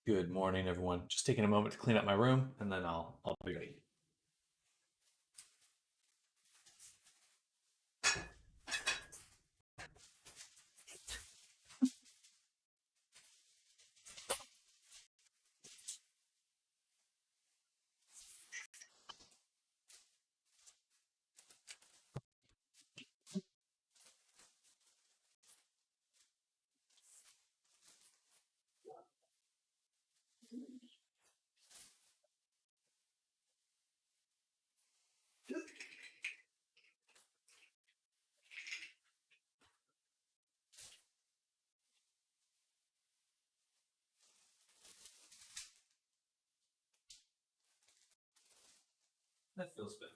Good morning, everyone. Just taking a moment to clean up my room, and then I'll be ready. That feels better.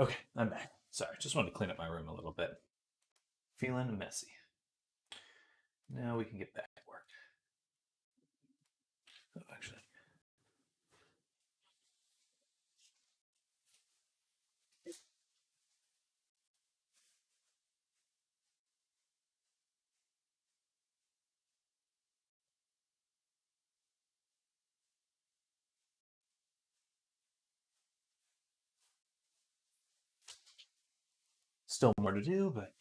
Okay, I'm back. Sorry, just wanted to clean up my room a little bit. Feeling messy. Now we can get back to work. Oh, actually, still more to do, but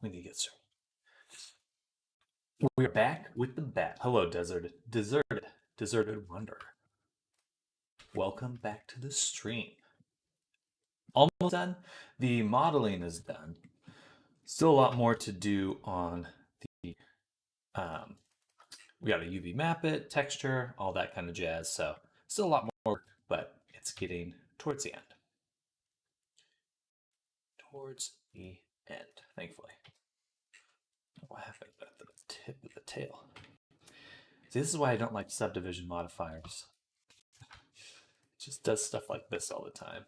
we need to get started. We're back with the bat. Hello, deserted wanderer. Welcome back to the stream. Almost done. The modeling is done. Still a lot more to do on the um, we got to UV map it, texture, all that kind of jazz. So still a lot more work, but it's getting towards the end. Towards the end, thankfully. What happened at the tip of the tail? See, this is why I don't like subdivision modifiers. It just does stuff like this all the time.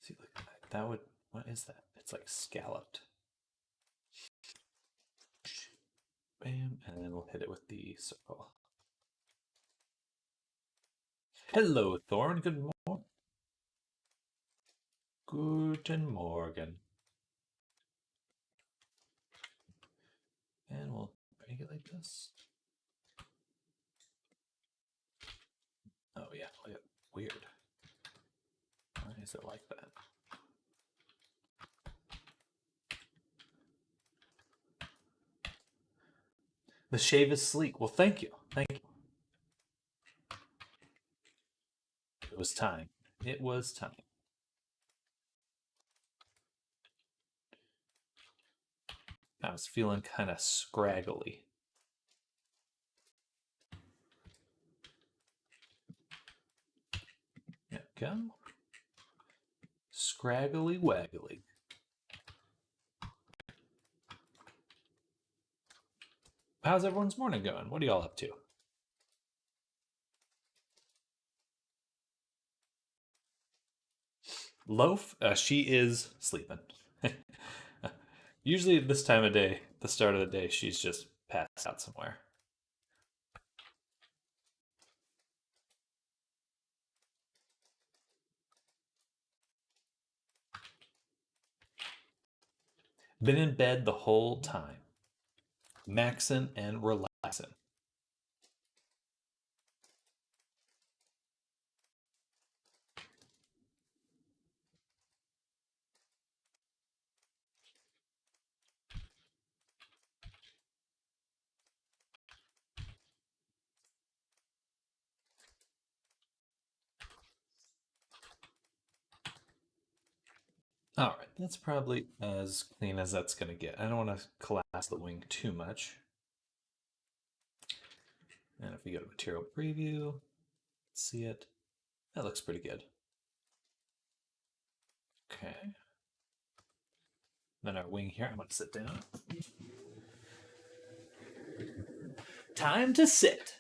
See, look at that. That would, what is that? It's like scalloped. Bam, and then we'll hit it with the circle. Hello, Thorn. Good morning. Guten Morgen. And we'll make it like this. Oh yeah, look at weird. Why is it like that? The shave is sleek. Well, thank you. Thank you. It was time. It was time. I was feeling kind of scraggly. There we go. Scraggly waggly. How's everyone's morning going? What are y'all up to? Loaf, she is sleeping. Usually at this time of day, the start of the day, she's just passed out somewhere. Been in bed the whole time. Maxing and relaxing. All right, that's probably as clean as that's going to get. I don't want to collapse the wing too much. And if we go to material preview, see it, that looks pretty good. Okay. Then our wing here, I'm going to sit down. Time to sit.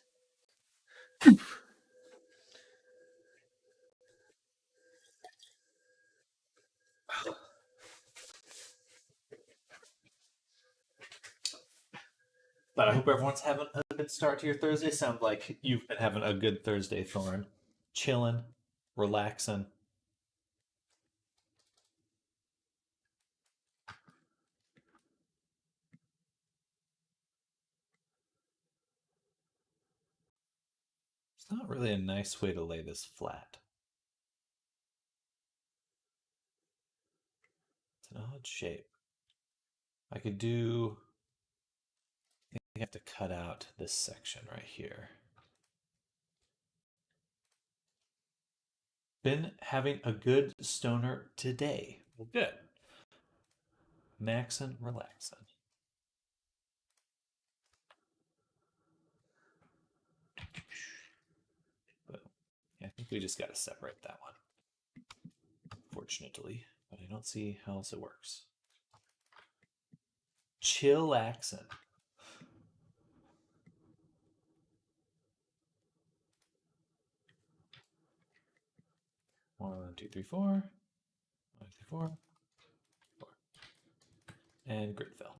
But I hope everyone's having a good start to your Thursday. Sounds like you've been having a good Thursday, Thorn. Chilling, relaxing. It's not really a nice way to lay this flat. It's an odd shape. I could do. I think I have to cut out this section right here. Been having a good stoner today. Well, good. Maxin', relaxin'. But yeah, I think we just got to separate that one. Fortunately, but I don't see how else it works. Chillaxin'. One, two, three, four. 1, 2, 3, 4. 4. And grid fill.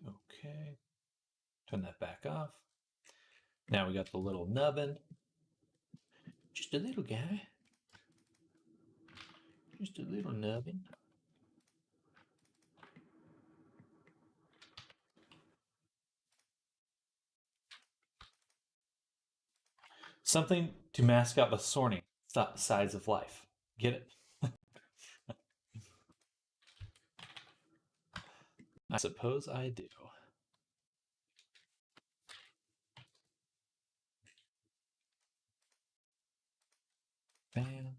Okay. Turn that back off. Now we got the little nubbin. Just a little guy. Just a little nubbin. Something to mask out the thorny sides of life. Get it? I suppose I do. Bam.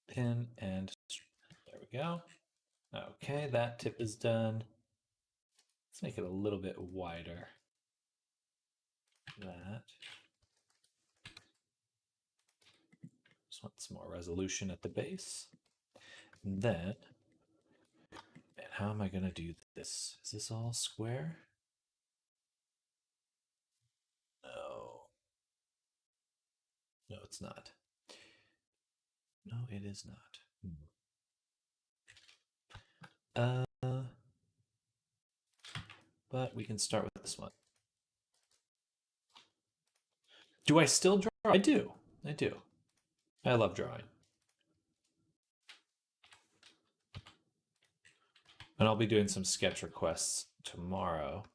Pin and there we go. Okay, that tip is done. Let's make it a little bit wider. That. Just want some more resolution at the base. And then, and how am I going to do this? Is this all square? No. No, it's not. No, it is not. But we can start with this one. Do I still draw? I do. I do. I love drawing. And I'll be doing some sketch requests tomorrow.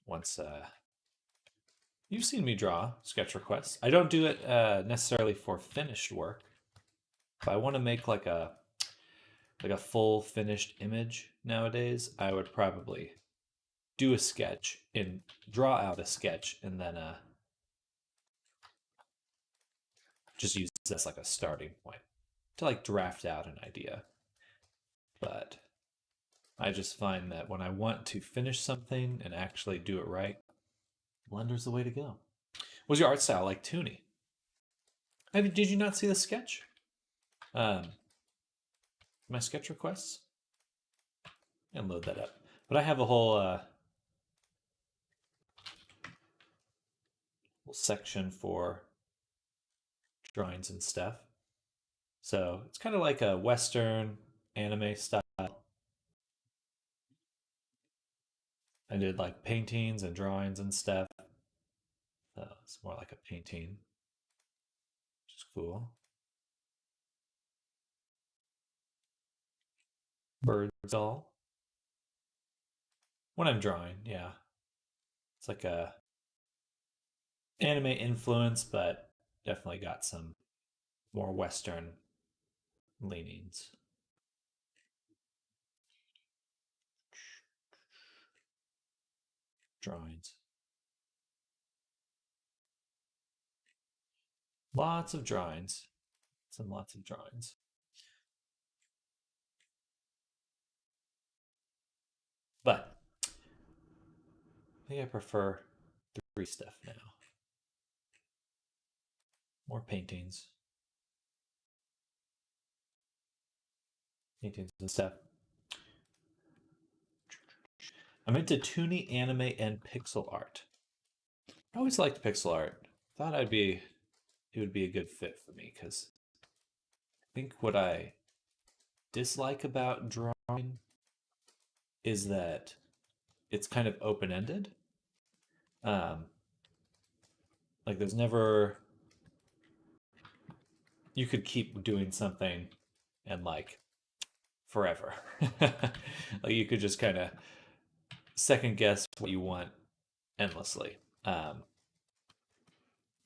Once you've seen me draw sketch requests. I don't do it necessarily for finished work. If I want to make like a full finished image nowadays, I would probably do a sketch and draw out a sketch and then just use this as like a starting point to like draft out an idea. But I just find that when I want to finish something and actually do it right, Blender's the way to go. Was your art style like Toonie? Did you not see the sketch? My sketch requests? And load that up. But I have a whole section for drawings and stuff. So it's kind of like a Western anime style. I did like paintings and drawings and stuff. So it's more like a painting, which is cool. Bird doll. When I'm drawing, yeah. It's like a anime influence, but definitely got some more Western leanings. Drawings. Lots of drawings. Lots of drawings. But I think I prefer 3 stuff now. More paintings. Paintings and stuff. I'm into Toonie anime and pixel art. I always liked pixel art. Thought it would be a good fit for me because I think what I dislike about drawing is that it's kind of open ended. Um, like there's never you could keep doing something and like forever. Like you could just kind of second guess what you want endlessly.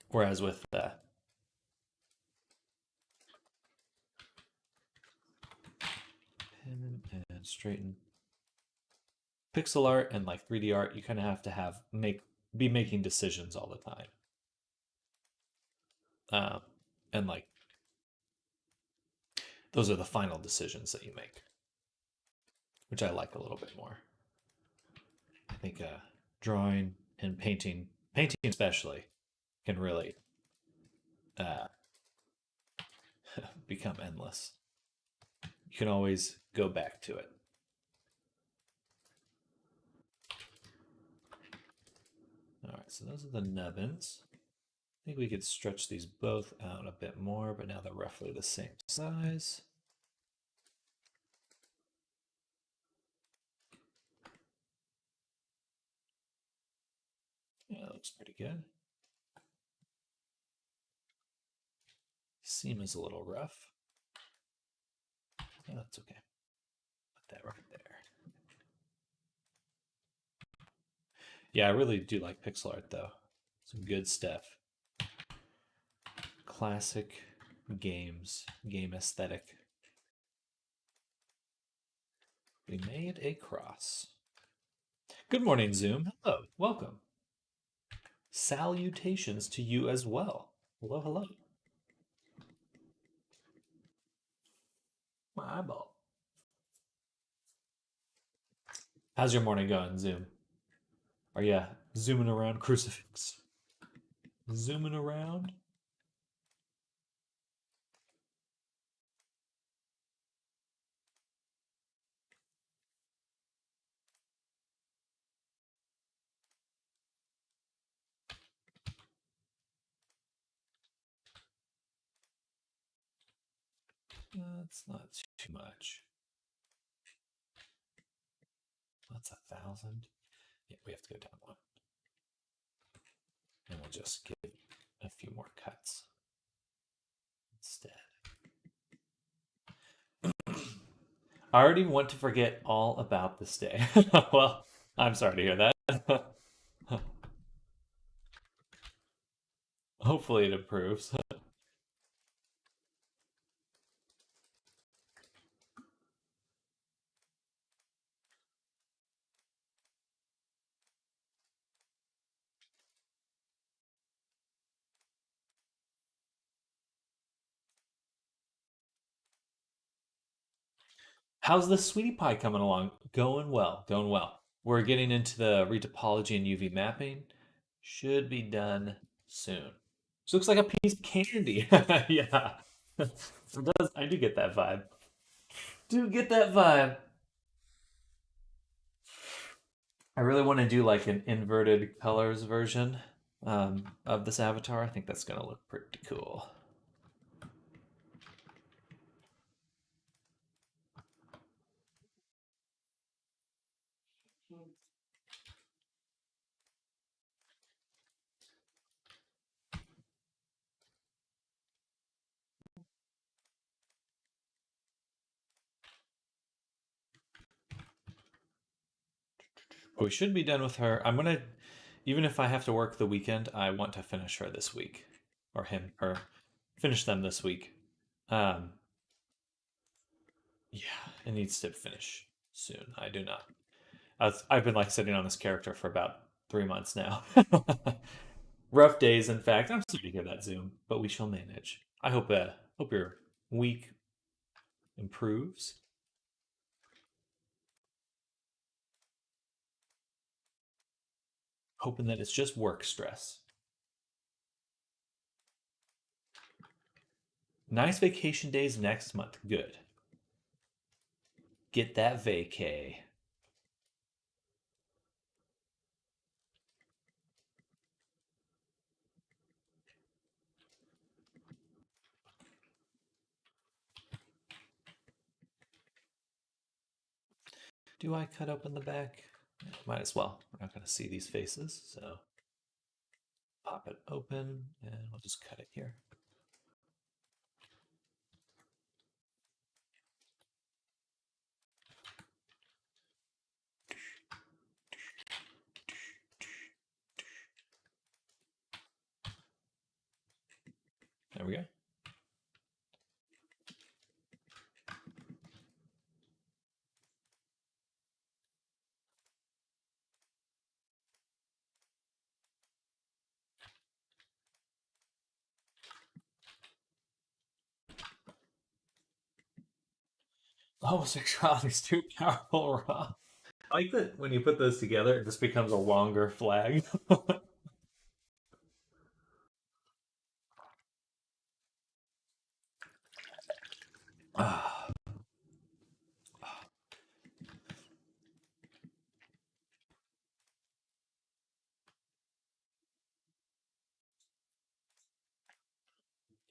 Whereas with pen and straighten pixel art and like 3D art, you kind of have to be making decisions all the time. And like those are the final decisions that you make, which I like a little bit more. I think drawing and painting especially, can really uh, become endless. You can always go back to it. All right, so those are the nubbins. I think we could stretch these both out a bit more, but now they're roughly the same size. Yeah, that looks pretty good. Seam is a little rough. Oh, that's okay. Put that right there. Yeah, I really do like pixel art though. Some good stuff. Classic games, game aesthetic. We made a cross. Good morning, Zoom. Hello, welcome. Salutations to you as well. Hello, hello. My eyeball. How's your morning going, Zoom? Are you zooming around crucifix? Zooming around? That's not too much. That's 1,000. Yeah, we have to go down one. And we'll just give a few more cuts instead. I already want to forget all about this day. Well, I'm sorry to hear that. Hopefully it improves. How's the sweetie pie coming along? Going well, going well. We're getting into the retopology and UV mapping. Should be done soon. This looks like a piece of candy. Yeah. It does. I do get that vibe. Do get that vibe. I really want to do like an inverted colors version of this avatar. I think that's gonna look pretty cool. We should be done with her. I'm gonna, even if I have to work the weekend, I want to finish her this week, or him, or finish them this week. Um, yeah, it needs to finish soon. I do not. I've been like sitting on this character for about 3 months now. Rough days, in fact. I'm sorry to hear that, Zoom, but we shall manage. I hope your week improves. Hoping that it's just work stress. Nice vacation days next month. Good. Get that vacay. Do I cut open the back? Might as well. We're not going to see these faces, so pop it open and we'll just cut it here. There we go. Homosexuality is too powerful, Rob. I like that when you put those together, it just becomes a longer flag. Ah.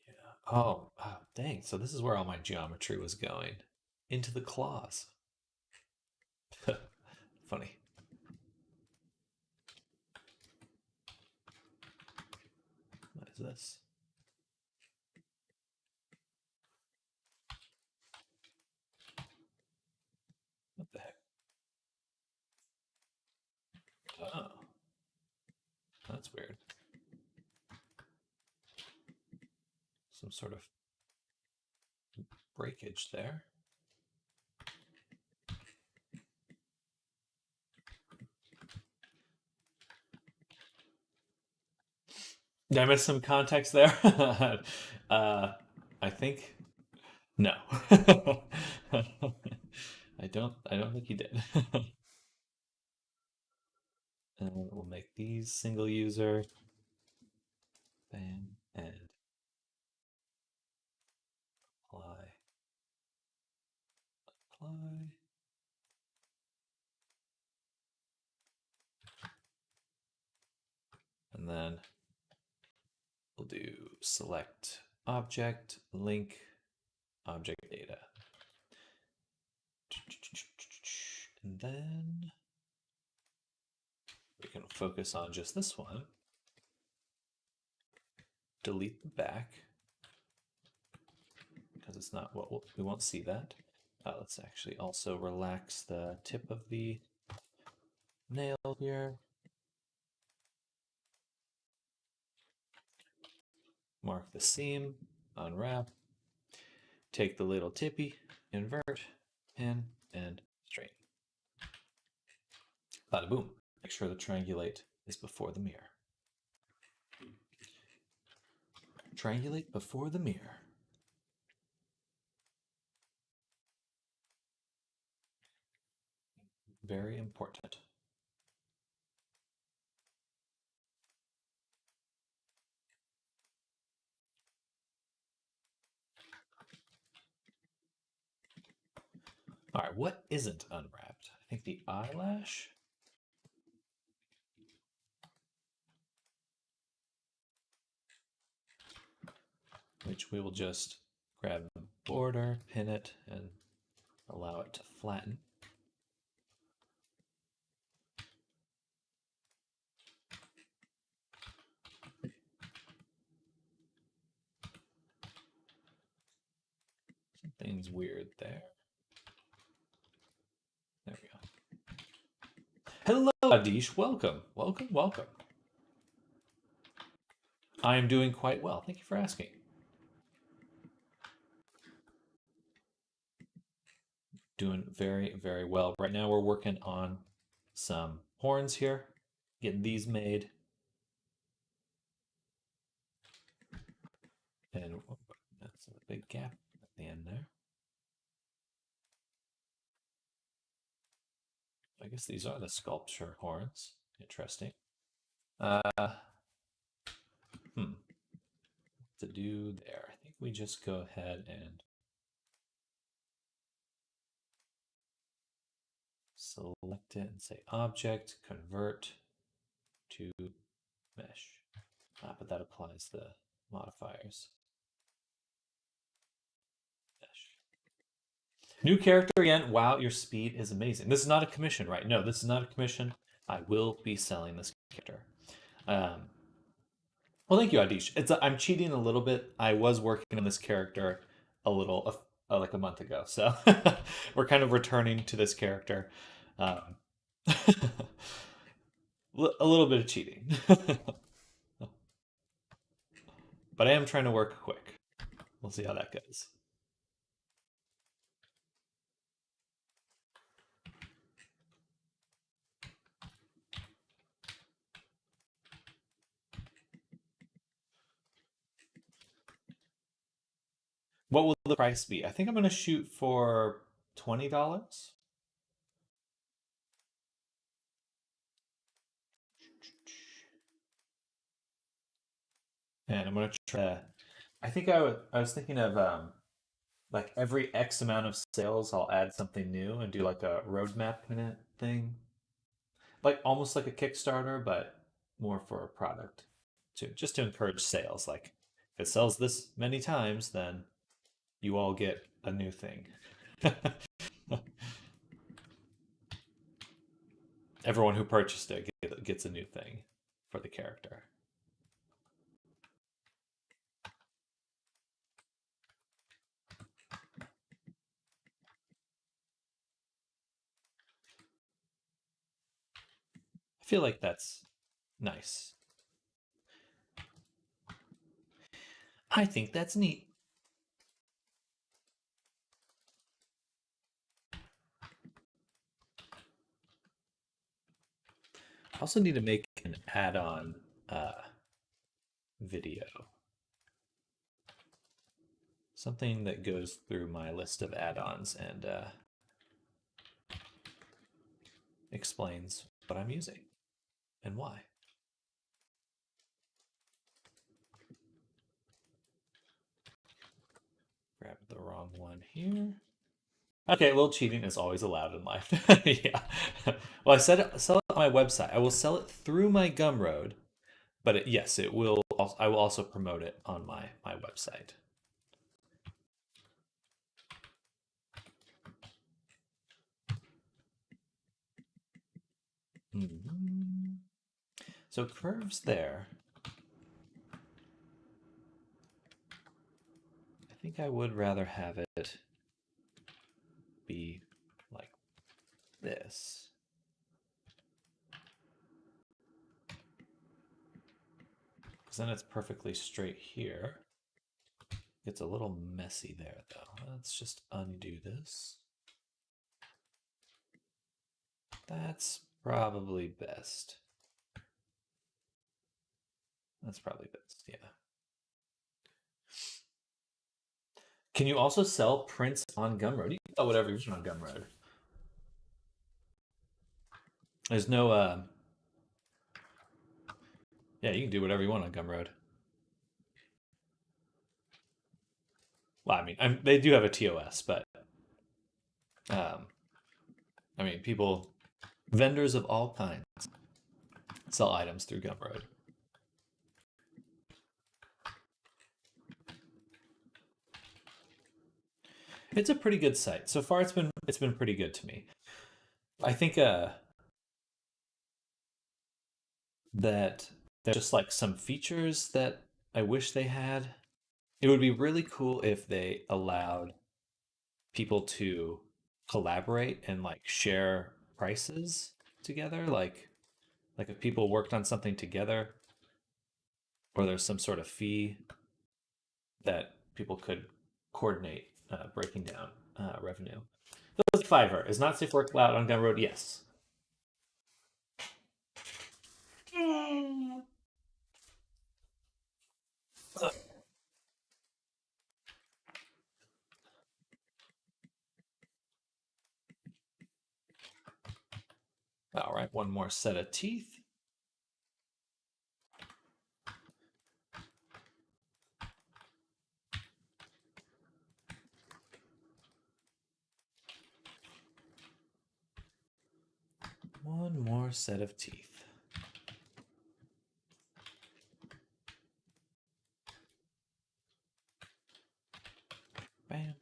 Yeah. Oh, dang. So this is where all my geometry was going. Into the claws. Funny. What is this? What the heck? Oh. That's weird. Some sort of breakage there. Did I miss some context there? I think no. I don't think you did. And we'll make these single user. Bam and apply. Apply. And then we'll do select object, link, object data. And then we can focus on just this one. Delete the back because it's not what we won't see that. Let's actually also relax the tip of the nail here. Mark the seam, unwrap, take the little tippy, invert, pin, and straighten. Bada boom. Make sure the triangulate is before the mirror. Triangulate before the mirror. Very important. All right, what isn't unwrapped? I think the eyelash. Which we will just grab the border, pin it, and allow it to flatten. Something's weird there. There we go. Hello, Adish. Welcome. Welcome, welcome. I am doing quite well. Thank you for asking. Doing very, very well. Right now we're working on some horns here. Getting these made. And that's a big gap at the end there. I guess these are the sculpture horns. Interesting. To do there. I think we just go ahead and select it and say object, convert to mesh. But that applies the modifiers. Mesh. New character again. Wow, your speed is amazing. This is not a commission, right? No, this is not a commission. I will be selling this character. Um, well, thank you, Adish. I'm cheating a little bit. I was working on this character a little, like a month ago, so we're kind of returning to this character. Um, a little bit of cheating, but I am trying to work quick. We'll see how that goes. What will the price be? I think I'm going to shoot for $20. And I'm going to try. I think I was thinking of like every X amount of sales, I'll add something new and do like a roadmap kind of thing, like almost like a Kickstarter, but more for a product, to just to encourage sales. Like if it sells this many times, then you all get a new thing. Everyone who purchased it gets a new thing for the character. I feel like that's nice. I think that's neat. I also need to make an add-on video. Something that goes through my list of add-ons and explains what I'm using and why. Grab the wrong one here. Okay, a little cheating is always allowed in life. Yeah. Well, I said sell it on my website. I will sell it through my Gumroad, but yes, it will. I will also promote it on my website. Mm-hmm. So curves there. I think I would rather have it be like this. Because then it's perfectly straight here. It's a little messy there though. Let's just undo this. That's probably best. That's probably best, yeah. Can you also sell prints on Gumroad? You can sell whatever you want on Gumroad. There's no, yeah, you can do whatever you want on Gumroad. Well, I mean, they do have a TOS, but, I mean, vendors of all kinds sell items through Gumroad. It's a pretty good site. So far it's been pretty good to me. I think that there's just like some features that I wish they had. It would be really cool if they allowed people to collaborate and like share prices together, like if people worked on something together or there's some sort of fee that people could coordinate breaking down revenue. So Fiverr is not safe work allowed on Gumroad. Yes. All right, one more set of teeth. One more set of teeth. Bam.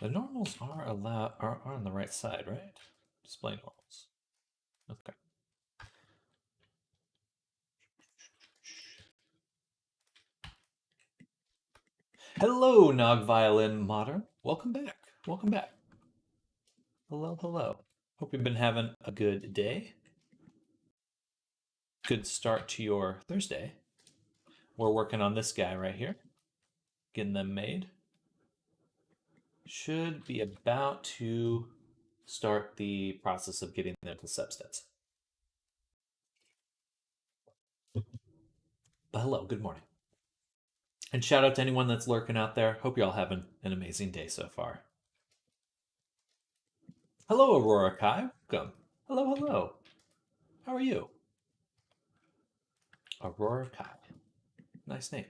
The normals are on the right side, right? Display normals. Okay. Hello, Nog Violin Modern. Welcome back. Welcome back. Hello, hello. Hope you've been having a good day. Good start to your Thursday. We're working on this guy right here, getting them made. Should be about to start the process of getting them to substats. But hello, good morning. And shout out to anyone that's lurking out there. Hope you're all having an amazing day so far. Hello, Aurora Kai. Welcome. Hello, hello. How are you? Aurora Kai. Nice name.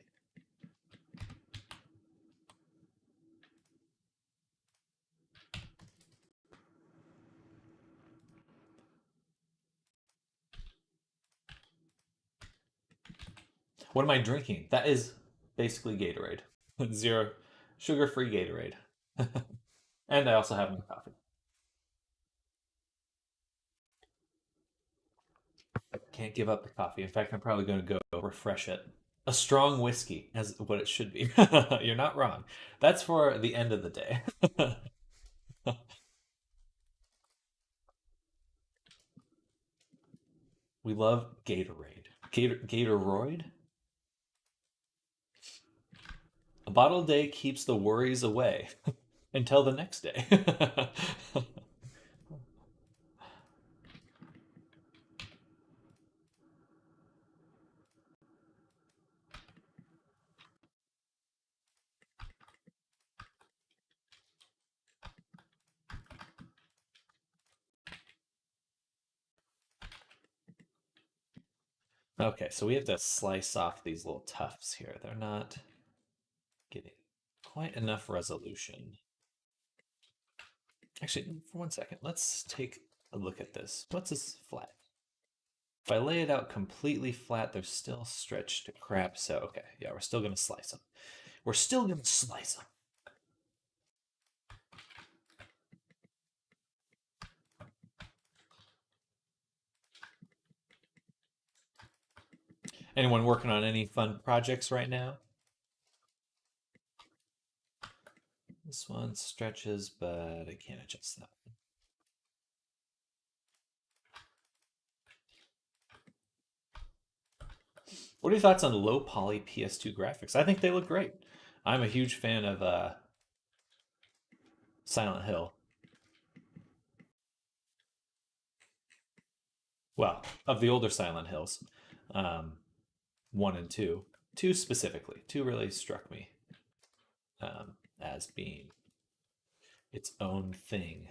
What am I drinking? That is basically Gatorade. Zero sugar-free Gatorade. And I also have my coffee. I can't give up the coffee. In fact, I'm probably going to go refresh it. A strong whiskey, as what it should be. You're not wrong. That's for the end of the day. We love Gatorade. Gatoroid? A bottle a day keeps the worries away until the next day. Okay, so we have to slice off these little tufts here. They're not getting quite enough resolution. Actually, for 1 second, let's take a look at this. What's this flat? If I lay it out completely flat, they're still stretched to crap. So, okay, yeah, we're still going to slice them. We're still going to slice them. Anyone working on any fun projects right now? This one stretches, but I can't adjust that. What are your thoughts on low poly PS2 graphics? I think they look great. I'm a huge fan of Silent Hill. Well, of the older Silent Hills, 1 and 2. 2 specifically. 2 really struck me as being its own thing.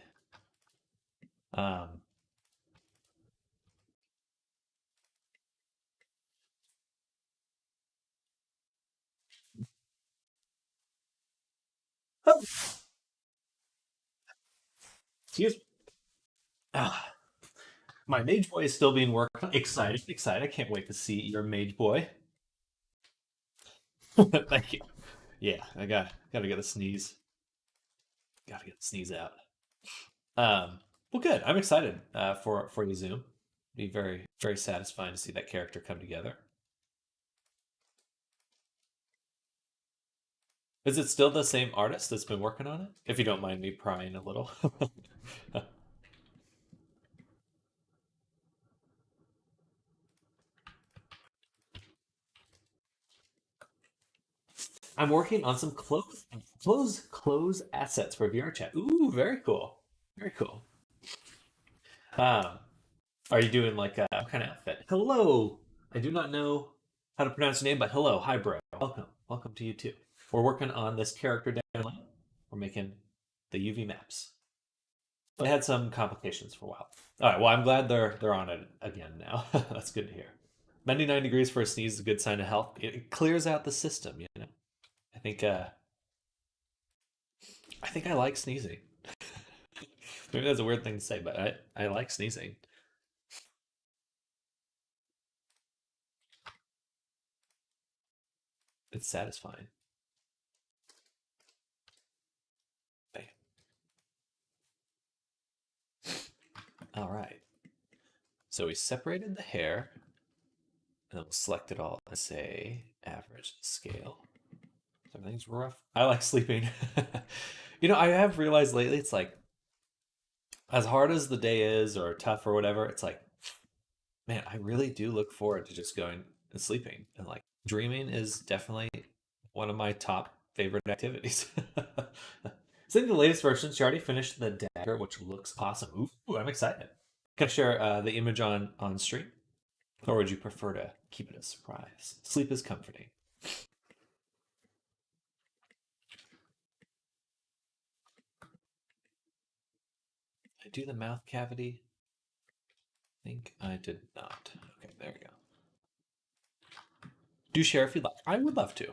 Um, Excuse me. Ah, my Mage Boy is still being worked on. Excited, excited. I can't wait to see your Mage Boy. Thank you. Yeah, I gotta get the sneeze. Gotta get the sneeze out. Well, good. I'm excited for you, Zoom. Be very very satisfying to see that character come together. Is it still the same artist that's been working on it? If you don't mind me prying a little. I'm working on some clothes assets for VR chat. Ooh, very cool. Very cool. Um, are you doing like a what kind of outfit? Hello. I do not know how to pronounce your name, but hello, hi, bro. Welcome, welcome to you too. We're working on this character down. We're making the UV maps. They had some complications for a while. All right. Well, I'm glad they're on it again now. That's good to hear. 99 degrees for a sneeze is a good sign of health. It clears out the system. You know. I think. I think I like sneezing. Maybe that's a weird thing to say, but I like sneezing. It's satisfying. Bam. All right. So we separated the hair, and then we'll select it all and say average scale. Everything's rough. I like sleeping. I have realized lately it's like as hard as the day is or tough or whatever, it's like, man, I really do look forward to just going and sleeping. And like dreaming is definitely one of my top favorite activities. I think the latest version, she already finished the dagger, which looks awesome. Ooh, I'm excited. Can I share the image on stream? Or would you prefer to keep it a surprise? Sleep is comforting. I do the mouth cavity. I think I did not. Okay, there we go. Do share if you'd like. I would love to.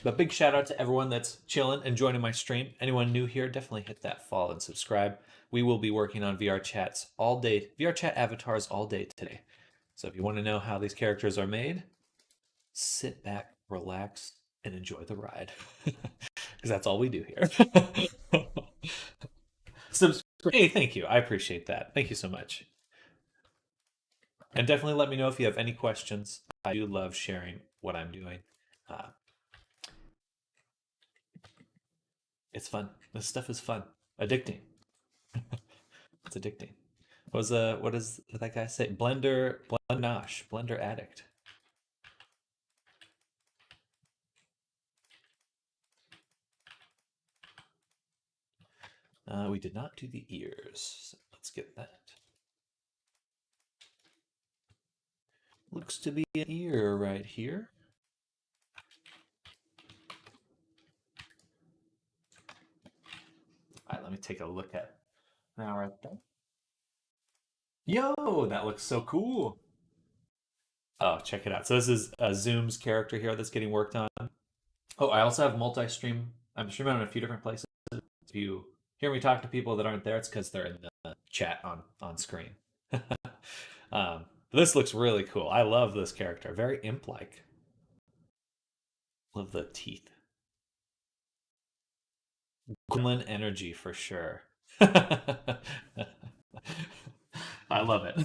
But big shout out to everyone that's chilling and joining my stream. Anyone new here, definitely hit that follow and subscribe. We will be working on VR chats all day, VR chat avatars all day today. So if you want to know how these characters are made, sit back, relax, and enjoy the ride. Because that's all we do here. Hey, thank you. I appreciate that. Thank you so much. And definitely let me know if you have any questions. I do love sharing what I'm doing. It's fun. This stuff is fun. Addicting. It's addicting. What does that guy say? Blender Nosh, Blender addict. We did not do the ears. So let's get that. Looks to be an ear right here. All right, let me take a look at now right there. Yo, that looks so cool. Oh, check it out. So this is Zoom's character here that's getting worked on. Oh, I also have multi-stream. I'm streaming on a few different places. If you hear me talk to people that aren't there, it's because they're in the chat on screen. This looks really cool. I love this character. Very imp-like. Love the teeth. Gremlin energy for sure. I love it.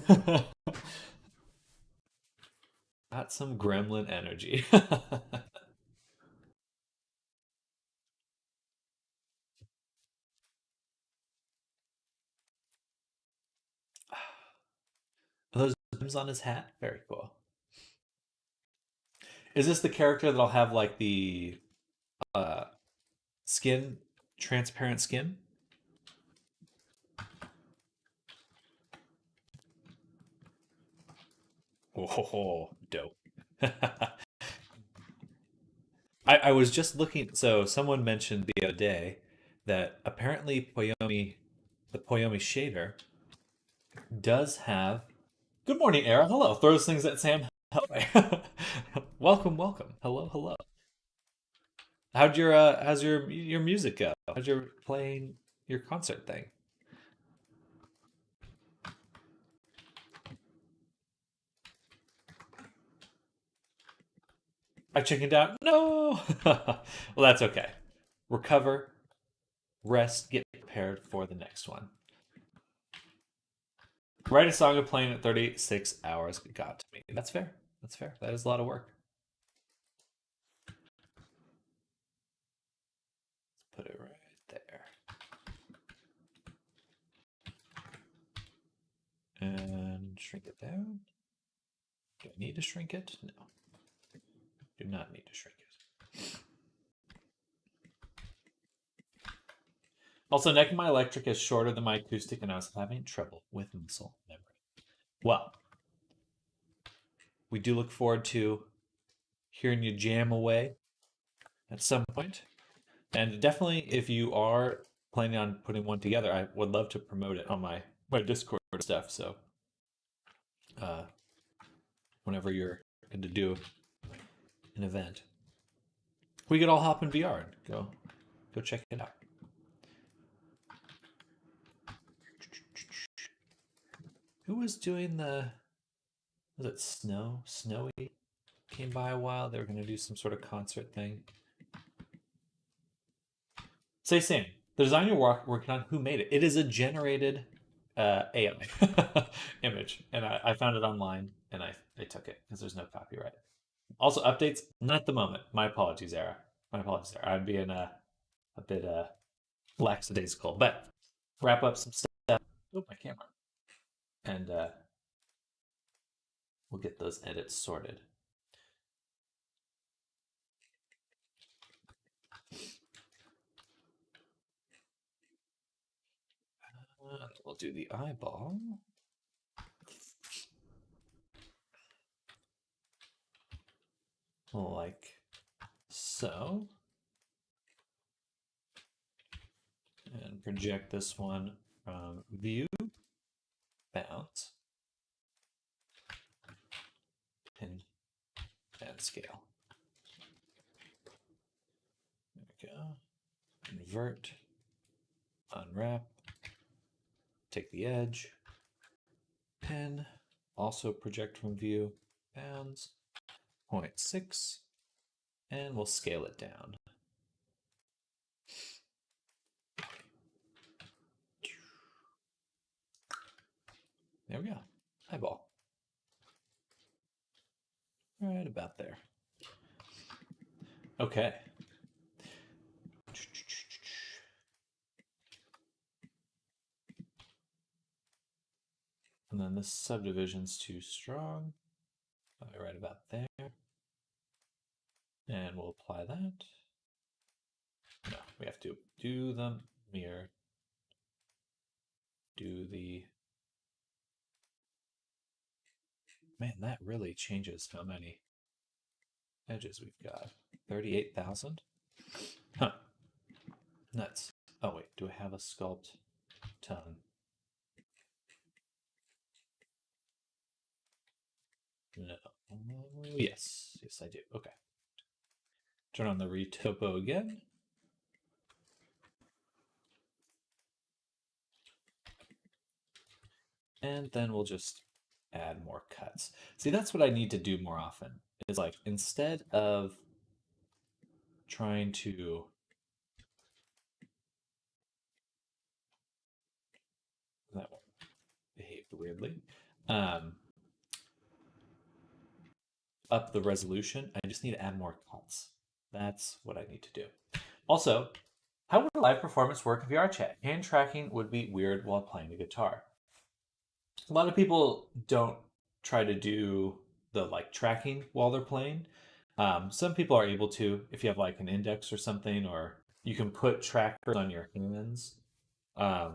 Got some gremlin energy. Are those gems on his hat? Very cool. Is this the character that'll have like the uh skin, transparent skin? Oh, dope. I was just looking. So someone mentioned the other day that apparently the Poyomi shader, does have. Good morning, Era. Hello. Throws things at Sam. Welcome, welcome. Hello, hello. How's your music go? How's your playing your concert thing? I chickened out. No. Well, that's okay. Recover, rest, get prepared for the next one. Write a song of playing at 36 hours got to me. That's fair. That's fair. That is a lot of work. Let's put it right there. And shrink it down. Do I need to shrink it? No. Do not need to shrink it. Also, neck of my electric is shorter than my acoustic, and I was having trouble with muscle memory. Well, we do look forward to hearing you jam away at some point. And definitely, if you are planning on putting one together, I would love to promote it on my Discord stuff. So, whenever you're going to do an event, we could all hop in VR and go check it out. Who was doing the Was it Snowy came by a while. They were going to do some sort of concert thing. Say Sam, the design you're working on, who made it? It is a generated AI image, and I found it online, and I took it because there's no copyright. Also, updates not at the moment. My apologies, Era. My apologies, Era. I'm being a bit lackadaisical, but wrap up some stuff. Oh, my camera, and we'll get those edits sorted. We'll do the eyeball. Like so. And project this one from view, bounce, pin, and scale. There we go. Invert, unwrap, take the edge, pin, also project from view, bounds, 0.6, and we'll scale it down. There we go. Eyeball. Right about there. Okay. And then this subdivision's too strong. Right about there. And we'll apply that. No, we have to do the mirror. Do the... Man, that really changes how many edges we've got. 38,000? Huh. Nuts. Oh, wait. Do I have a sculpt tongue? No. Yes. Yes, I do. Okay. Turn on the retopo again. And then we'll just add more cuts. See, that's what I need to do more often. Is like, instead of trying to that one behaved weirdly. Up the resolution. I just need to add more cuts. That's what I need to do. Also, how would a live performance work in VR chat? Hand tracking would be weird while playing the guitar. A lot of people don't try to do the like tracking while they're playing. Some people are able to if you have like an index or something, or you can put trackers on your hands. There's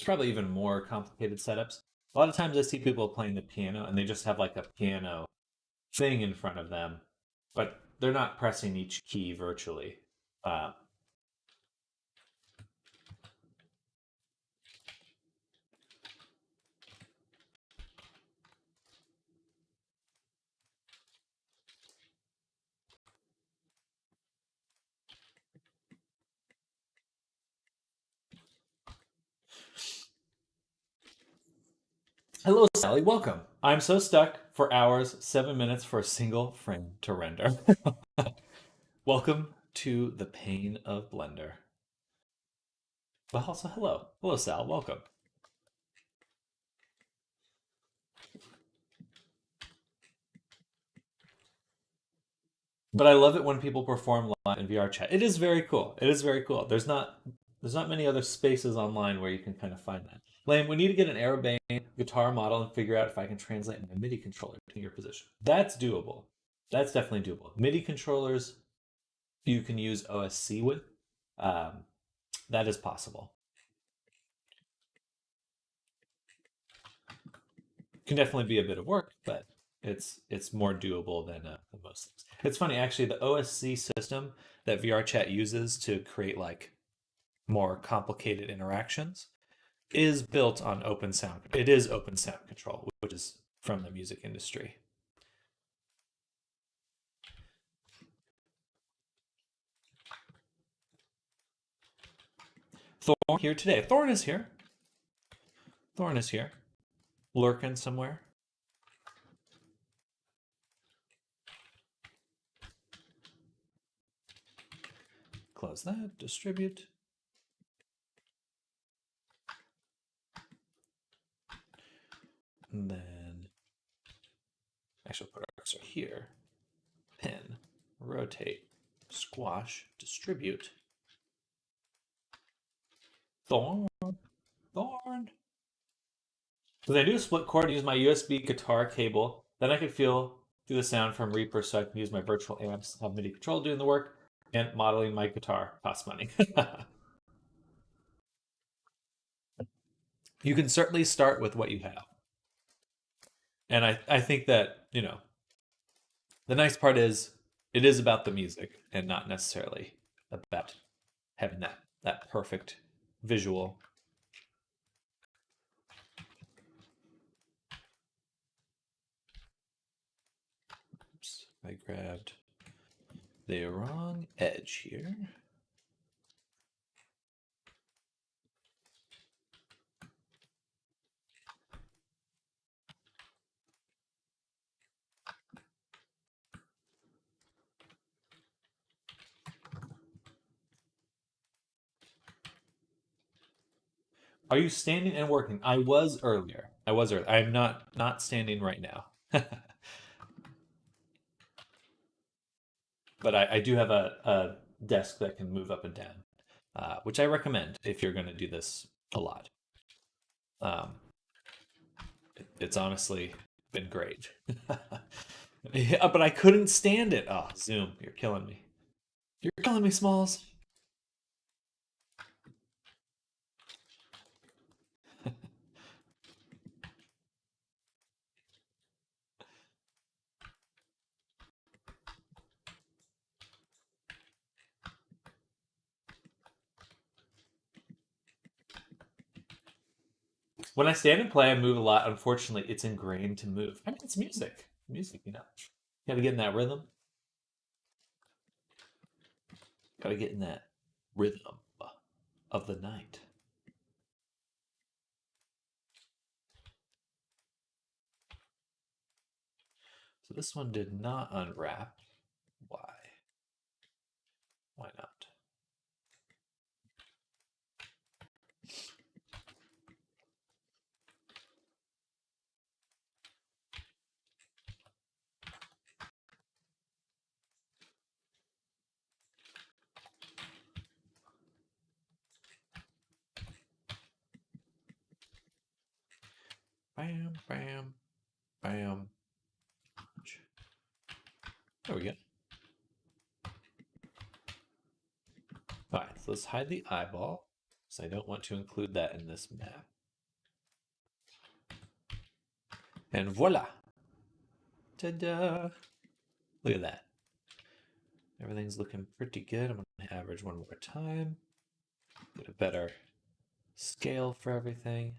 probably even more complicated setups. A lot of times I see people playing the piano and they just have like a piano thing in front of them, but they're not pressing each key virtually. Hello, Sally. Welcome. I'm so stuck for hours, 7 minutes for a single frame to render. Welcome to the pain of Blender. But also, hello. Hello, Sal. Welcome. But I love it when people perform live in VR chat. It is very cool. It is very cool. There's not many other spaces online where you can kind of find that. Lane, we need to get an Aerobane guitar model and figure out if I can translate my MIDI controller to your position. That's doable. That's definitely doable. MIDI controllers you can use OSC with. That is possible. Can definitely be a bit of work, but it's more doable than most things. It's funny actually. The OSC system that VRChat uses to create like more complicated interactions is built on Open Sound. It is Open Sound Control, which is from the music industry. Thorn here today. Thorn is here. Thorn is here. lurking somewhere. Close that, distribute. And then actually put our cursor here. Pin, rotate, squash, distribute. Thorn. Because I do a split cord, use my USB guitar cable. Then I can feel through the sound from Reaper, so I can use my virtual amps, have MIDI control doing the work, and modeling my guitar costs money. You can certainly start with what you have. And I think that, the nice part is it is about the music and not necessarily about having that perfect visual. Oops, I grabbed the wrong edge here. Are you standing and working? I was earlier. I'm not standing right now. But I do have a desk that can move up and down, which I recommend if you're going to do this a lot. It's honestly been great. Yeah, but I couldn't stand it. Oh, Zoom, you're killing me. You're killing me, Smalls. When I stand and play, I move a lot. Unfortunately, it's ingrained to move. I mean, it's music. Music, You gotta get in that rhythm. Gotta get in that rhythm of the night. So this one did not unwrap. Why? Why not? Bam, bam, bam. There we go. All right, so let's hide the eyeball, because I don't want to include that in this map. And voila! Ta-da! Look at that. Everything's looking pretty good. I'm going to average one more time. Get a better scale for everything.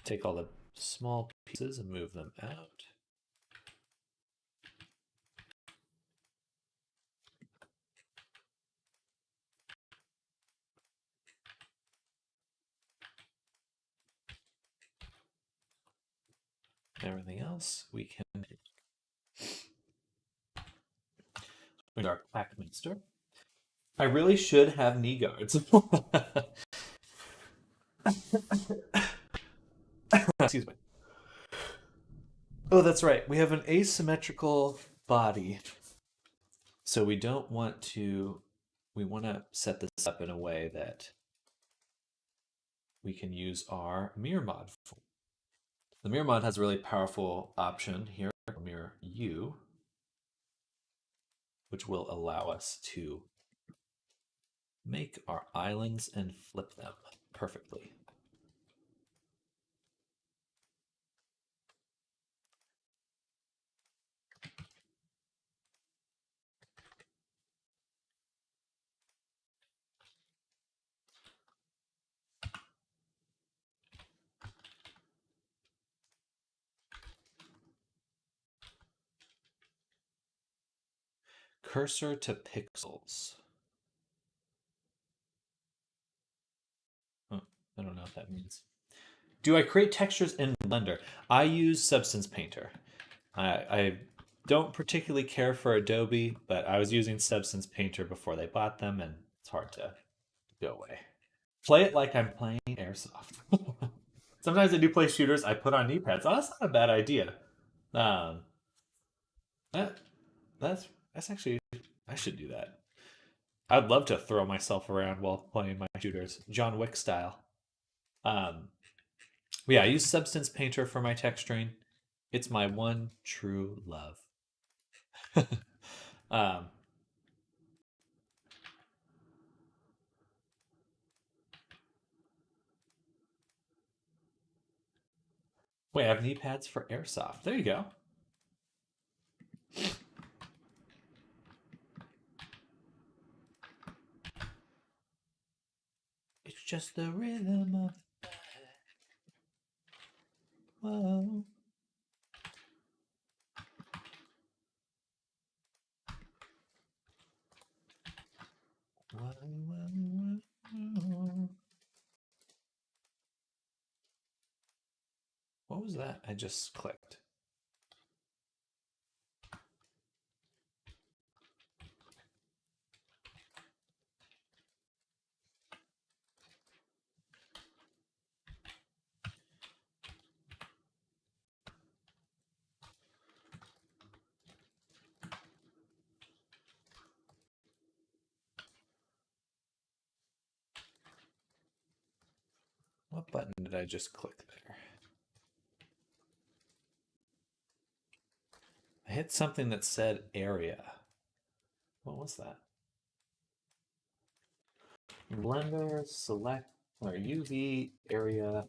Take all the small pieces and move them out. Everything else we can Dark Packminster. I really should have knee guards. Excuse me. Oh, that's right. We have an asymmetrical body. So we don't want to, we want to set this up in a way that we can use our mirror mod. The mirror mod has a really powerful option here, mirror U, which will allow us to make our islands and flip them perfectly. Cursor to pixels. Oh, I don't know what that means. Do I create textures in Blender? I use Substance Painter. I don't particularly care for Adobe, but I was using Substance Painter before they bought them, and it's hard to go away. Play it like I'm playing Airsoft. Sometimes I do play shooters. I put on knee pads. Oh, that's not a bad idea. Um, that that's actually I should do that. I'd love to throw myself around while playing my shooters, John Wick style. Um, yeah, I use Substance Painter for my texturing. It's my one true love. um, wait, I have knee pads for Airsoft. There you go. It's just the rhythm of the whoa. What was that? I just clicked. What button did I just click there? I hit something that said area. What was that? Blender select or UV area.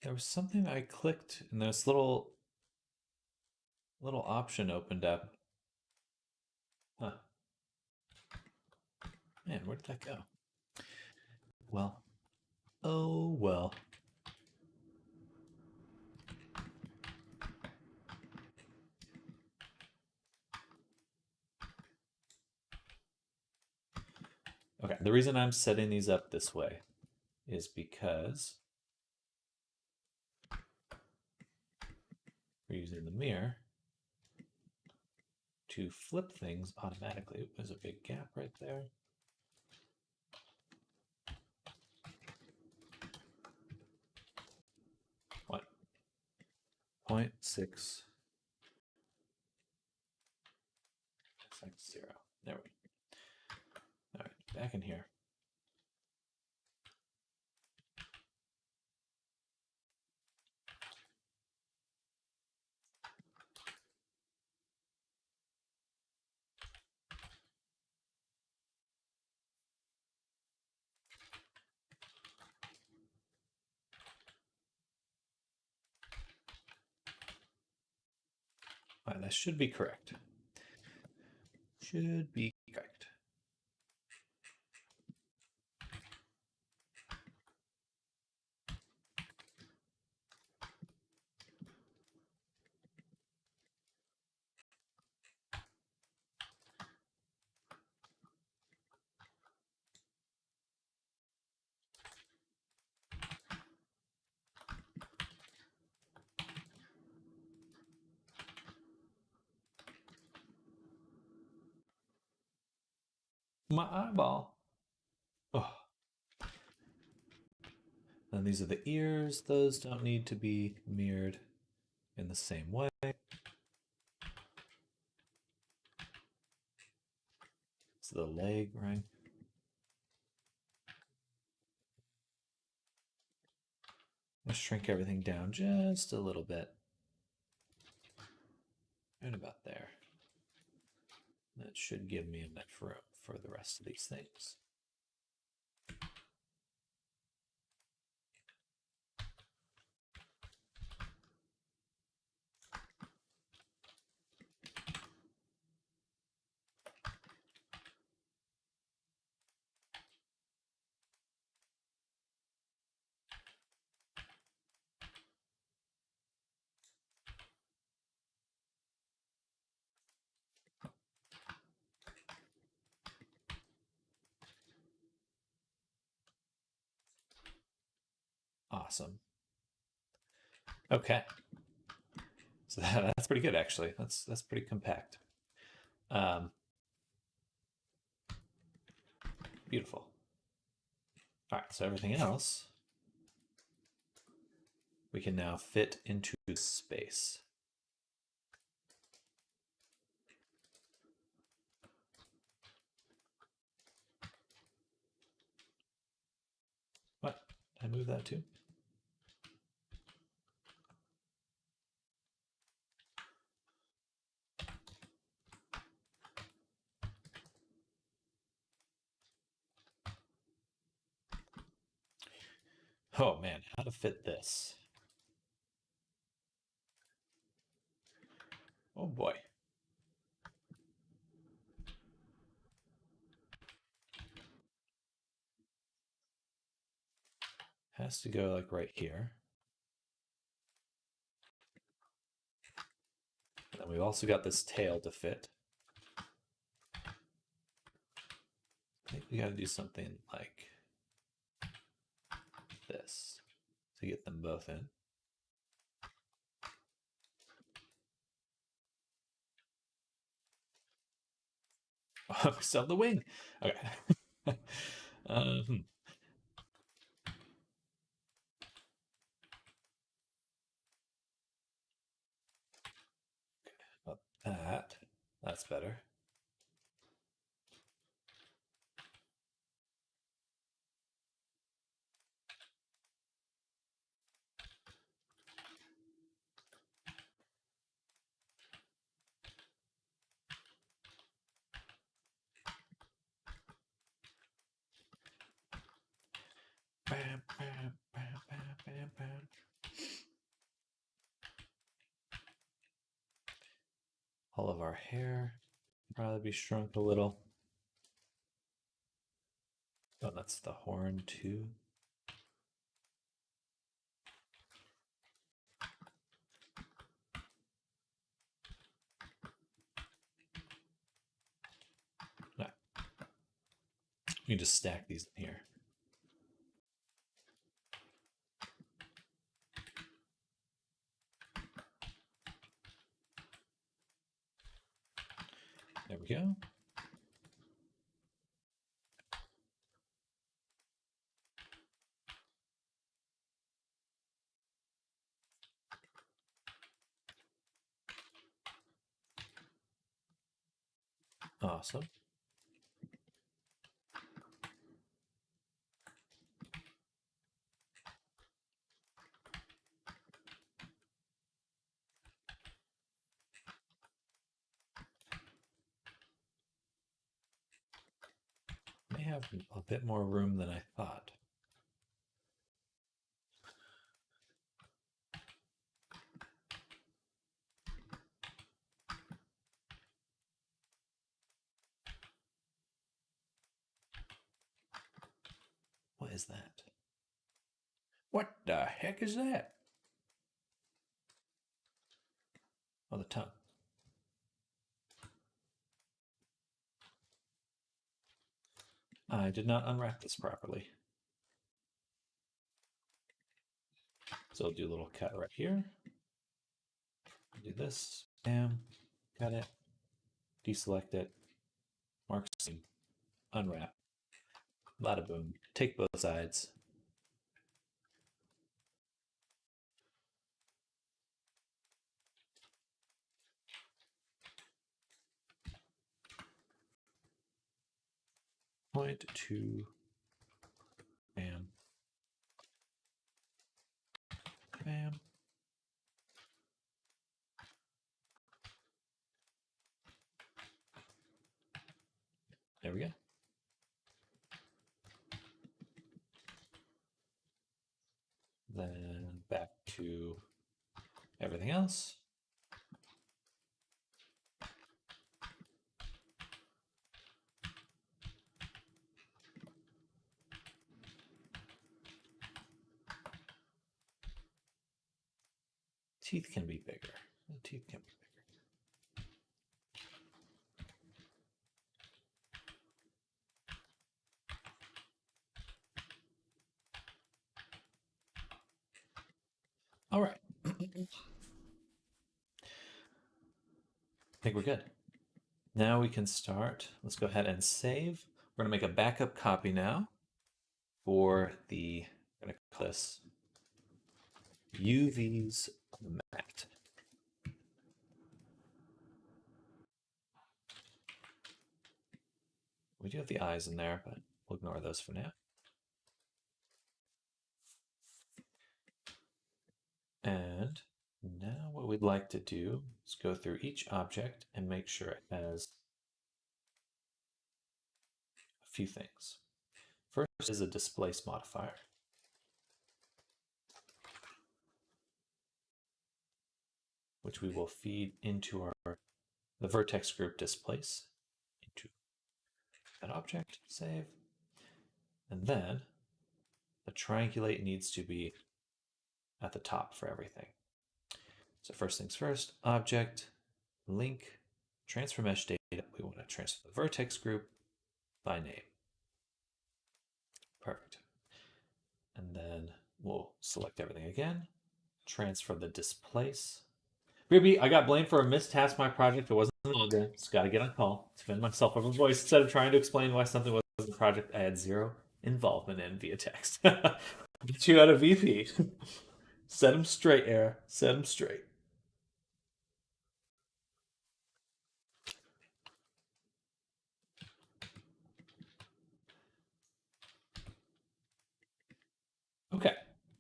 There was something I clicked and this little option opened up. Huh. Man, where did that go? Well. Oh well. Okay, the reason I'm setting these up this way is because we're using the mirror to flip things automatically. There's a big gap right there. What? 0.660. There we go. All right, back in here. All right, that should be correct. Should be correct. My eyeball. Oh. Then these are the ears. Those don't need to be mirrored in the same way. So the leg, right? Let's shrink everything down just a little bit. Right about there. That should give me enough room for the rest of these things. Awesome. Okay. So that's pretty good, actually. That's pretty compact. Beautiful. All right, so everything else we can now fit into space. What? Did I move that too? Oh man, how to fit this? Oh boy. Has to go like right here. And then we've also got this tail to fit. I think we got to do something like this to get them both in. Oh, we still have the wing. Okay. About that. That's better. Bam, bam, bam, bam, bam, bam. All of our hair probably be shrunk a little. Oh, that's the horn too. No. You can just stack these in here. There we go. Awesome. May have a bit more room than I thought. What is that? What the heck is that? Oh, the tongue. I did not unwrap this properly. So I'll do a little cut right here. Do this. Bam. Got it. Deselect it. Mark seam. Unwrap. Bada boom. Take both sides. Point to. Bam. Bam. There we go. Then back to everything else. Teeth can be bigger. The teeth can be bigger. All right. I think we're good. Now we can start. Let's go ahead and save. We're going to make a backup copy now for the, I'm going to call this UV's matte. We do have the eyes in there, but we'll ignore those for now. And now what we'd like to do is go through each object and make sure it has a few things. First is a displace modifier. Which we will feed into the vertex group displace into that object, save. And then the triangulate needs to be at the top for everything. So first things first, object, link, transfer mesh data. We want to transfer the vertex group by name. Perfect. And then we'll select everything again, transfer the displace. Ruby, I got blamed for a missed task my project. It wasn't longer. Just got to get on call. Defend myself over voice. Instead of trying to explain why something was a project I had zero involvement in via text. Get you out of VP. Set him straight, Era. Set him straight. Okay.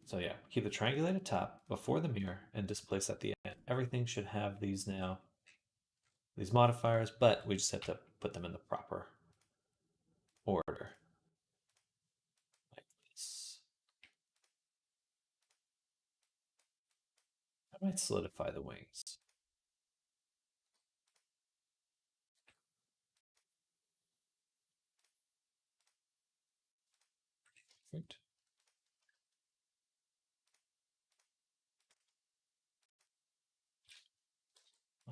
So yeah, keep the triangulate at top before the mirror and displace at the end. Everything should have these now, these modifiers, but we just have to put them in the proper order. Like this. I might solidify the wings. Perfect.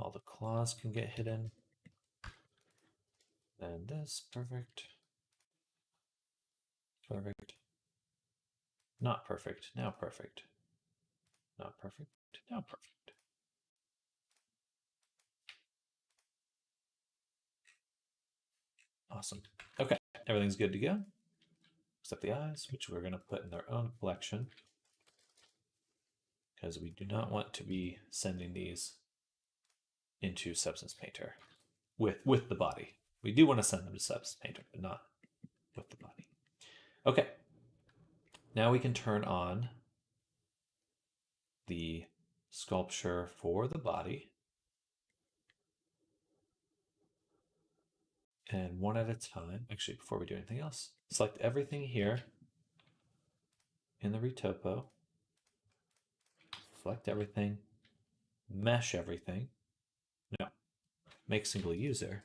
All the claws can get hidden. And this, perfect. Perfect. Not perfect, now perfect. Not perfect, now perfect. Awesome. Okay, everything's good to go. Except the eyes, which we're going to put in their own collection. Because we do not want to be sending these into Substance Painter with the body. We do want to send them to Substance Painter, but not with the body. Okay. Now we can turn on the sculpture for the body. And one at a time, actually, before we do anything else, select everything here in the retopo. Select everything. Mesh everything. No. Make single user.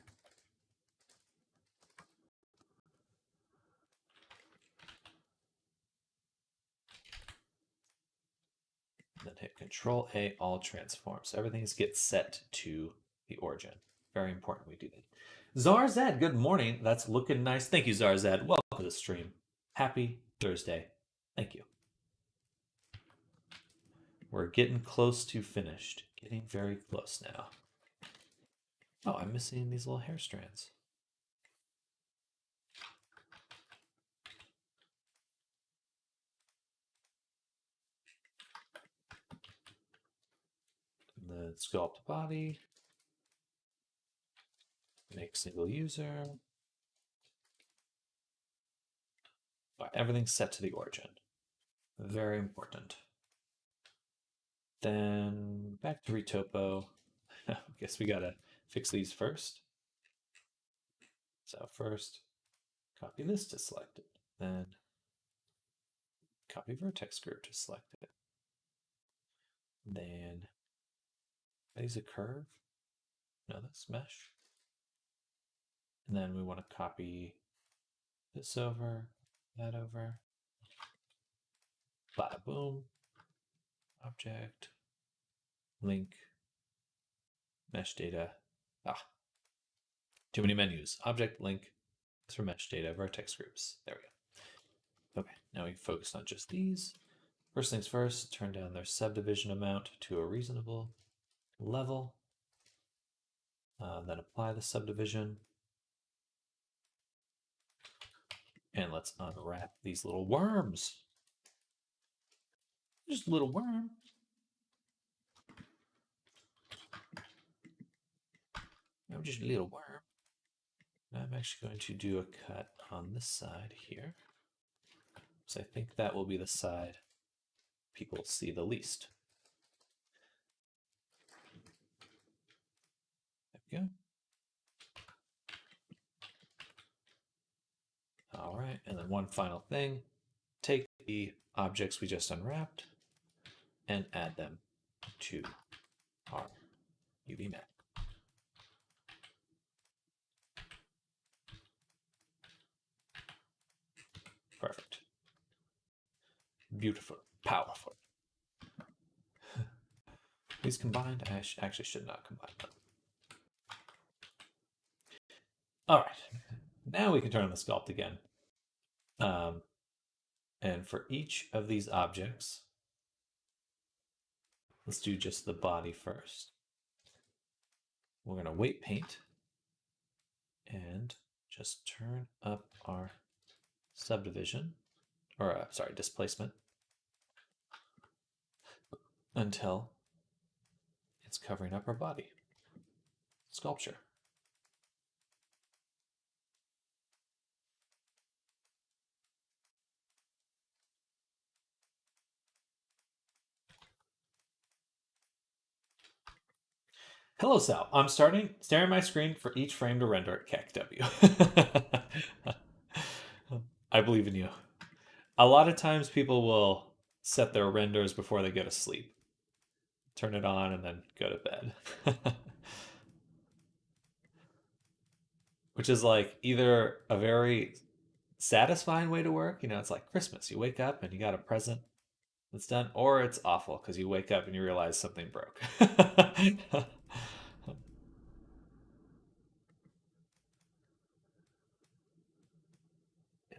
Then hit Control A, all transforms. So everything gets set to the origin. Very important we do that. Zarzad, good morning. That's looking nice. Thank you, Zarzad. Welcome to the stream. Happy Thursday. Thank you. We're getting close to finished. Getting very close now. Oh, I'm missing these little hair strands. The sculpt body. Make single user. Right, everything's set to the origin. Very important. Then back to retopo. I guess we gotta fix these first. So first, copy this to select it. Then copy vertex group to select it. Then is a curve. No, that's mesh. And then we want to copy this over, that over. Bada boom. Object. Link. Mesh data. Too many menus. Object, link. For mesh data, vertex groups. There we go. Okay, now we focus on just these. First things first, turn down their subdivision amount to a reasonable level. Then apply the subdivision. And let's unwrap these little worms. Just a little worm. I'm just a little worm. I'm actually going to do a cut on this side here. So I think that will be the side people see the least. There we go. All right, and then one final thing. Take the objects we just unwrapped and add them to our UV map. Perfect. Beautiful. Powerful. These combined, I actually should not combine them. All right, now we can turn on the sculpt again. And for each of these objects, let's do just the body first. We're going to weight paint and just turn up our subdivision, or sorry, displacement, until it's covering up our body sculpture. Hello, Sal. I'm staring at my screen for each frame to render at CACW. I believe in you. A lot of times people will set their renders before they go to sleep. Turn it on and then go to bed. Which is like either a very satisfying way to work, you know, it's like Christmas. You wake up and you got a present that's done, or it's awful because you wake up and you realize something broke.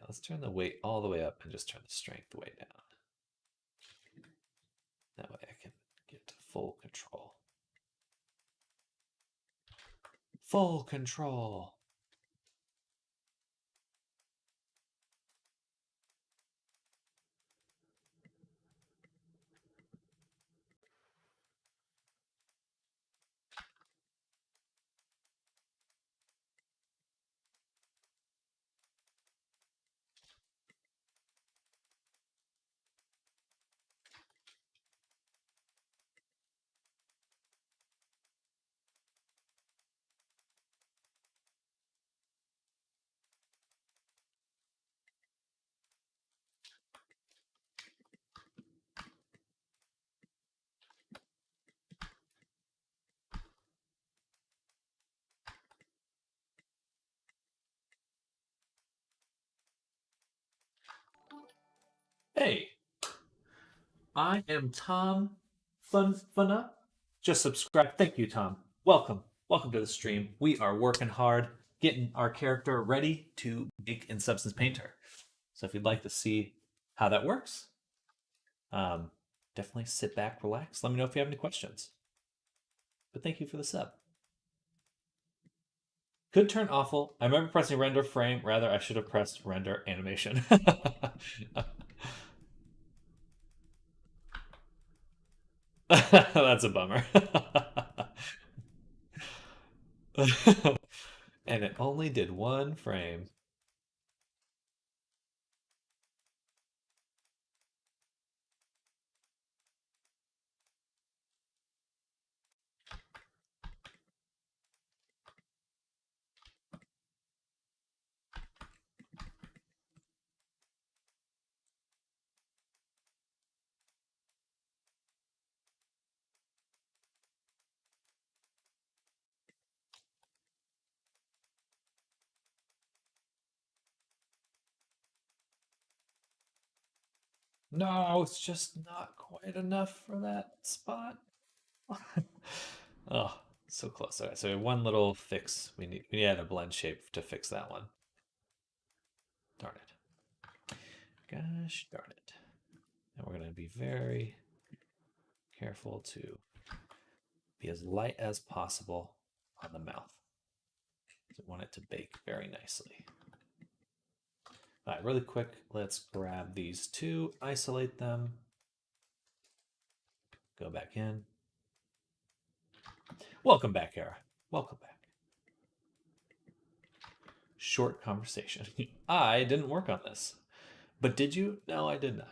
Let's turn the weight all the way up and just turn the strength way down. That way I can get to full control. Full control. Hey, I am Tom Funna. Just subscribe. Thank you, Tom. Welcome. Welcome to the stream. We are working hard, getting our character ready to make in Substance Painter. So if you'd like to see how that works, definitely sit back, relax. Let me know if you have any questions. But thank you for the sub. Could turn awful. I remember pressing render frame. Rather, I should have pressed render animation. That's a bummer. And it only did one frame. No, it's just not quite enough for that spot. Oh, so close. Okay, so one little fix. We need a blend shape to fix that one. Darn it. Gosh darn it. And we're going to be very careful to be as light as possible on the mouth. We want it to bake very nicely. All right, really quick, let's grab these two, isolate them, go back in. Welcome back, Era. Welcome back. Short conversation. I didn't work on this. But did you? No, I did not.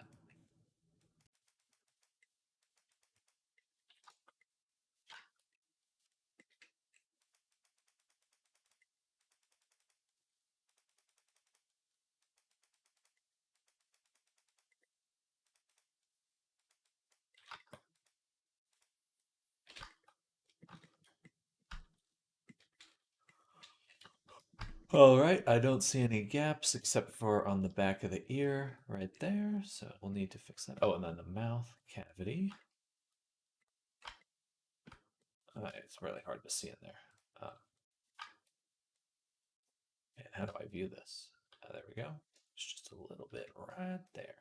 All right, I don't see any gaps except for on the back of the ear right there. So we'll need to fix that. Oh, and then the mouth cavity. It's really hard to see in there. And how do I view this? There we go. It's just a little bit right there.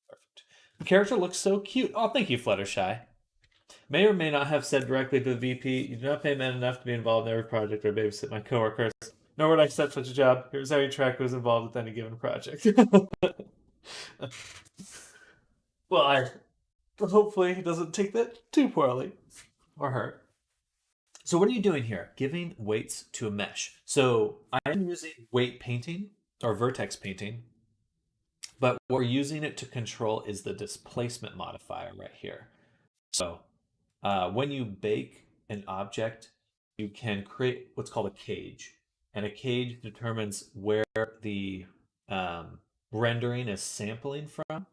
Perfect. The character looks so cute. Oh, thank you, Fluttershy. May or may not have said directly to the VP, you do not pay men enough to be involved in every project or babysit my coworkers. Nor would I accept such a job. Here's how you track who's involved with any given project. Well, I hopefully he doesn't take that too poorly or hurt. So what are you doing here? Giving weights to a mesh. So I'm using weight painting or vertex painting, but what we're using it to control is the displacement modifier right here. So when you bake an object, you can create what's called a cage. And a cage determines where the rendering is sampling from.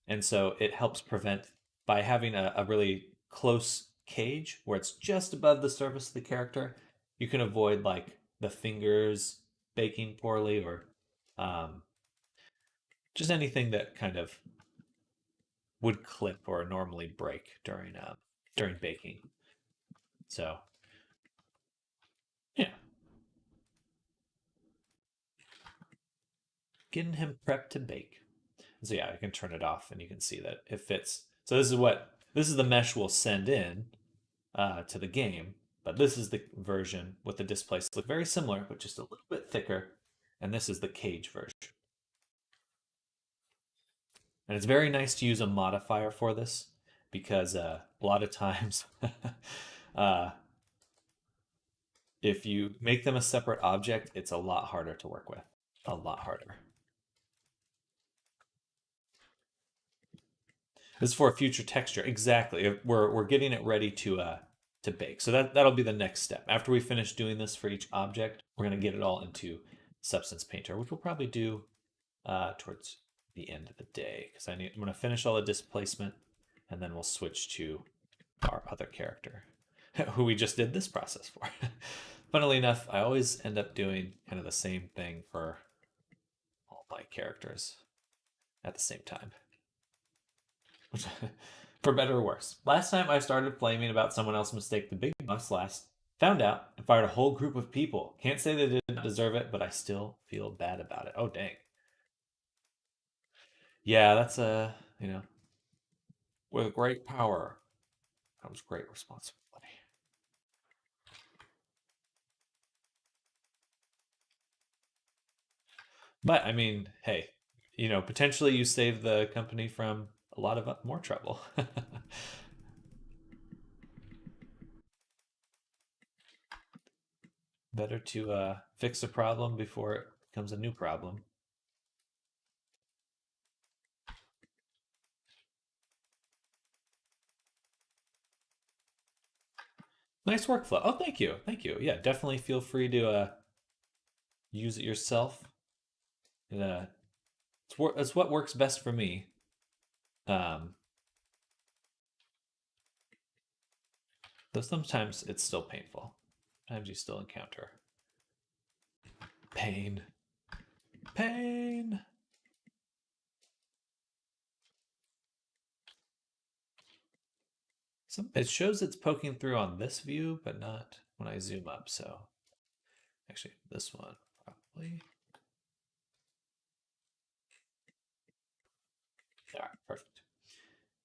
And so it helps prevent, by having a really close cage where it's just above the surface of the character, you can avoid like the fingers baking poorly or just anything that kind of would clip or normally break during baking. So yeah, getting him prepped to bake. So yeah, I can turn it off and you can see that it fits. So this is the mesh we'll send in to the game, but this is the version with the displace. Look very similar, but just a little bit thicker. And this is the cage version. And it's very nice to use a modifier for this because a lot of times if you make them a separate object, it's a lot harder to work with. A lot harder. This is for a future texture. Exactly. We're getting it ready to bake. So that'll be the next step. After we finish doing this for each object, we're going to get it all into Substance Painter, which we'll probably do towards the end of the day because I'm going to finish all the displacement and then we'll switch to our other character who we just did this process for. Funnily enough, I always end up doing kind of the same thing for all my characters at the same time. For better or worse. Last time I started flaming about someone else's mistake, the big boss found out and fired a whole group of people. Can't say they didn't deserve it, but I still feel bad about it. Oh, dang. Yeah, that's with great power comes great responsibility. But I mean, hey, potentially you save the company from a lot of more trouble. Better to fix a problem before it becomes a new problem. Nice workflow. Oh, thank you. Thank you. Yeah, definitely feel free to use it yourself. It's what works best for me. Though sometimes it's still painful. Sometimes you still encounter pain. Pain. It shows it's poking through on this view, but not when I zoom up. So actually, this one probably.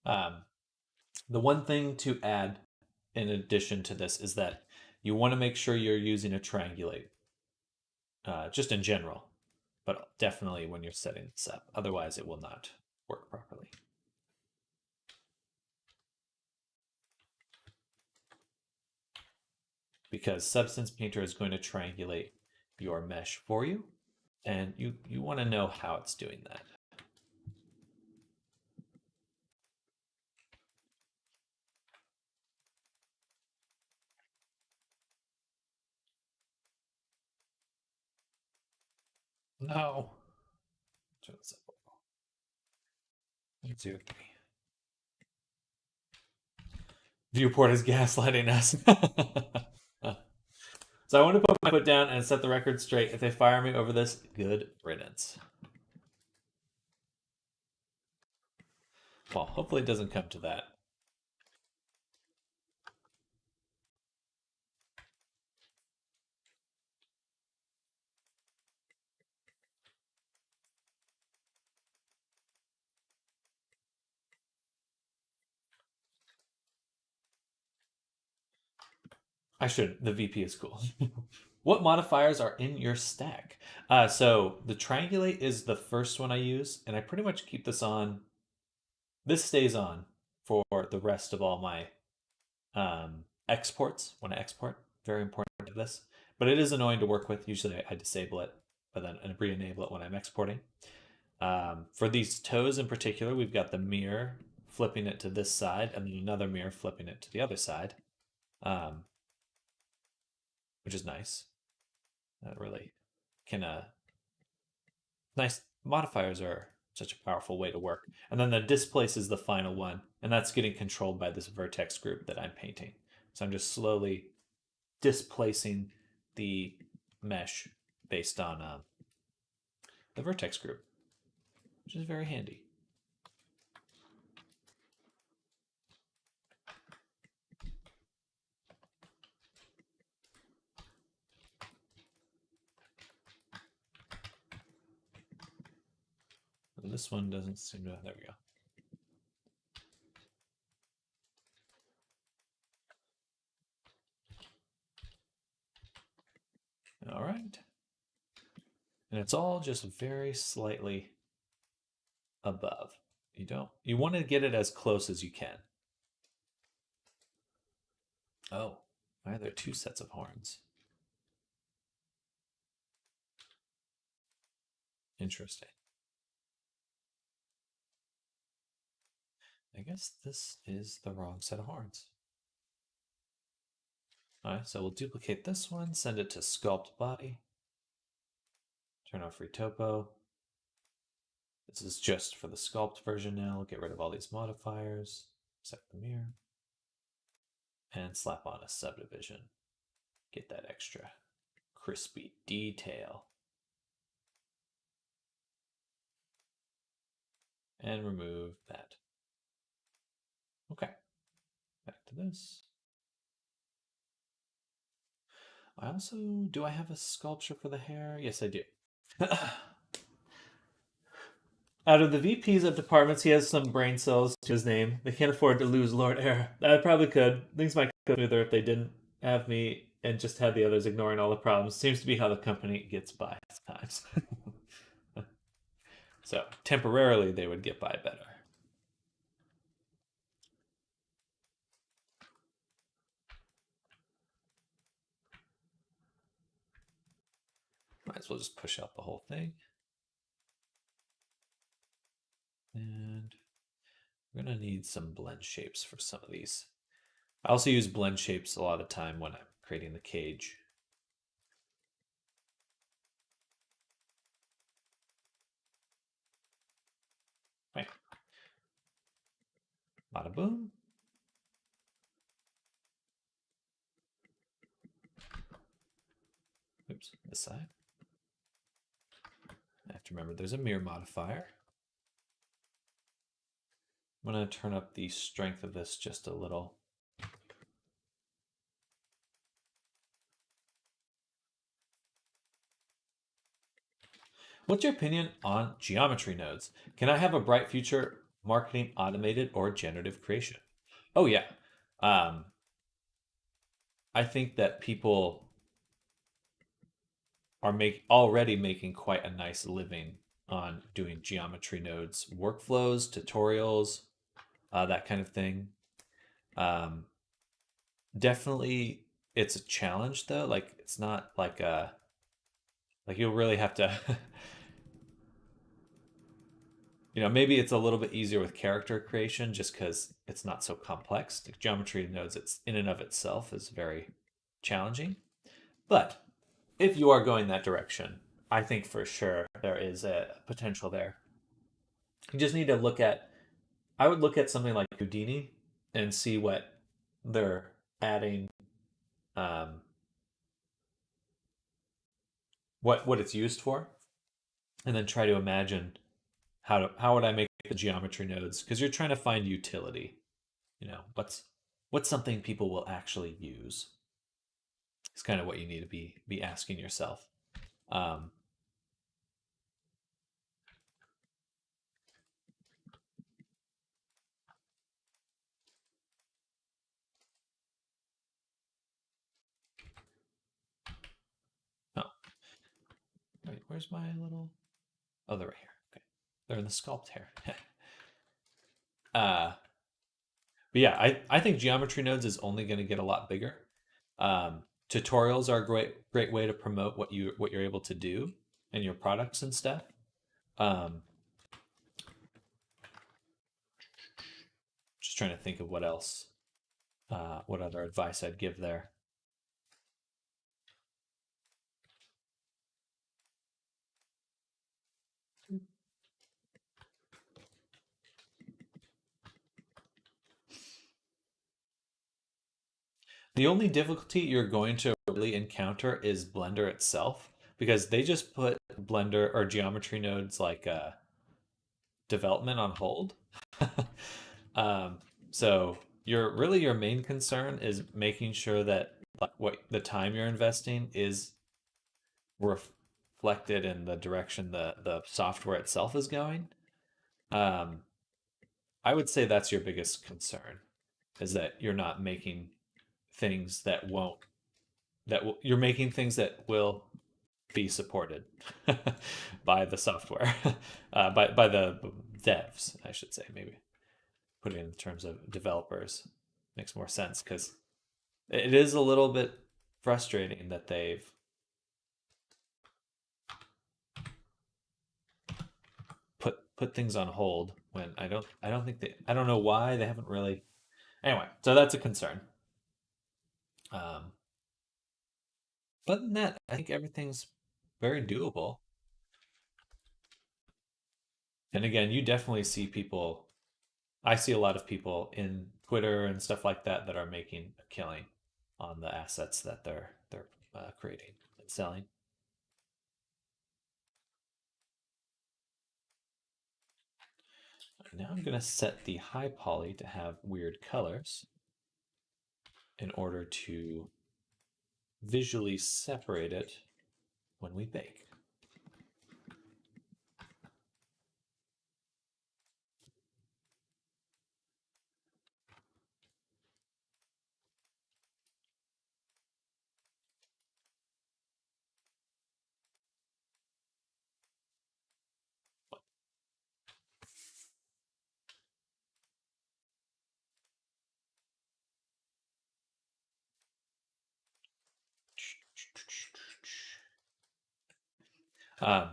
The one thing to add in addition to this is that you want to make sure you're using a triangulate, just in general, but definitely when you're setting this up. Otherwise, it will not work properly. Because Substance Painter is going to triangulate your mesh for you, and you want to know how it's doing that. No. Turn this up. 0, 3. Viewport is gaslighting us. So I want to put my foot down and set the record straight. If they fire me over this, good riddance. Well, hopefully it doesn't come to that. I should. The VP is cool. What modifiers are in your stack? So the triangulate is the first one I use, and I pretty much keep this on. This stays on for the rest of all my exports when I export. Very important to this. But it is annoying to work with. Usually I disable it, but then I re-enable it when I'm exporting. For these toes in particular, we've got the mirror flipping it to this side, and then another mirror flipping it to the other side, which is nice. That really can nice modifiers are such a powerful way to work. And then the displace is the final one, and that's getting controlled by this vertex group that I'm painting. So I'm just slowly displacing the mesh based on the vertex group, which is very handy. And this one doesn't seem to. There we go. All right. And it's all just very slightly above. You want to get it as close as you can. Oh, why are there 2 sets of horns? Interesting. I guess this is the wrong set of horns. Alright, so we'll duplicate this one, send it to sculpt body, turn off free topo. This is just for the sculpt version now. Get rid of all these modifiers, set the mirror, and slap on a subdivision. Get that extra crispy detail. And remove that. Okay, back to this. Do I have a sculpture for the hair? Yes, I do. Out of the VPs of departments, he has some brain cells to his name. They can't afford to lose Lord Air. I probably could. Things might go smoother if they didn't have me and just had the others ignoring all the problems. Seems to be how the company gets by sometimes. So, temporarily, they would get by better. Might as well just push out the whole thing. And we're going to need some blend shapes for some of these. I also use blend shapes a lot of the time when I'm creating the cage. Right. Bada boom. Oops, this side. I have to remember there's a mirror modifier. I'm going to turn up the strength of this just a little. What's your opinion on geometry nodes? Can I have a bright future marketing, automated, or generative creation? Oh yeah. Um, I think that people are already making quite a nice living on doing geometry nodes workflows, tutorials, that kind of thing. Um, Definitely, it's a challenge though. Like it's not like you'll really have to maybe it's a little bit easier with character creation just because it's not so complex. Like geometry nodes, it's in and of itself is very challenging. But if you are going that direction, I think for sure there is a potential there. You just need to I would look at something like Houdini and see what they're adding, um, what it's used for, and then try to imagine how would I make the geometry nodes? Because you're trying to find utility. What's something people will actually use? It's kind of what you need to be asking yourself. Um, oh, wait, where's my little? Oh, they're right here. Okay, they're in the sculpt here. uh, but yeah, I think geometry nodes is only going to get a lot bigger. Tutorials are a great way to promote what you're able to do and your products and stuff. Um, just trying to think of what else, what other advice I'd give there. The only difficulty you're going to really encounter is Blender itself because they just put Blender or geometry nodes like development on hold. um, so your main concern is making sure that like what the time you're investing is reflected in the direction the software itself is going. Um, I would say that's your biggest concern is that you're not making things that won't you're making things that will be supported by the software, by the devs, I should say. Maybe put it in terms of developers makes more sense because it is a little bit frustrating that they've put things on hold when I don't think I don't know why they haven't really. Anyway, so that's a concern. Um, but in that, I think everything's very doable. And again, you definitely see people. I see a lot of people in Twitter and stuff like that that are making a killing on the assets that they're creating and selling. Now I'm going to set the high poly to have weird colors in order to visually separate it when we bake.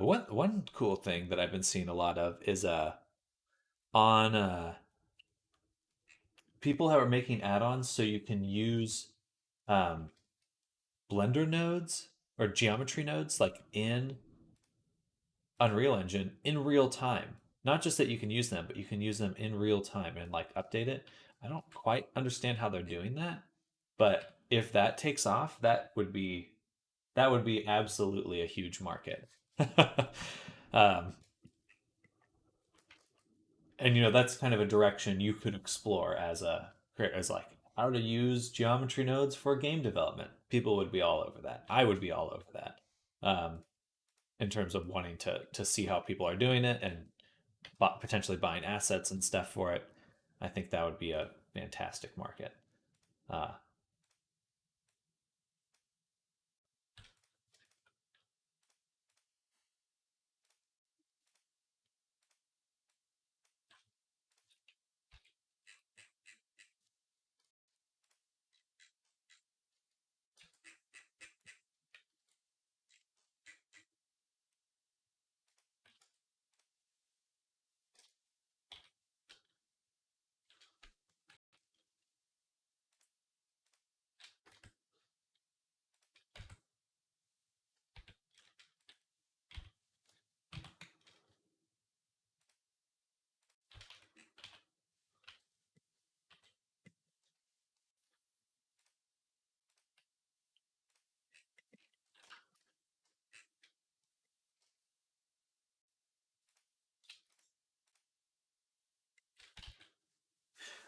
But one cool thing that I've been seeing a lot of is on people who are making add-ons so you can use um, Blender nodes or geometry nodes like in Unreal Engine in real time. Not just that you can use them, but you can use them in real time and like update it. I don't quite understand how they're doing that, but if that takes off, that would be absolutely a huge market. um, and that's kind of a direction you could explore as like how to use geometry nodes for game development. People would be all over that. I would be all over that. In terms of wanting to see how people are doing it and potentially buying assets and stuff for it, I think that would be a fantastic market. Uh,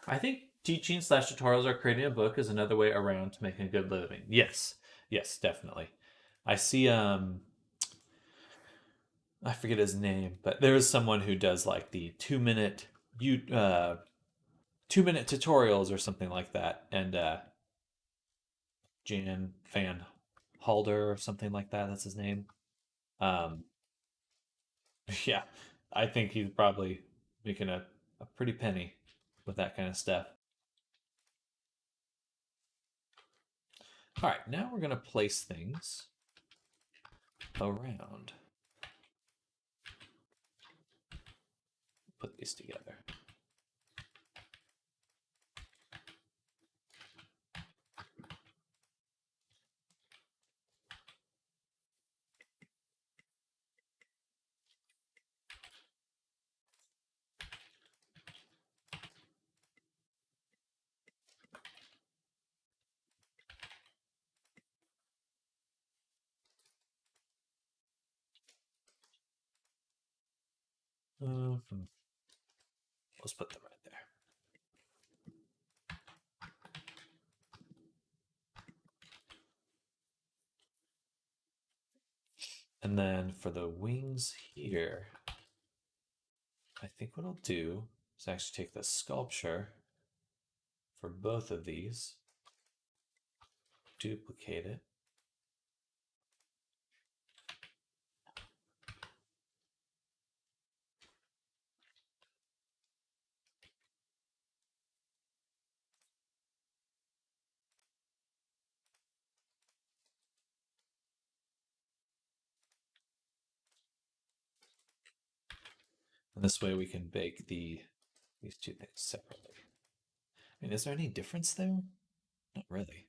I think teaching slash tutorials or creating a book is another way around to making a good living. Yes, yes, definitely. I see. I forget his name, but there is someone who does like the 2 minute 2 minute tutorials or something like that, and Jan Van Halder or something like that. That's his name. Um, yeah, I think he's probably making a pretty penny with that kind of stuff. All right, now we're gonna place things around. Put these together. Let's put them right there. And then for the wings here, I think what I'll do is actually take the sculpture for both of these, duplicate it. And this way we can bake these two things separately. I mean, is there any difference there? Not really.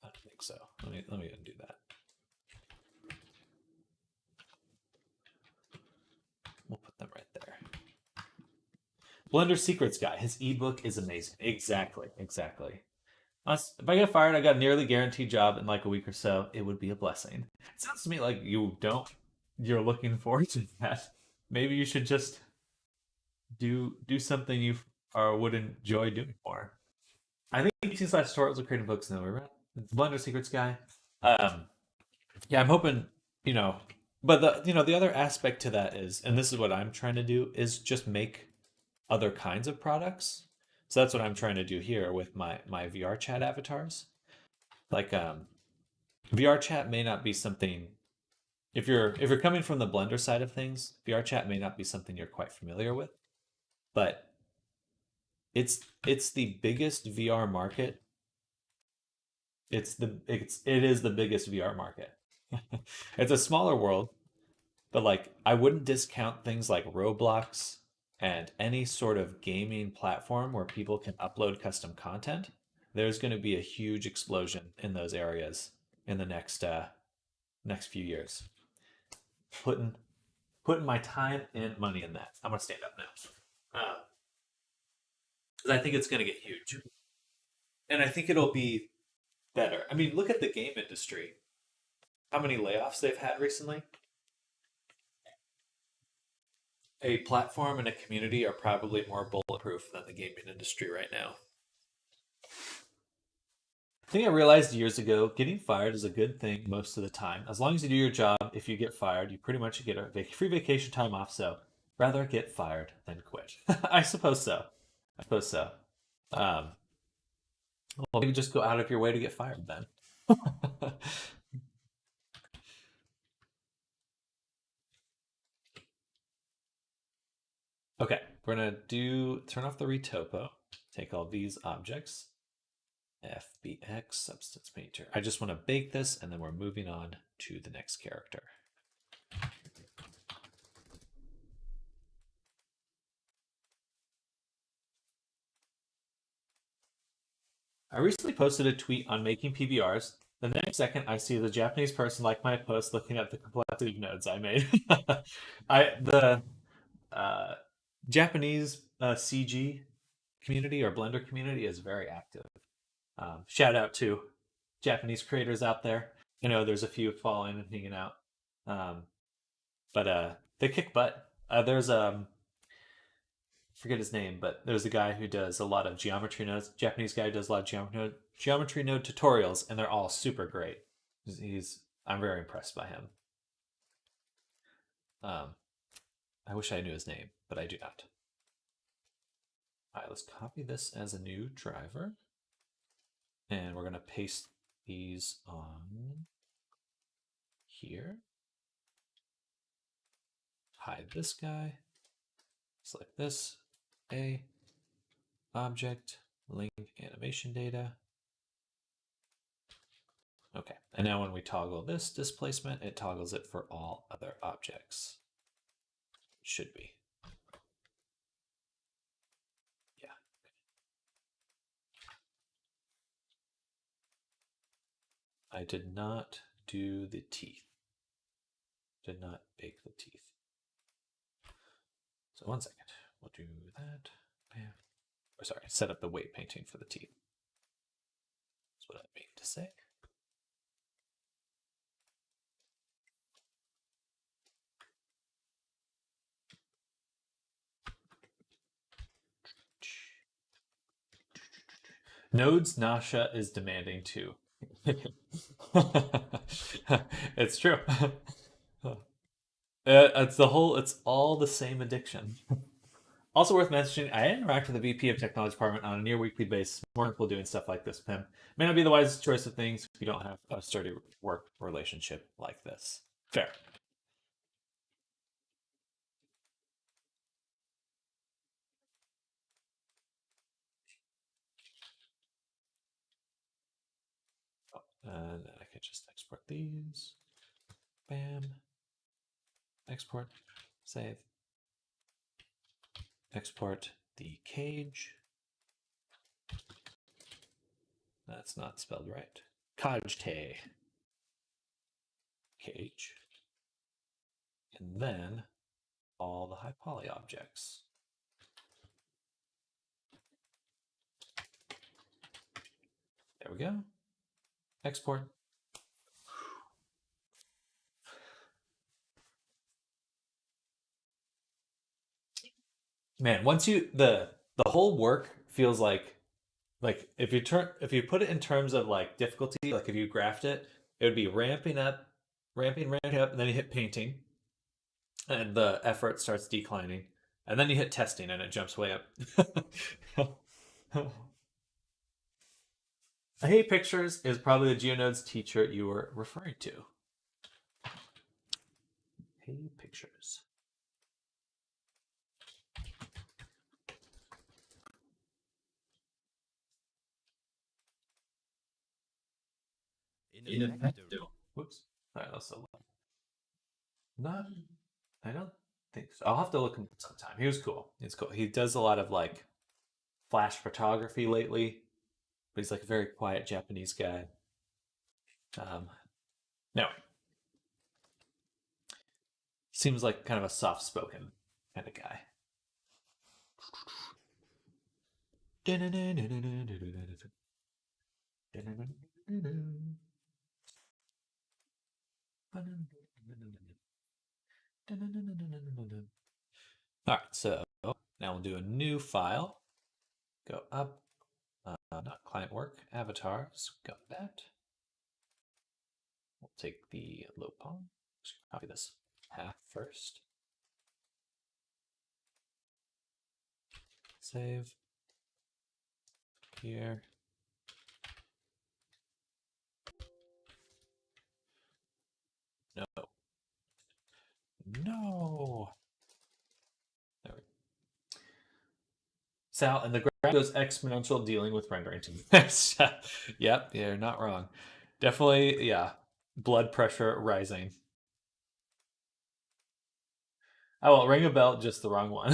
I don't think so. Let me undo that. We'll put them right there. Blender Secrets guy. His ebook is amazing. Exactly. Exactly. If I get fired, I got a nearly guaranteed job in like a week or so. It would be a blessing. It sounds to me like you're looking forward to that. Maybe you should just do something you would enjoy doing more. I think teaching slash tutorials or creating books nowhere, right? It's Blender Secrets guy. Um, yeah, I'm hoping, you know, but the other aspect to that is, and this is what I'm trying to do, is just make other kinds of products. So that's what I'm trying to do here with my VR chat avatars. Like VR chat may not be something if you're coming from the Blender side of things, VR chat may not be something you're quite familiar with, but it's the biggest VR market. It is the biggest VR market. It's a smaller world, but like I wouldn't discount things like Roblox and any sort of gaming platform where people can upload custom content. There's going to be a huge explosion in those areas in the next few years. Putting putting my time and money in that. I'm gonna stand up now because I think it's gonna get huge, and I think it'll be better. I mean, look at the game industry. How many layoffs they've had recently? A platform and a community are probably more bulletproof than the gaming industry right now. I think I realized years ago, getting fired is a good thing most of the time. As long as you do your job, if you get fired, you pretty much get a free vacation time off. So rather get fired than quit. I suppose so. I suppose so. Um, well, maybe just go out of your way to get fired then. Okay, we're gonna turn off the retopo, take all these objects, FBX, Substance Painter. I just want to bake this and then we're moving on to the next character. I recently posted a tweet on making PBRs. The next second, I see the Japanese person like my post looking at the complexity of nodes I made. The uh, Japanese CG community or Blender community is very active. Shout out to Japanese creators out there. I know there's a few following and hanging out, um, but they kick butt. There's forget his name, but there's a guy who does a lot of geometry nodes. Japanese guy who does a lot of geometry node tutorials, and they're all super great. I'm very impressed by him. I wish I knew his name, but I do not. All right, let's copy this as a new driver, and we're gonna paste these on here. Hide this guy. Select this. A object link animation data. Okay, and now when we toggle this displacement, it toggles it for all other objects. It should be. Yeah. I did not do the teeth. Did not bake the teeth. So 1 second. We'll do that. Bam. Or sorry, set up the weight painting for the teeth. That's what I mean to say. Nodes Nasha is demanding too. It's true. It's all the same addiction. Also worth mentioning, I interact with the VP of Technology Department on a near weekly basis. More people doing stuff like this, Pim. May not be the wisest choice of things if you don't have a sturdy work relationship like this. Fair. Oh, and I could just export these. Bam. Export. Save. Export the cage. That's not spelled right. Kajte. Cage. And then all the high poly objects. There we go. Export. Man, once you the whole work feels like if you put it in terms of like difficulty, like if you graphed it, it would be ramping up, ramping up, and then you hit painting, and the effort starts declining, and then you hit testing, and it jumps way up. I hate pictures is probably the GeoNodes teacher you were referring to. Hey pictures. Whoops. All right, let's look. Not. I don't think so. I'll have to look him up sometime. He was cool. He's cool. He does a lot of like flash photography lately, but he's like a very quiet Japanese guy. No, seems like kind of a soft-spoken kind of guy. All right, so now we'll do a new file. Go up, not client work, avatars, got that. We'll take the low palm. Just copy this half first. Save. Here. No. No. There we go. Sal, and the graph goes exponential dealing with rendering. Yep, you're not wrong. Definitely, yeah. Blood pressure rising. I will ring a bell, just the wrong one.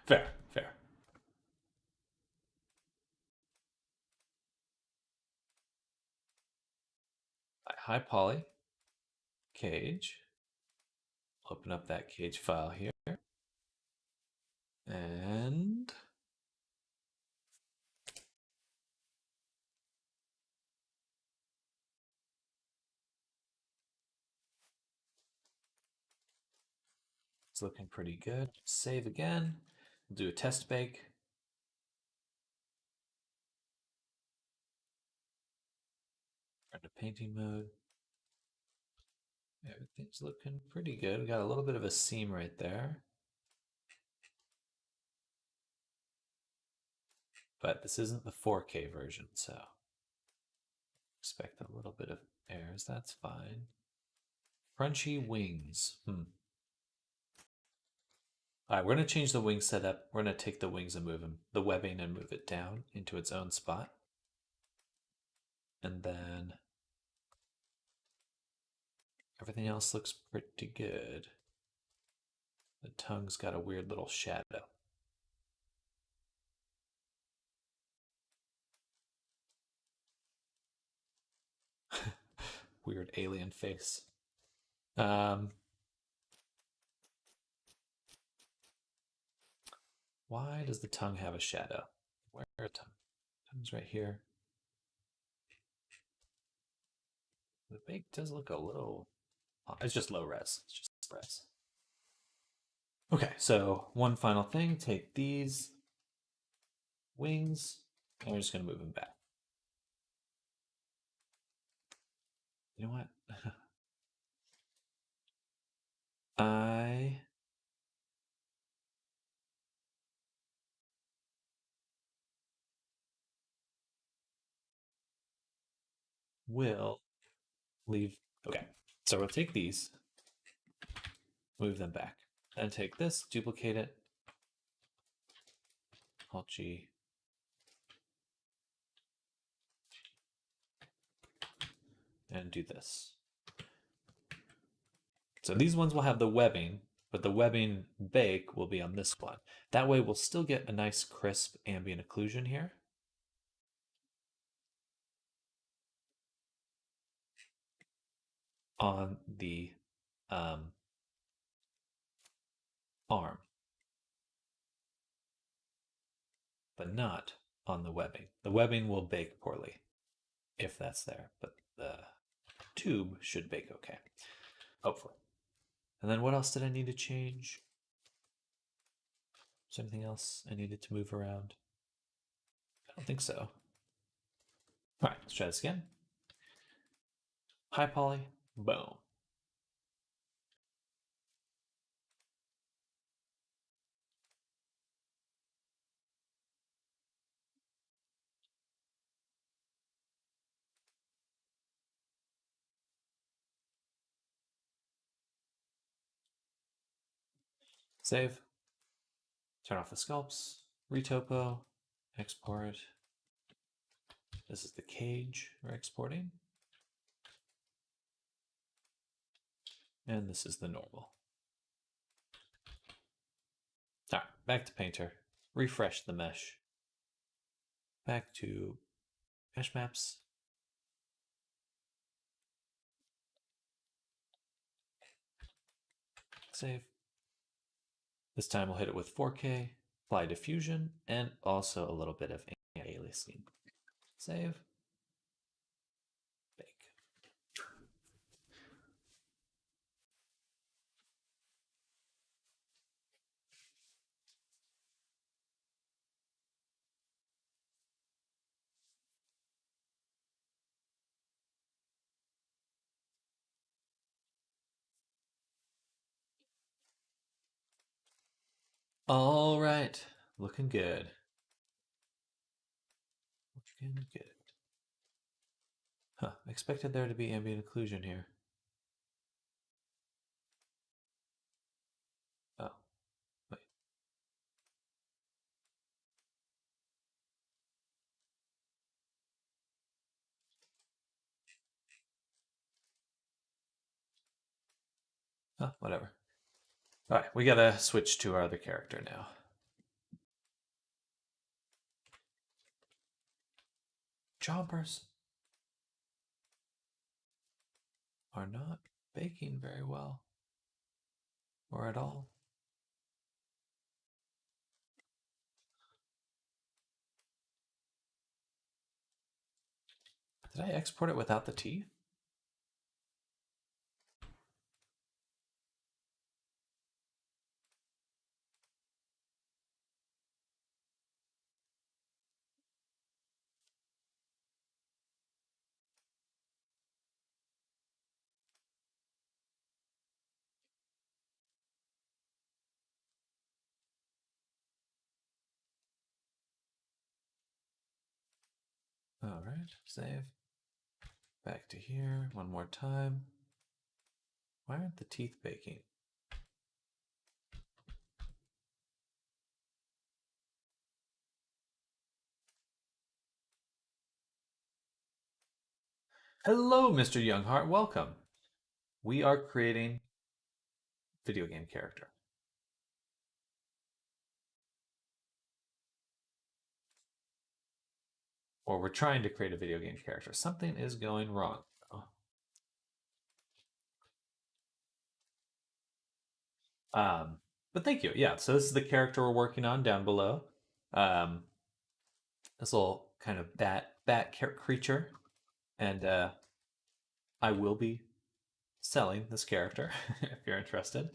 Fair, fair. Hi, Polly. Cage. Open up that cage file here. And it's looking pretty good. Save again. We'll do a test bake. Into painting mode. Everything's looking pretty good. We got a little bit of a seam right there. But this isn't the 4K version, so expect a little bit of errors. That's fine. Crunchy wings. All right, we're going to change the wing setup. We're going to take the wings and move them, the webbing, and move it down into its own spot. And then everything else looks pretty good. The tongue's got a weird little shadow. Weird alien face. Why does the tongue have a shadow? Where is tongue? Tongue's right here. The bake does look a little... It's just low res. It's just res. Okay, so one final thing. Take these wings, and we're just going to move them back. You know what? I will leave. Okay, so we'll take these, move them back, and take this, duplicate it, Alt G, and do this. So these ones will have the webbing, but the webbing bake will be on this one. That way we'll still get a nice crisp ambient occlusion here. On the arm, but not on the webbing. The webbing will bake poorly if that's there, but the tube should bake okay, hopefully. And then what else did I need to change? Is there anything else I needed to move around? I don't think so. All right, let's try this again. Hi, Polly. Boom. Save. Turn off the sculpts. Retopo. Export. This is the cage we're exporting. And this is the normal. All right, back to Painter. Refresh the mesh. Back to mesh maps. Save. This time we'll hit it with 4K, apply diffusion, and also a little bit of anti-aliasing. Save. Bake. All right. Looking good. Looking good. Huh. Expected there to be ambient occlusion here. Oh, wait. Huh, whatever. All right, we gotta switch to our other character now. Chompers are not baking very well. Or at all. Did I export it without the T? All right, save. Back to here one more time. Why aren't the teeth baking? Hello, Mr. Youngheart. Welcome. We are creating video game character. Or we're trying to create a video game character. Something is going wrong. But thank you. Yeah, so this is the character we're working on down below. This little kind of bat creature, and I will be selling this character if you're interested.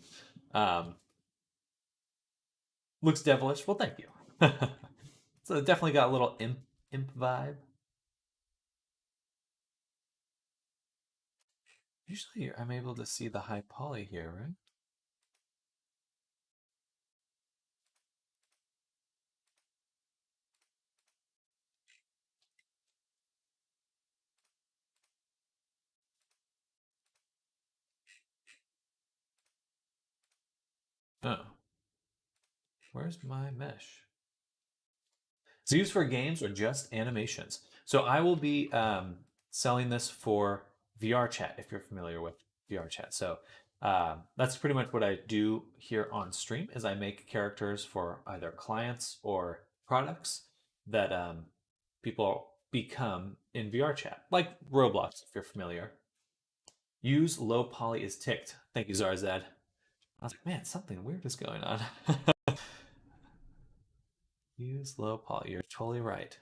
Looks devilish. Well, thank you. So it definitely got a little imp vibe. Usually I'm able to see the high poly here, right? Oh. Where's my mesh? Is it used for games or just animations? So I will be selling this for VR chat if you're familiar with VR chat. So that's pretty much what I do here on stream is I make characters for either clients or products that people become in VR chat, like Roblox if you're familiar. Use low poly is ticked. Thank you, Zarzad. I was like, man, something weird is going on. Use low poly. You're totally right.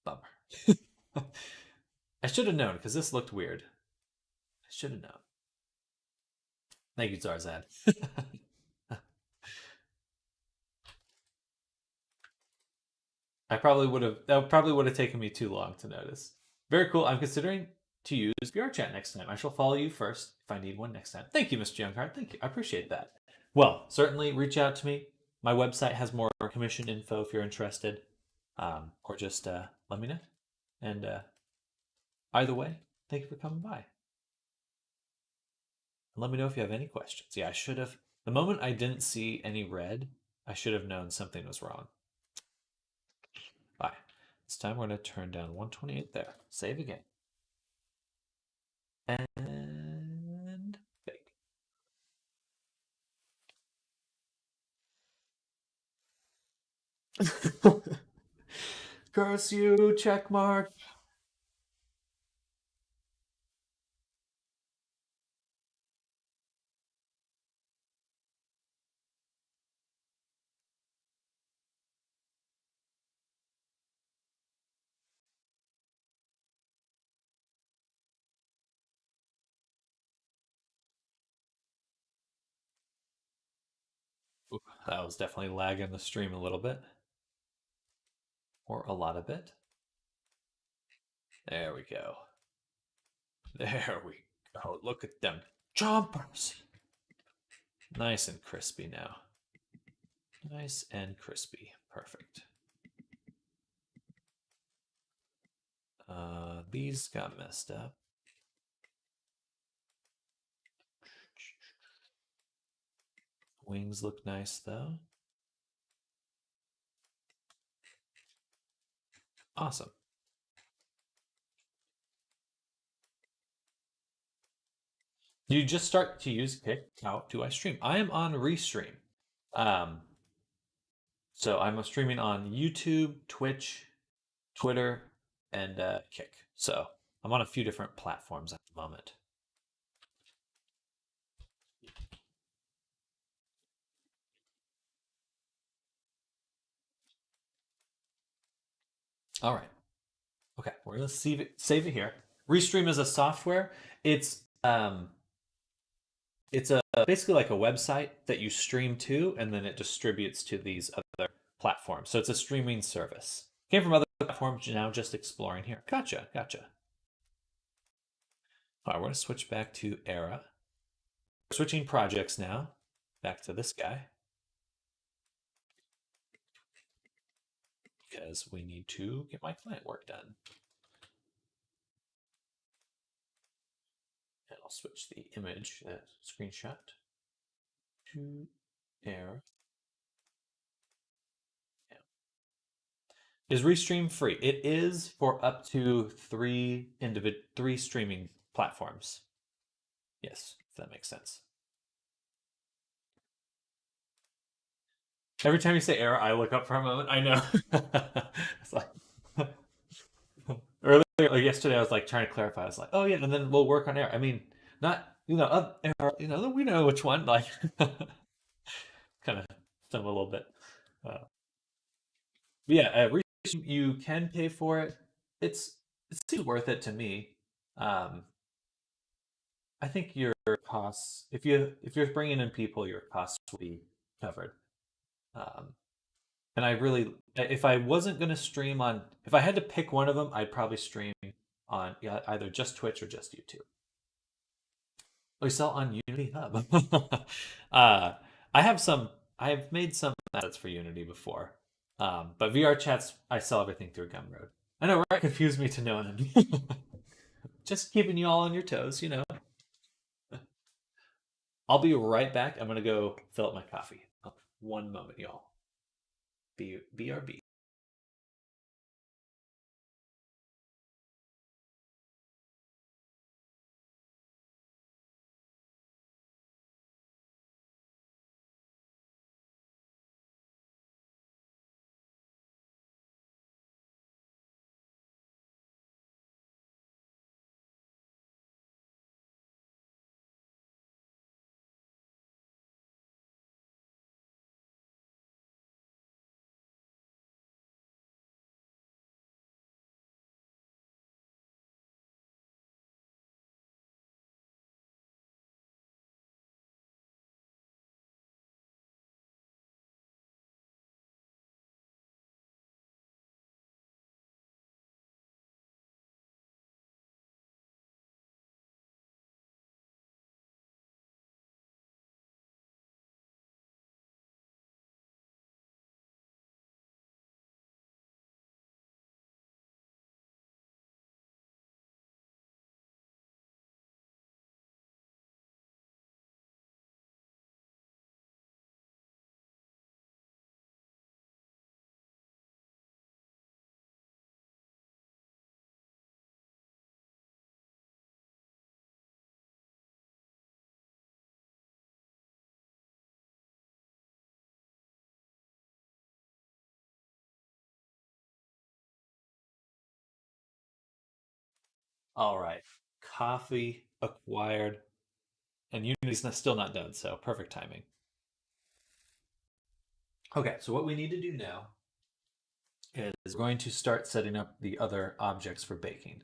Bummer. I should have known because this looked weird. I should have known. Thank you, Zarzad. I probably would have. That probably would have taken me too long to notice. Very cool. I'm considering to use VR chat next time. I shall follow you first if I need one next time. Thank you, Mr. Youngheart. Thank you. I appreciate that. Well, certainly reach out to me. My website has more commission info if you're interested, or just let me know. And either way, thank you for coming by. Let me know if you have any questions. Yeah, I should have. The moment I didn't see any red, I should have known something was wrong. Bye. This time we're going to turn down 128 there. Save again. And bake. Curse you, check mark. Ooh, that was definitely lagging the stream a little bit. Or a lot of it. There we go. There we go. Look at them chompers. Nice and crispy now. Nice and crispy. Perfect. These got messed up. Wings look nice though. Awesome. You just start to use Kick. How do I stream? I am on Restream. So I'm streaming on YouTube, Twitch, Twitter, and Kick. So I'm on a few different platforms at the moment. All right. Okay, we're gonna save it here. Restream is a software. It's basically like a website that you stream to, and then it distributes to these other platforms. So it's a streaming service. Came from other platforms, now just exploring here. Gotcha. All right, we're gonna switch back to Era. Switching projects now. Back to this guy. Because we need to get my client work done. And I'll switch the image, screenshot, to Era. Yeah. Is Restream free? It is for up to three streaming platforms. Yes, if that makes sense. Every time you say Era, I look up for a moment. I know. It's like earlier, like yesterday, I was like trying to clarify. I was like, "Oh yeah," and then we'll work on Era. I mean, not Era. We know which one. Like, kind of stumble a little bit. Yeah, you can pay for it. It seems worth it to me. Um, I think your costs, if you're bringing in people, your costs will be covered. Um, and if I wasn't going to stream on, if I had to pick one of them, I'd probably stream on either just Twitch or just YouTube. We sell on Unity Hub. I've made some assets for Unity before. But VR chats, I sell everything through Gumroad. I know, right? Confused me to no end. Just keeping you all on your toes, you know. I'll be right back. I'm gonna go fill up my coffee. One moment, y'all. BRB. All right. Coffee acquired. And Unity's still not done, so perfect timing. Okay, so what we need to do now is going to start setting up the other objects for baking.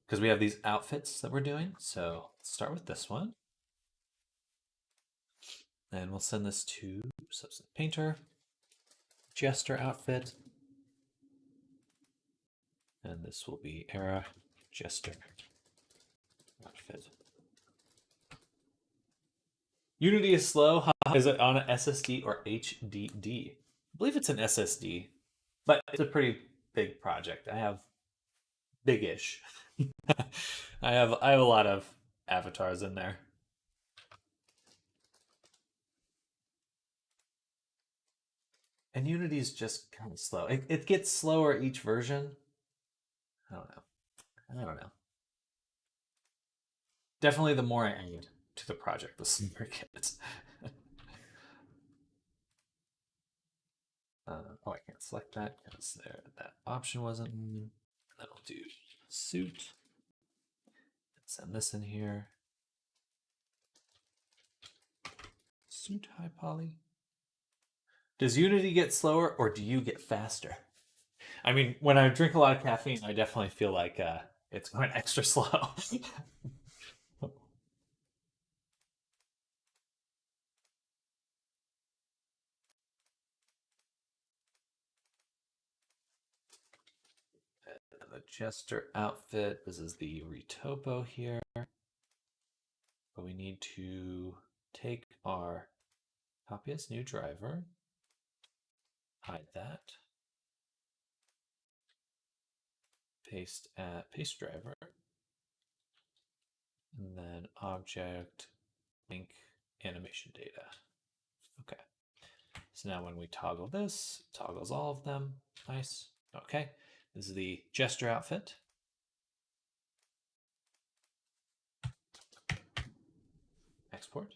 Because we have these outfits that we're doing. So let's start with this one. And we'll send this to Substance Painter. Jester outfit. And this will be Era Jester outfit. Unity is slow. Is it on an SSD or HDD? I believe it's an SSD, but it's a pretty big project. I have big-ish. I have a lot of avatars in there. And Unity's just kind of slow. It gets slower each version. I don't know. I don't know. Definitely the more I add to the project, the slower it gets. Oh, I can't select that because that option wasn't. And then I'll do suit. Send this in here. Suit high poly. Does Unity get slower or do you get faster? I mean, when I drink a lot of caffeine, I definitely feel like it's going extra slow. The Jester outfit. This is the Retopo here. But we need to take our copy as new driver, hide that, paste at paste driver, and then object link animation data. Okay. So now when we toggle this, it toggles all of them. Nice. Okay. This is the Jester outfit. Export.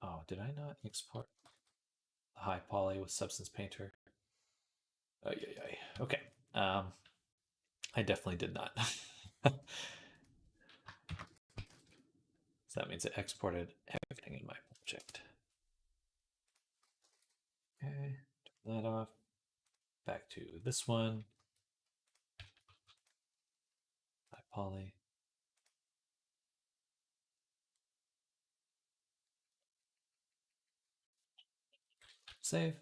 Oh, did I not export the high poly with Substance Painter? Oh, yeah. Okay. I definitely did not. So that means it exported everything in my project. Okay, turn that off. Back to this one. High poly. Save.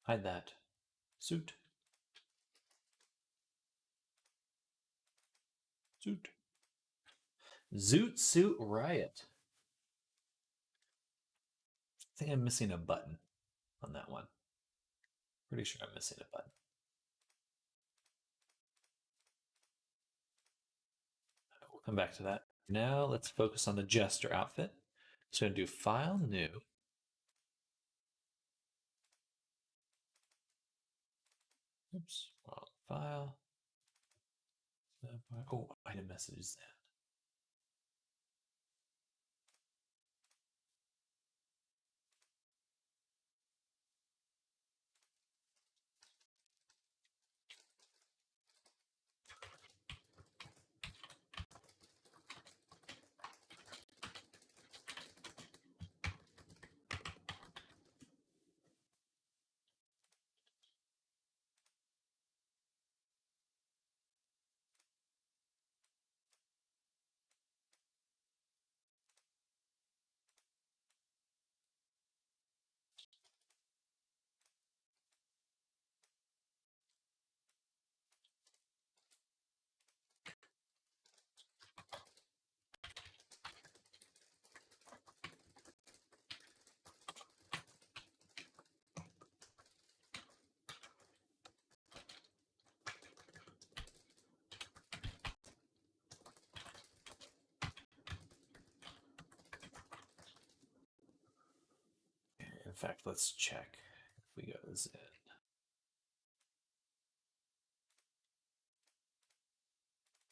Hide that. Suit. Suit. Zoot Suit Riot. I think I'm missing a button on that one. Pretty sure I'm missing a button. We'll come back to that. Now let's focus on the Jester outfit. So I'm going to do File, New. Oops, wrong file. Oh, item messages that. In fact, let's check if we go to Zen.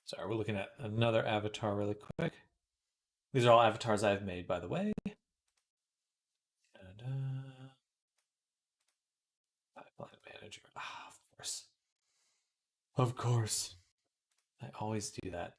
Sorry, we're looking at another avatar really quick. These are all avatars I've made, by the way. Pipeline manager. Ah, of course. Of course. I always do that.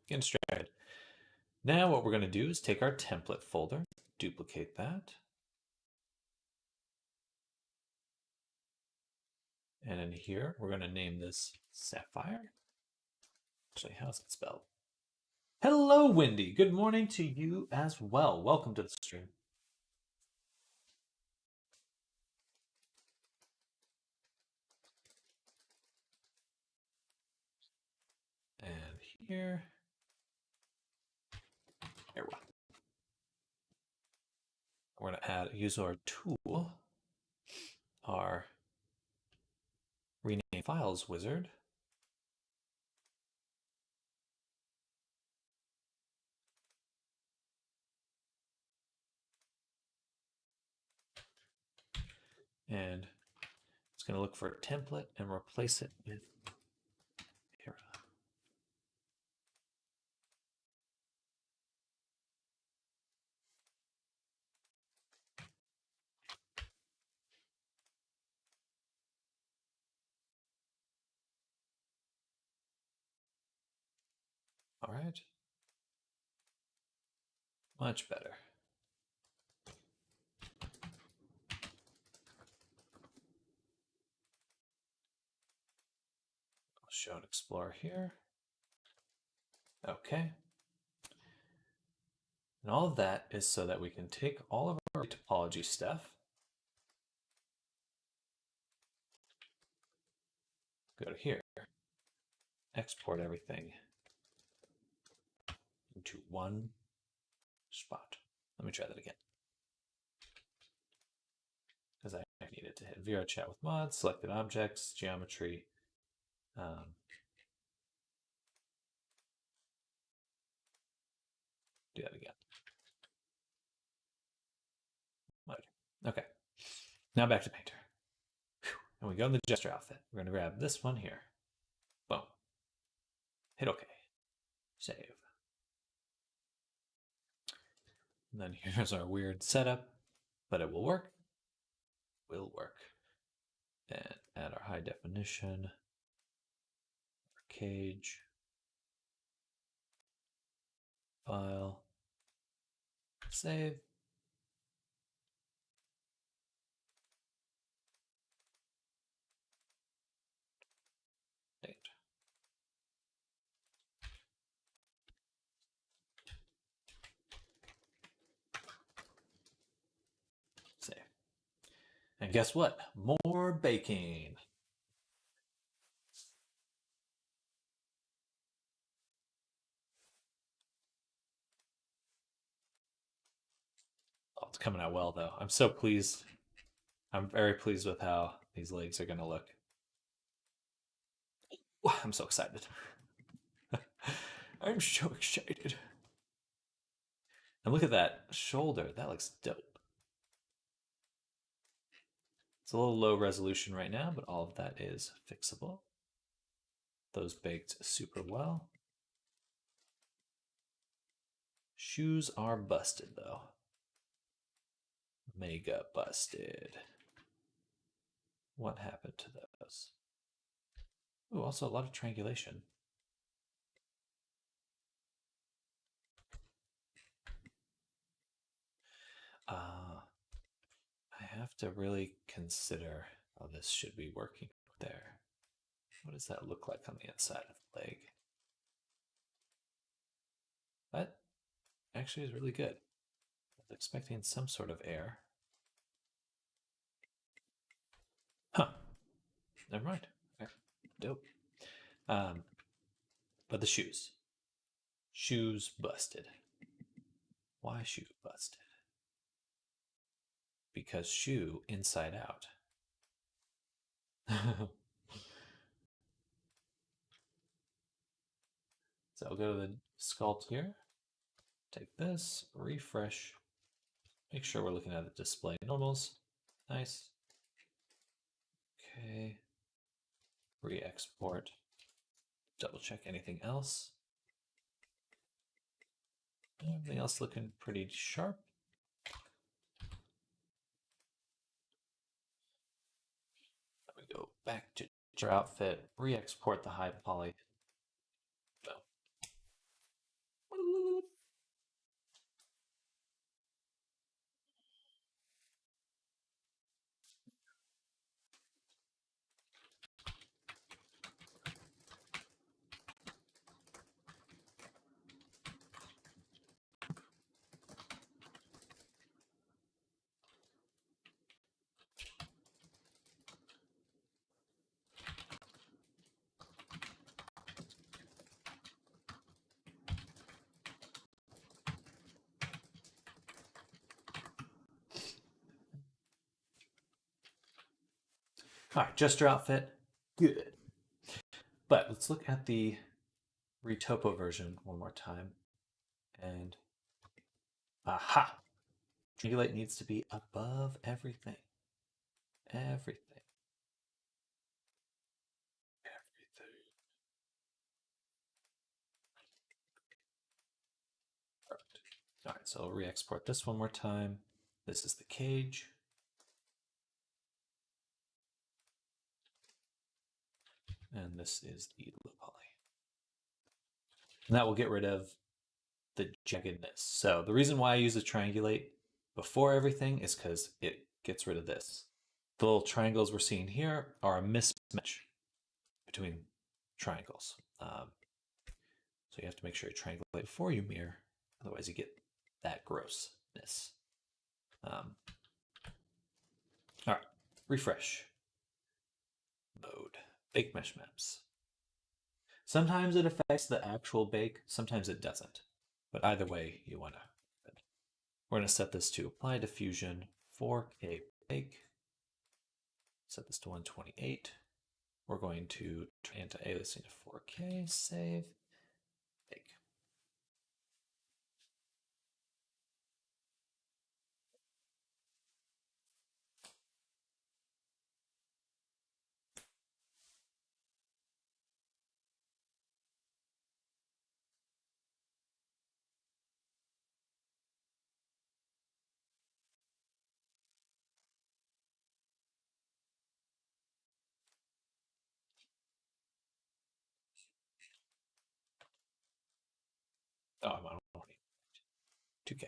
Getting started. Now what we're going to do is take our template folder, duplicate that. And in here, we're going to name this Sapphire. Actually, how's it spelled? Hello, Wendy. Good morning to you as well. Welcome to the stream. And here we go. We're going to use our tool, our rename files wizard. And it's going to look for a template and replace it with Era. All right. Much better. I'll show and explore here. Okay. And all of that is so that we can take all of our topology stuff, go to here, export everything into one spot. Let me try that again. Because I needed to hit VR chat with mods, selected objects, geometry. Do that again. Okay. Now back to Painter. And we go in the gesture outfit. We're going to grab this one here. Boom. Hit OK. Save. And then here's our weird setup, but it will work. Will work. And add our high definition, our cage, file, save. Date. Save. And guess what? More baking. Oh, it's coming out well, though. I'm so pleased. I'm very pleased with how these legs are going to look. I'm so excited. I'm so excited. And look at that shoulder. That looks dope. It's a little low resolution right now, but all of that is fixable. Those baked super well. Shoes are busted, though. Mega busted. What happened to those? Ooh, also a lot of triangulation. I have to really consider how this should be working there. What does that look like on the inside of the leg? That actually is really good. I was expecting some sort of air. Huh. Never mind. Okay. Dope. But the shoes. Shoes busted. Why shoe busted? Because shoe inside out. So I'll go to the sculpt here, take this, refresh, make sure we're looking at the display normals. Nice. Okay. Re-export. Double check anything else. Everything else looking pretty sharp. Let me go back to your outfit, re-export the high poly. All right, just your outfit. Good. But let's look at the retopo version one more time. And aha! Triangulate needs to be above everything. Everything. Everything. Perfect. All right, so I'll re-export this one more time. This is the cage. And this is the low poly. And that will get rid of the jaggedness. So the reason why I use the triangulate before everything is because it gets rid of this. The little triangles we're seeing here are a mismatch between triangles. So you have to make sure you triangulate before you mirror, otherwise you get that grossness. All right, refresh mode, bake mesh maps. Sometimes it affects the actual bake, sometimes it doesn't. But either way, you want to. We're going to set this to apply diffusion 4K bake. Set this to 128. We're going to anti-aliasing to 4K, save, bake. Oh, I'm on 2K.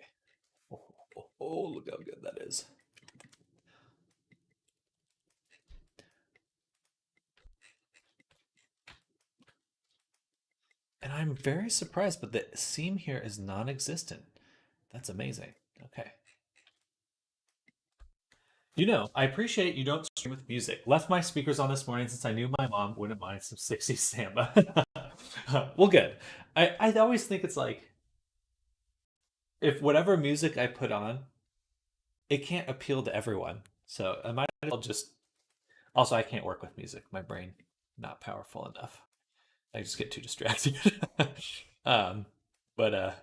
Oh, look how good that is. And I'm very surprised, but the seam here is non-existent. That's amazing. Okay. You know, I appreciate you don't stream with music. Left my speakers on this morning since I knew my mom wouldn't mind some 60s samba. Well, good. I always think it's like, if whatever music I put on, it can't appeal to everyone. So I might as well just. Also, I can't work with music. My brain not powerful enough. I just get too distracted. um, but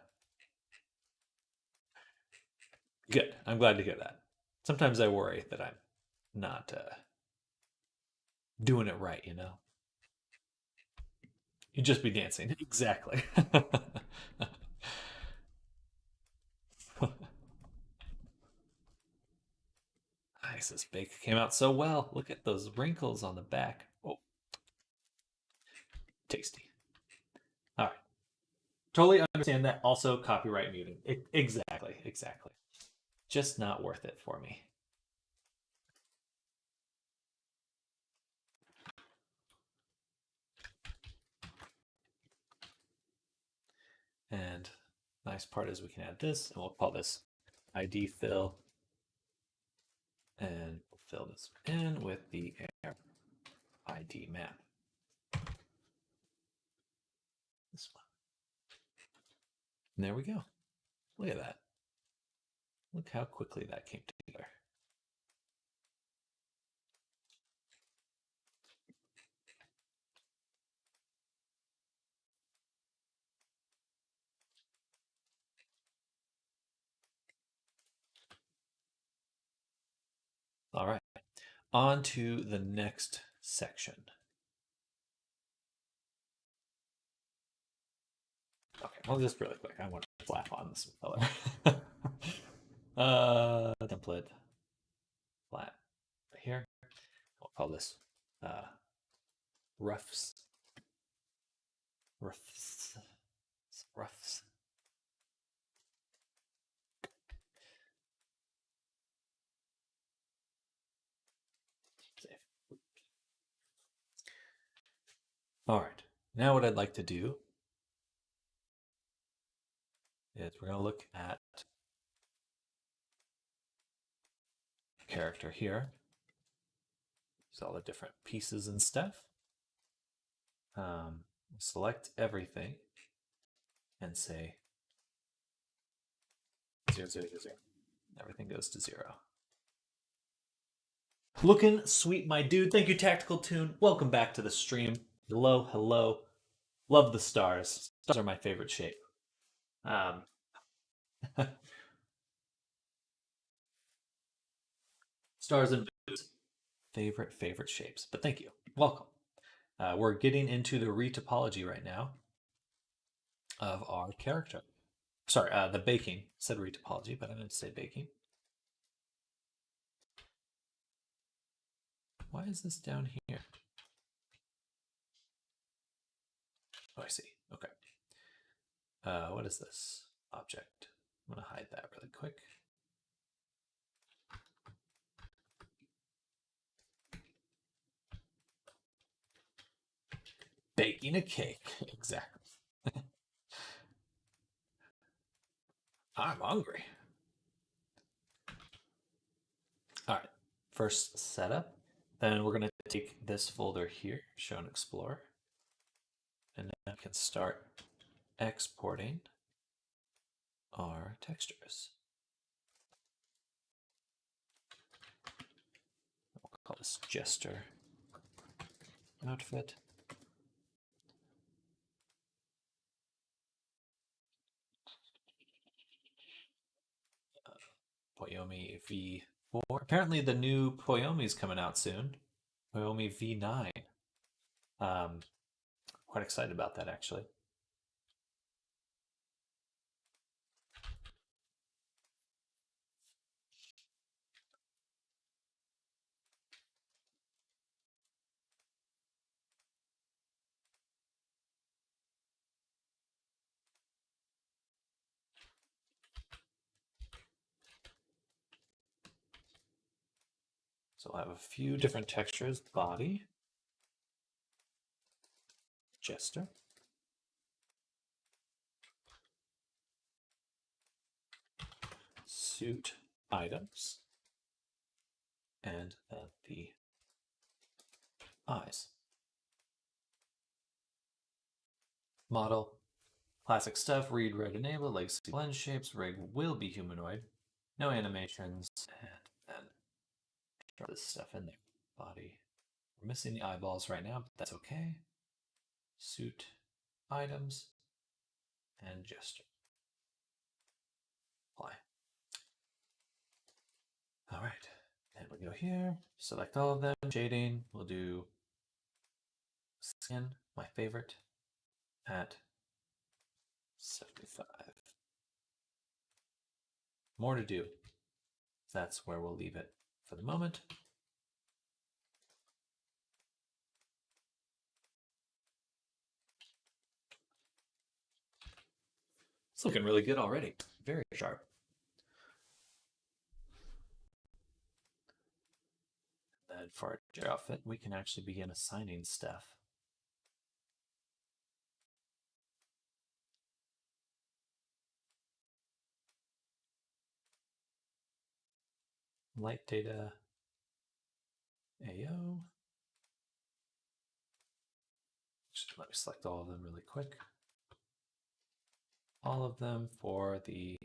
good. I'm glad to hear that. Sometimes I worry that I'm not doing it right. You'd just be dancing. Exactly. Nice. This bake came out so well. Look at those wrinkles on the back. Oh, tasty. All right. Totally understand that. Also, copyright muting. Exactly. Exactly. Just not worth it for me. And nice part is we can add this, and we'll call this ID fill. And we'll fill this in with the air ID map. This one. And there we go. Look at that. Look how quickly that came together. All right, on to the next section. Okay, well, just really quick. I want to slap on this color. Template flat right here. We'll call this roughs. Roughs. Roughs. Save. All right. Now what I'd like to do is we're going to look at character here. So all the different pieces and stuff. Select everything and say 0, 0, 0, 0. Everything goes to 0. Looking sweet, my dude. Thank you, Tactical Tune. Welcome back to the stream. Hello, hello. Love the stars. Stars are my favorite shape. Um, stars and boots. Favorite shapes. But thank you. Welcome. We're getting into the retopology right now of our character. Sorry, the baking. I said retopology, but I didn't say baking. Why is this down here? Oh, I see. Okay. What is this object? I'm going to hide that really quick. Baking a cake. Exactly. I'm hungry. All right. First setup. Then we're going to take this folder here, Show and Explore. And now we can start exporting our textures. We'll call this Jester outfit. Poyomi V4. Apparently the new Poyomi is coming out soon. Poyomi V9. Quite excited about that, actually. So I'll have a few different textures. Body. Jester. Suit items. And the eyes. Model. Classic stuff. Read, red, enable. Legacy blend shapes. Rig will be humanoid. No animations. And then throw this stuff in there. Body. We're missing the eyeballs right now, but that's okay. Suit items and gesture. Apply. All right. And we go here. Select all of them. Shading. We'll do skin, my favorite, at 75. More to do. That's where we'll leave it for the moment. It's looking really good already. Very sharp. And for our outfit, we can actually begin assigning stuff. Light data AO. Just let me select all of them really quick. All of them for the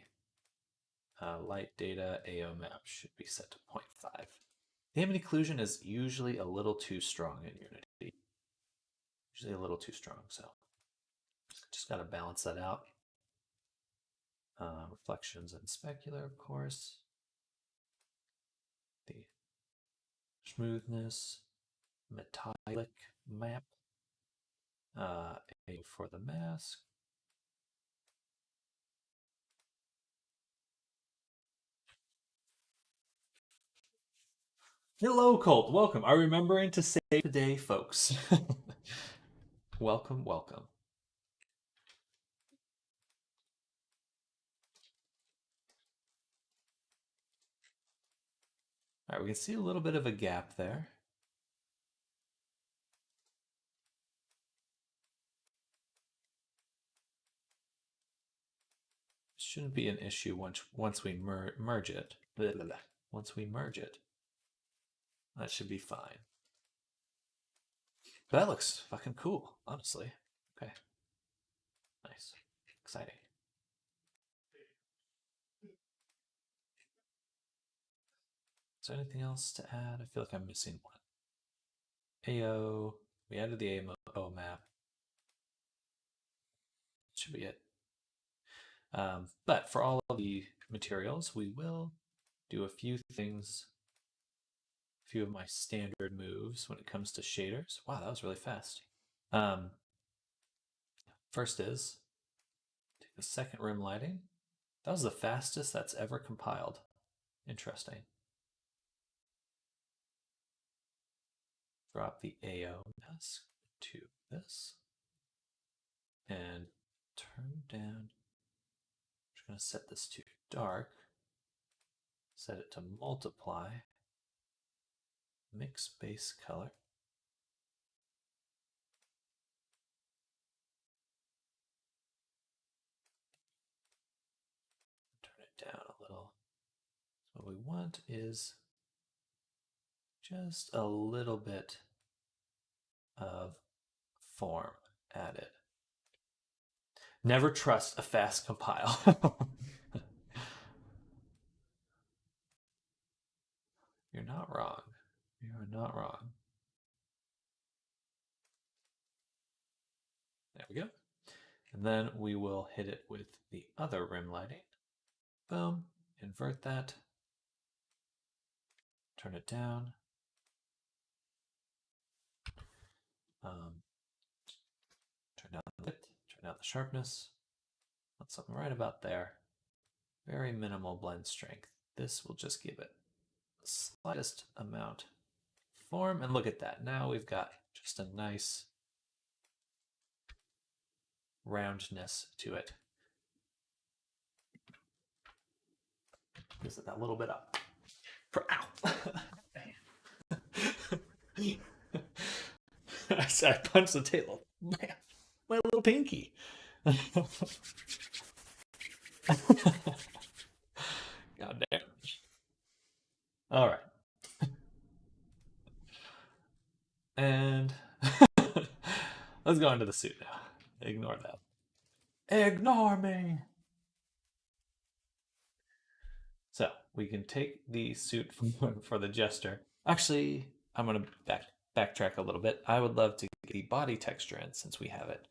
light data AO map should be set to 0.5. The ambient occlusion is usually a little too strong in Unity. Usually a little too strong, so just got to balance that out. Reflections and specular, of course. The smoothness, metallic map. A for the mask. Hello, Colt. Welcome. Are remembering to save the day, folks? Welcome, welcome. All right, we can see a little bit of a gap there. Shouldn't be an issue once we merge it. Blah, blah, blah. Once we merge it, that should be fine. But that looks fucking cool, honestly. Okay. Nice. Exciting. Is there anything else to add? I feel like I'm missing one. AO, we added the AO map. Should be it. But for all of the materials, we will do a few things, a few of my standard moves when it comes to shaders. Wow, that was really fast. First is take the second rim lighting. That was the fastest that's ever compiled. Interesting. Drop the AO mask to this and turn down. I'm just going to set this to dark, set it to multiply, mix base color. Turn it down a little. What we want is just a little bit of form added. Never trust a fast compile. You're not wrong. You are not wrong. There we go. And then we will hit it with the other rim lighting. Boom. Invert that. Turn it down. Turn down the width. Turn down the sharpness. Put something right about there. Very minimal blend strength. This will just give it the slightest amount of form. And look at that. Now we've got just a nice roundness to it. Gives it that little bit up. Ow! I punched the table. Man, my little pinky. God damn. All right. And let's go into the suit now. Ignore that. Ignore me. So we can take the suit for the jester. Actually, I'm going to backtrack a little bit. I would love to get the body texture in since we have it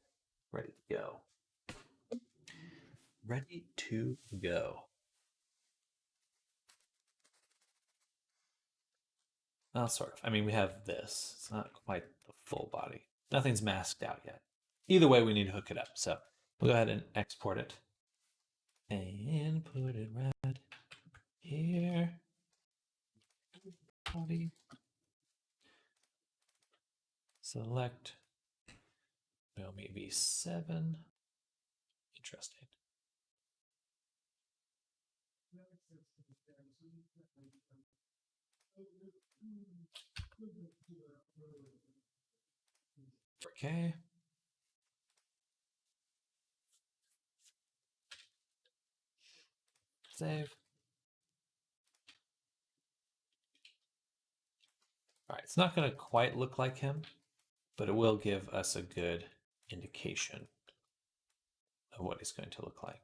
ready to go. Ready to go. Well, sort of. I mean, we have this. It's not quite the full body. Nothing's masked out yet. Either way, we need to hook it up. So we'll go ahead and export it. And put it right here. Body. Select Xiaomi V7. Interesting. Okay. Save. All right, it's not going to quite look like him, but it will give us a good indication of what he's going to look like.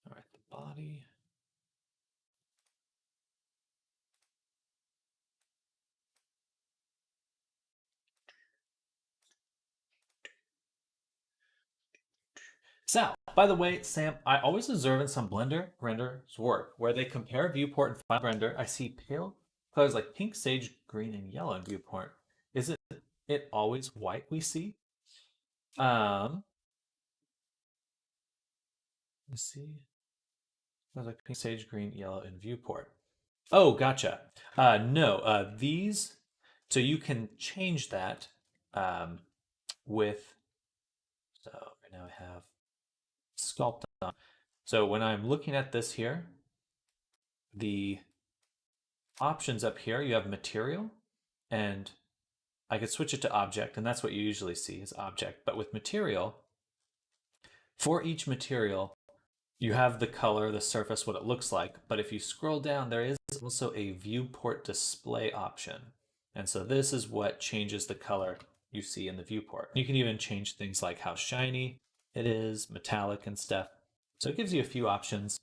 All right, the body. So, by the way, Sam, I always observe in some Blender render's work where they compare viewport and final render. I see pale colors like pink, sage, green, and yellow in viewport. Is it always white we see? Let's see. Colors like pink, sage, green, yellow in viewport. Oh, gotcha. No, these. So you can change that with. So right now I have sculpt on. So when I'm looking at this here, the options up here, you have material, and I could switch it to object, and that's what you usually see is object. But with material, for each material, you have the color, the surface, what it looks like, but if you scroll down, there is also a viewport display option. And so this is what changes the color you see in the viewport. You can even change things like how shiny it is, metallic and stuff. So it gives you a few options,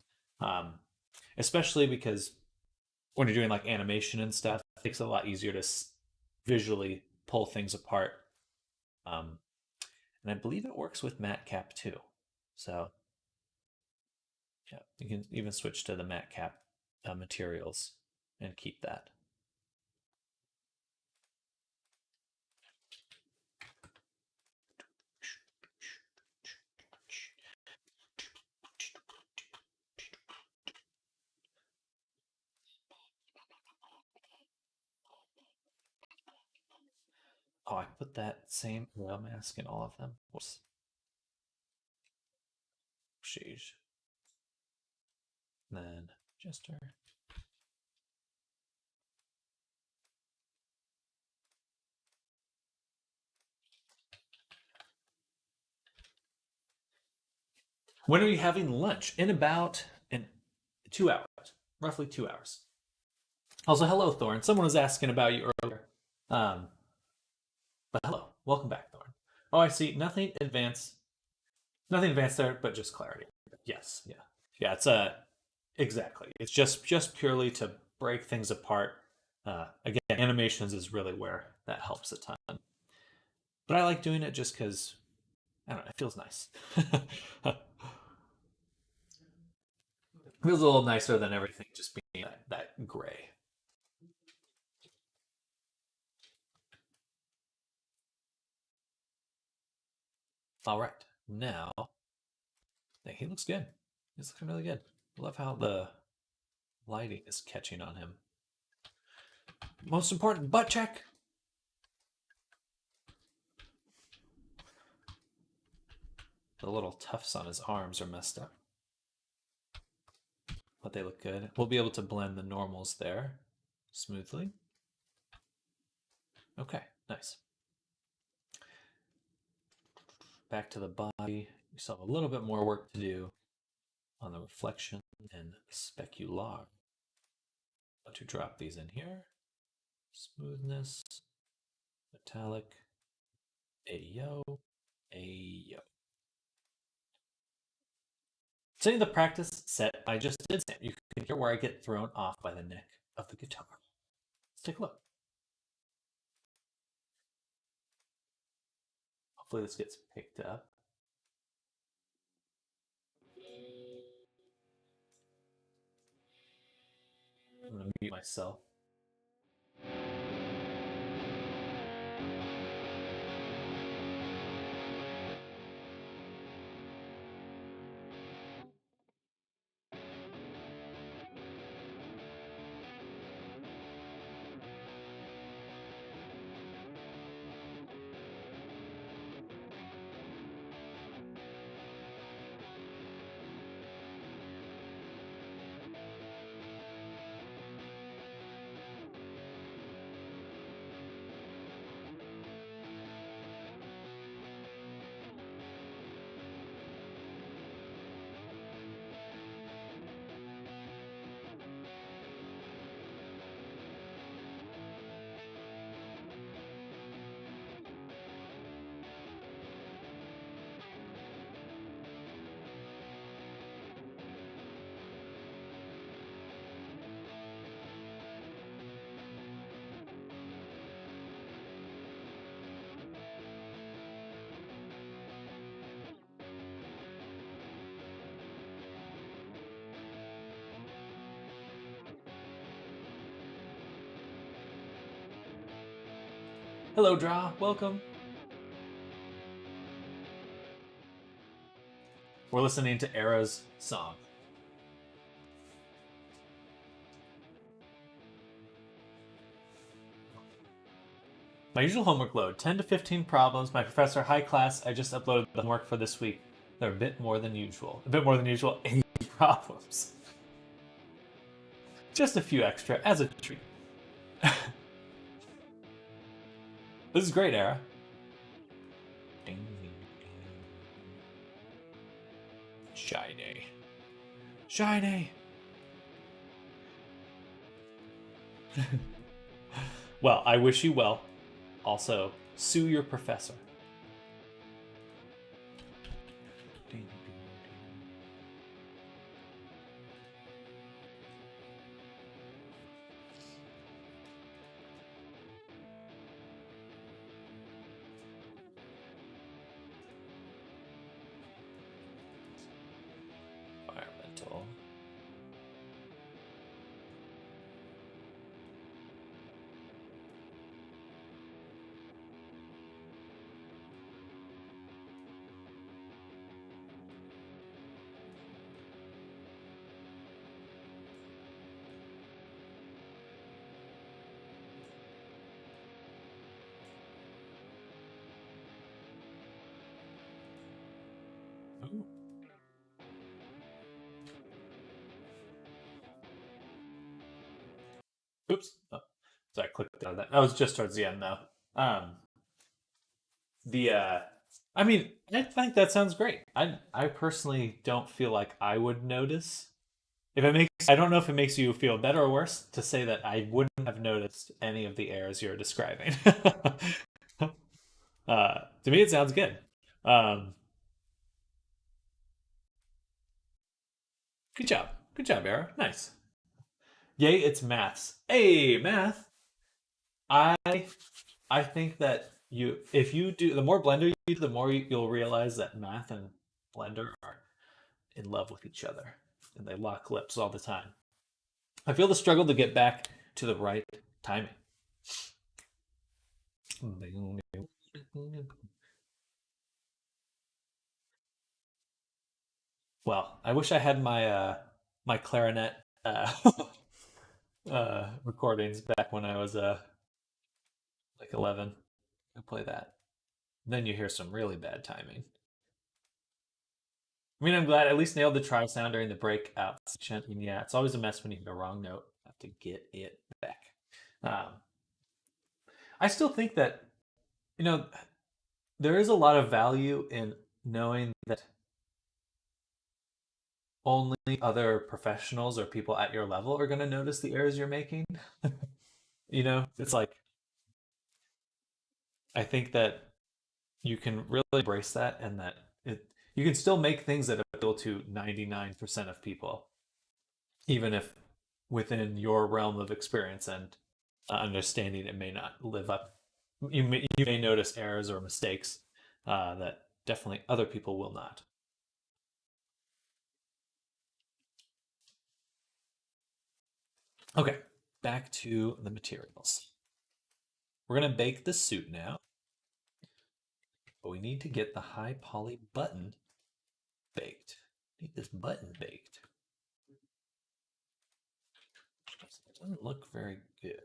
especially because when you're doing like animation and stuff, it makes it a lot easier to visually pull things apart. And I believe it works with matcap too. So yeah, you can even switch to the matcap materials and keep that. Oh, I put that same oil mask in all of them. Whoops. Sheesh. Then Jester. When are you having lunch? In about 2 hours, roughly 2 hours. Also, hello, Thorn. Someone was asking about you earlier. But hello, welcome back, Thorn. Oh, I see. Nothing advanced. Nothing advanced there, but just clarity. Yes, yeah, yeah. It's exactly. It's just purely to break things apart. Again, animations is really where that helps a ton. But I like doing it just because I don't know. It feels nice. Feels a little nicer than everything just being that gray. All right, now he looks good. He's looking really good. I love how the lighting is catching on him. Most important, butt check. The little tufts on his arms are messed up, but they look good. We'll be able to blend the normals there smoothly. Okay, nice. Back to the body. We still have a little bit more work to do on the reflection and specular. To drop these in here. Smoothness, metallic, ayo, ayo. Setting the practice set I just did, Sam. You can hear where I get thrown off by the neck of the guitar. Let's take a look. Hopefully this gets picked up. I'm going to mute myself. Hello, Draw. Welcome. We're listening to Era's song. My usual homework load, 10 to 15 problems. My professor, high class, I just uploaded the homework for this week. They're a bit more than usual. 80 problems. Just a few extra as a treat. This is great, Era. Shiny. Shiny. Well, I wish you well. Also, sue your professor. Environmental. Ooh. Oops. Oh, sorry, I clicked on that. That was just towards the end, though. The I mean, I think that sounds great. I personally don't feel like I would notice. If it makes, I don't know if it makes you feel better or worse to say that I wouldn't have noticed any of the errors you're describing. To me, it sounds good. Um, good job, Era. Nice. Yay, it's maths. Hey, math. I I think that if you do, the more Blender you do, the more you'll realize that math and Blender are in love with each other, and they lock lips all the time. I feel the struggle to get back to the right timing. Well, I wish I had my clarinet recordings back when I was like 11. I play that. Then you hear some really bad timing. I mean, I'm glad I at least nailed the try sound during the breakout section. And yeah, it's always a mess when you hit a wrong note. Have to get it back. Um, I still think that you know there is a lot of value in knowing that only other professionals or people at your level are going to notice the errors you're making. It's like I think that you can really embrace that, and that you can still make things that appeal to 99% of people, even if within your realm of experience and understanding it may not live up. You may notice errors or mistakes that definitely other people will not. Okay, back to the materials. We're going to bake the suit now, but we need to get the high poly button baked. Need this button baked. It doesn't look very good.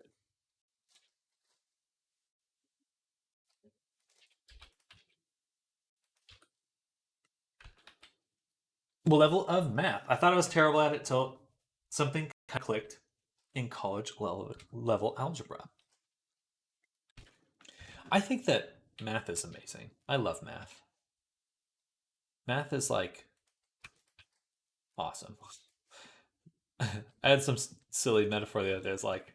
Well, level of math. I thought I was terrible at it till something kind of clicked in college level algebra. I think that math is amazing. I love math. Math is like awesome. I had some silly metaphor the other day. It's like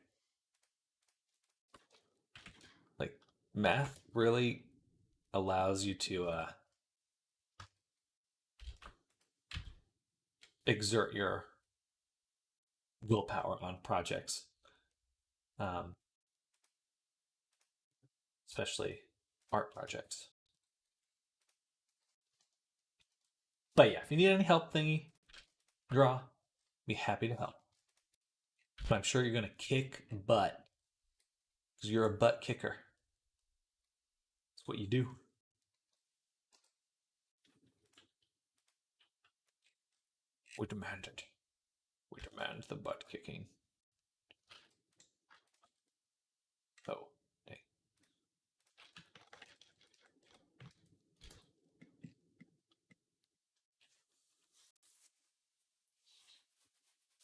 math really allows you to exert your willpower on projects, um, especially art projects. But yeah, if you need any help, thingy, draw, be happy to help. But I'm sure you're gonna kick butt because you're a butt kicker. That's what you do. We demand it. We demand the butt kicking. Oh, dang.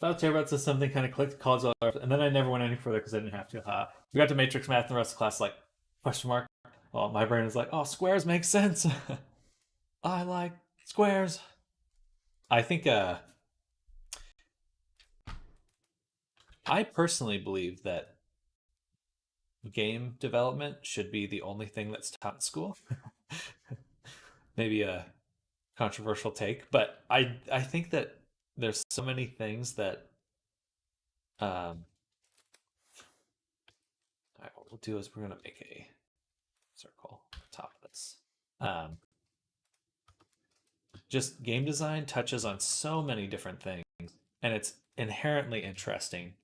Thought Terabyte says something kind of clicked, calls all, and then I never went any further because I didn't have to. We got to matrix math, and the rest of the class like question mark. Well, my brain is like, oh, squares make sense. I like squares. I think I personally believe that game development should be the only thing that's taught in school. Maybe a controversial take, but I think that there's so many things that um all right, what we'll do is we're gonna make a circle on top of this. Um just game design touches on so many different things, and it's inherently interesting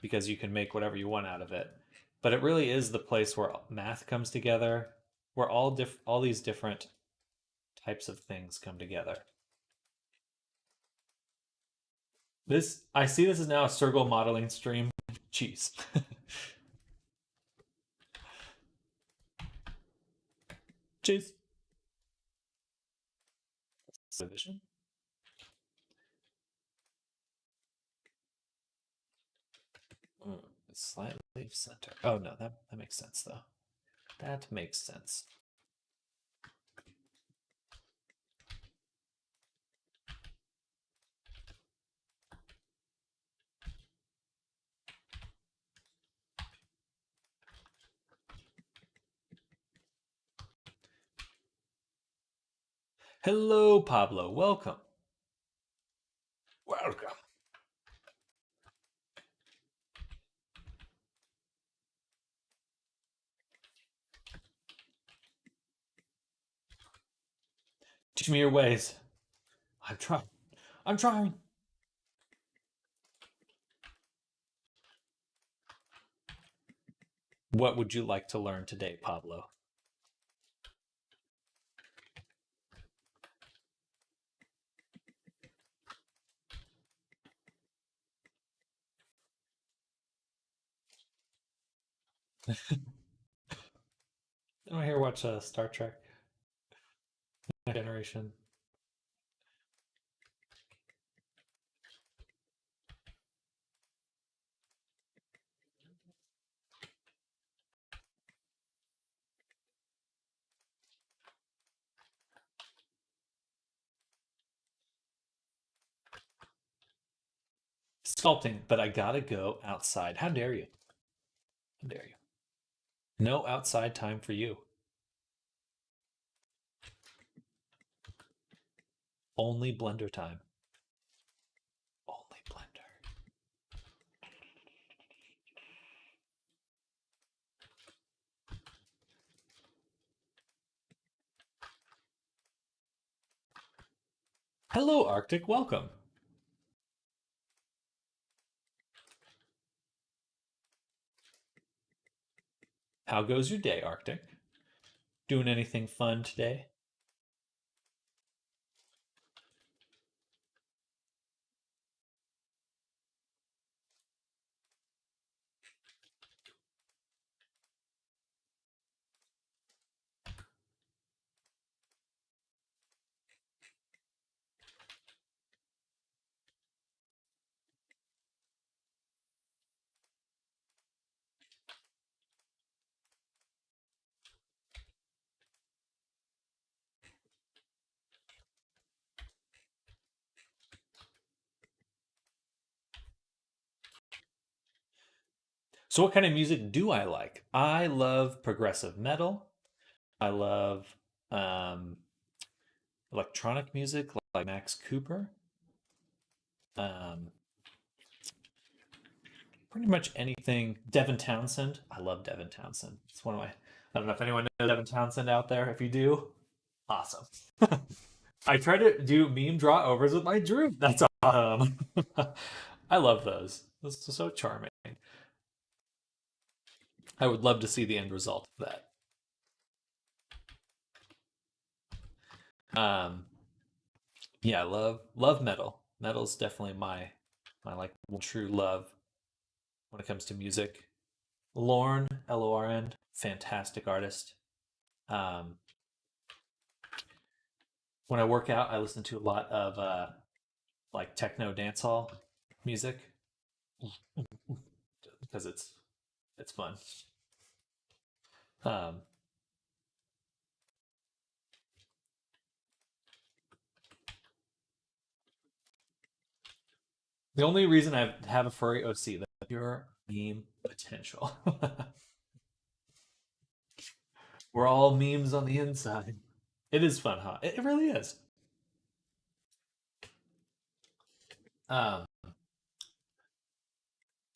because you can make whatever you want out of it. But it really is the place where math comes together, where all these different types of things come together. This I see this is now a circle modeling stream. Cheese. Cheese. Division. Slightly center. Oh no, that makes sense though. That makes sense. Hello, Pablo. Welcome. Welcome. Teach me your ways. I'm trying. I'm trying. What would you like to learn today, Pablo? I'm here watch Star Trek Next Generation. Sculpting, but I gotta go outside. How dare you? How dare you? No outside time for you. Only Blender time. Only Blender. Hello, Arctic. Welcome. How goes your day, Arctic? Doing anything fun today? So, what kind of music do I like? I love progressive metal. I love um, electronic music like Max Cooper. Um, pretty much anything. Devin Townsend. I love Devin Townsend. It's one of my. I don't know if anyone knows Devin Townsend out there. If you do, awesome. I try to do meme draw overs with my Drew. That's awesome. I love those. Those are so charming. I would love to see the end result of that. Yeah, love metal. Metal's definitely my like true love when it comes to music. Lorne, Lorn, fantastic artist. Um, when I work out, I listen to a lot of like techno dancehall music because it's fun. Um, The only reason I have a furry OC, the pure meme potential. We're all memes on the inside. It is fun, huh? It really is. Um,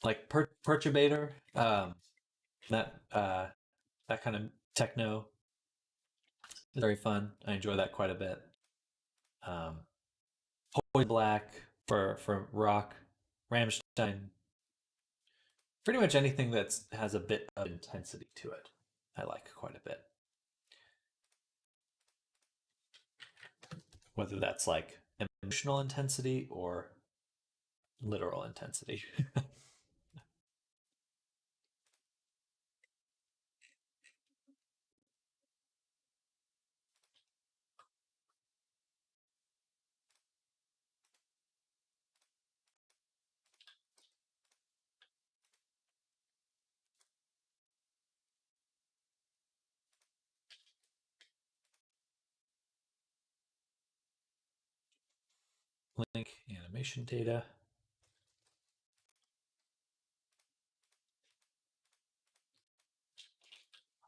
like Perturbator, that kind of techno is very fun. I enjoy that quite a bit. Um, Poison Black for rock, Rammstein, pretty much anything that has a bit of intensity to it, I like quite a bit. Whether that's like emotional intensity or literal intensity. Link animation data.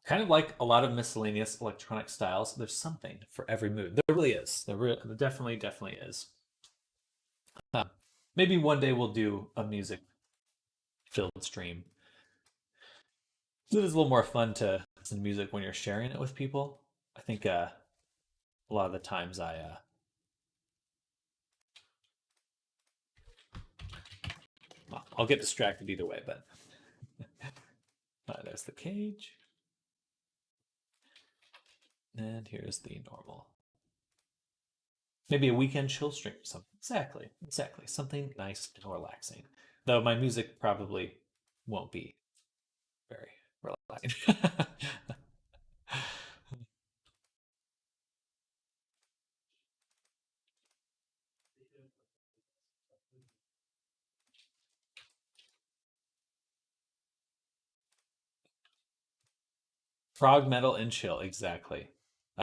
Kind of like a lot of miscellaneous electronic styles. There's something for every mood. There really is. There definitely is. Uh, Maybe one day we'll do a music filled stream. It is a little more fun to listen to music when you're sharing it with people. I think a lot of the times well, I'll get distracted either way, but there's the cage. And here's the normal. Maybe a weekend chill stream or something. Exactly. Something nice and relaxing. Though my music probably won't be very relaxing. Frog metal and chill, exactly.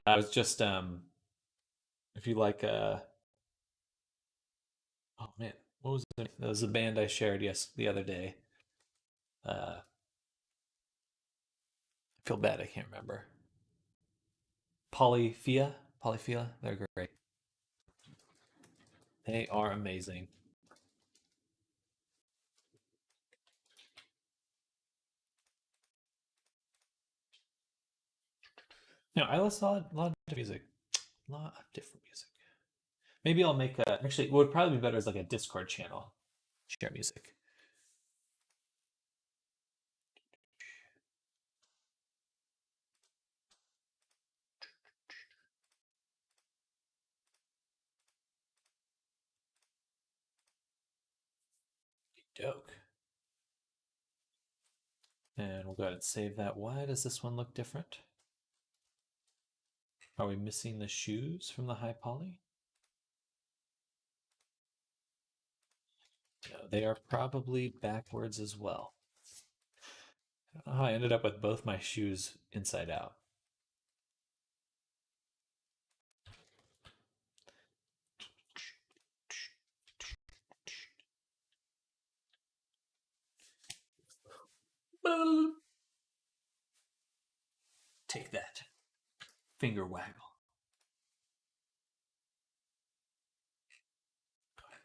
I was just if you like oh man, what was it? That was a band I shared the other day. I feel bad I can't remember. Polyphia, they're great. They are amazing. No, I listen to a lot of music. A lot of different music. Maybe I'll make a actually what would probably be better is like a Discord channel. Share music. Doke. And we'll go ahead and save that. Why does this one look different? Are we missing the shoes from the high poly? No, they are probably backwards as well. I don't know how I ended up with both my shoes inside out. Take that. Finger waggle.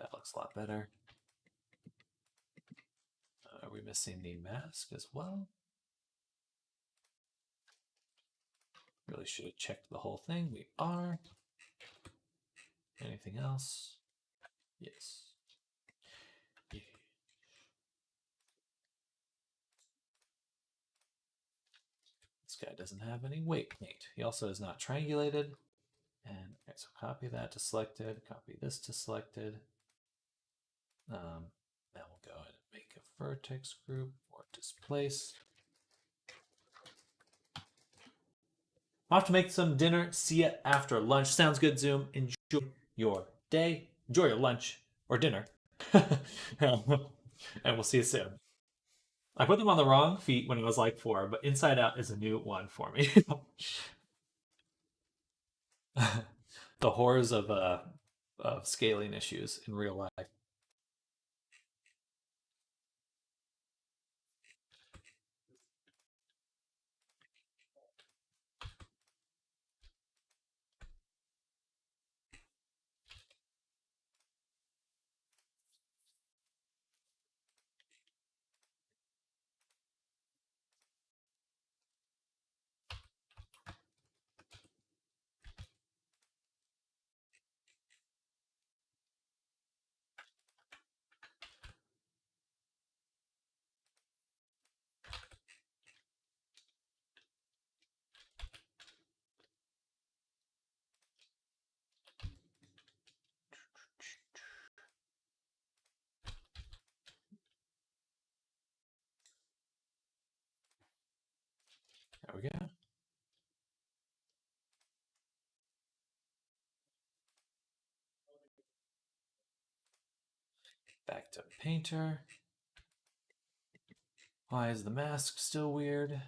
That looks a lot better. Are we missing the mask as well? Really should have checked the whole thing. We are. Anything else? Yes. Yeah. This guy doesn't have any weight paint. He also is not triangulated. And okay, so copy that to selected, copy this to selected. Now we'll go ahead and make a vertex group or displace. I'll have to make some dinner. See you after lunch. Sounds good, Zoom. Enjoy your day. Enjoy your lunch or dinner. And we'll see you soon. I put them on the wrong feet when it was like 4, but inside out is a new one for me. The horrors of scaling issues in real life. There we go. Back to Painter. Why is the mask still weird?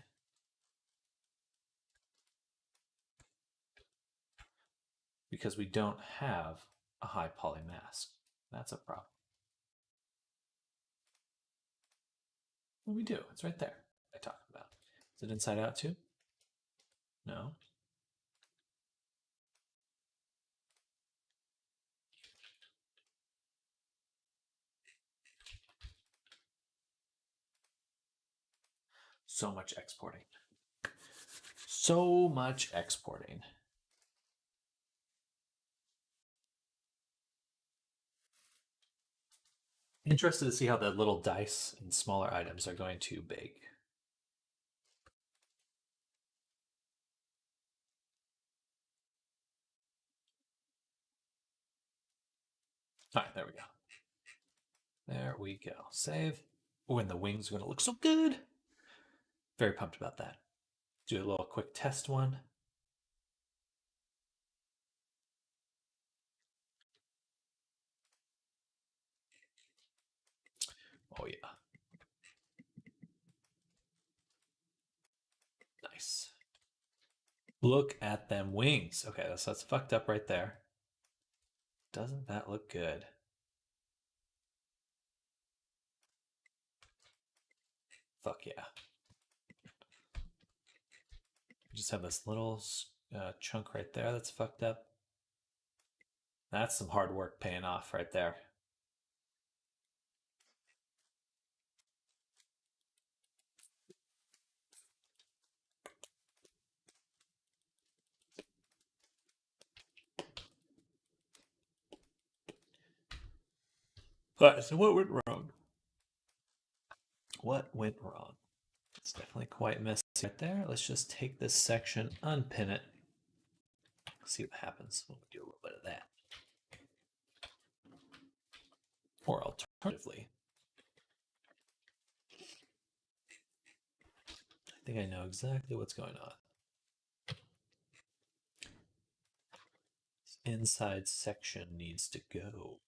Because we don't have a high poly mask. That's a problem. Well, we do. It's right there. I talked about. Is it inside out too? No. So much exporting. So much exporting. Interested to see how the little dice and smaller items are going to bake. All right, there we go. There we go. Save. Oh, and the wings are going to look so good. Very pumped about that. Do a little quick test one. Oh, yeah. Nice. Look at them wings. Okay, so that's fucked up right there. Doesn't that look good? Fuck yeah. We just have this little chunk right there that's fucked up. That's some hard work paying off right there. All right, so what went wrong? What went wrong? It's definitely quite messy right there. Let's just take this section, unpin it, see what happens when we do a little bit of that. Or alternatively, I think I know exactly what's going on. This inside section needs to go.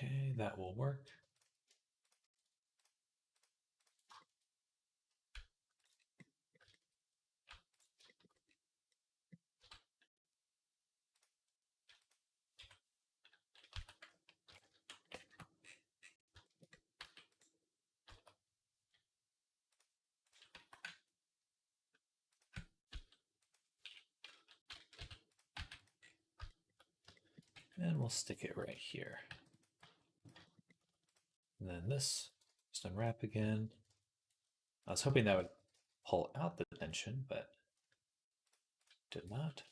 Okay, that will work. And we'll stick it right here. And then this, just unwrap again. I was hoping that would pull out the tension, but did not.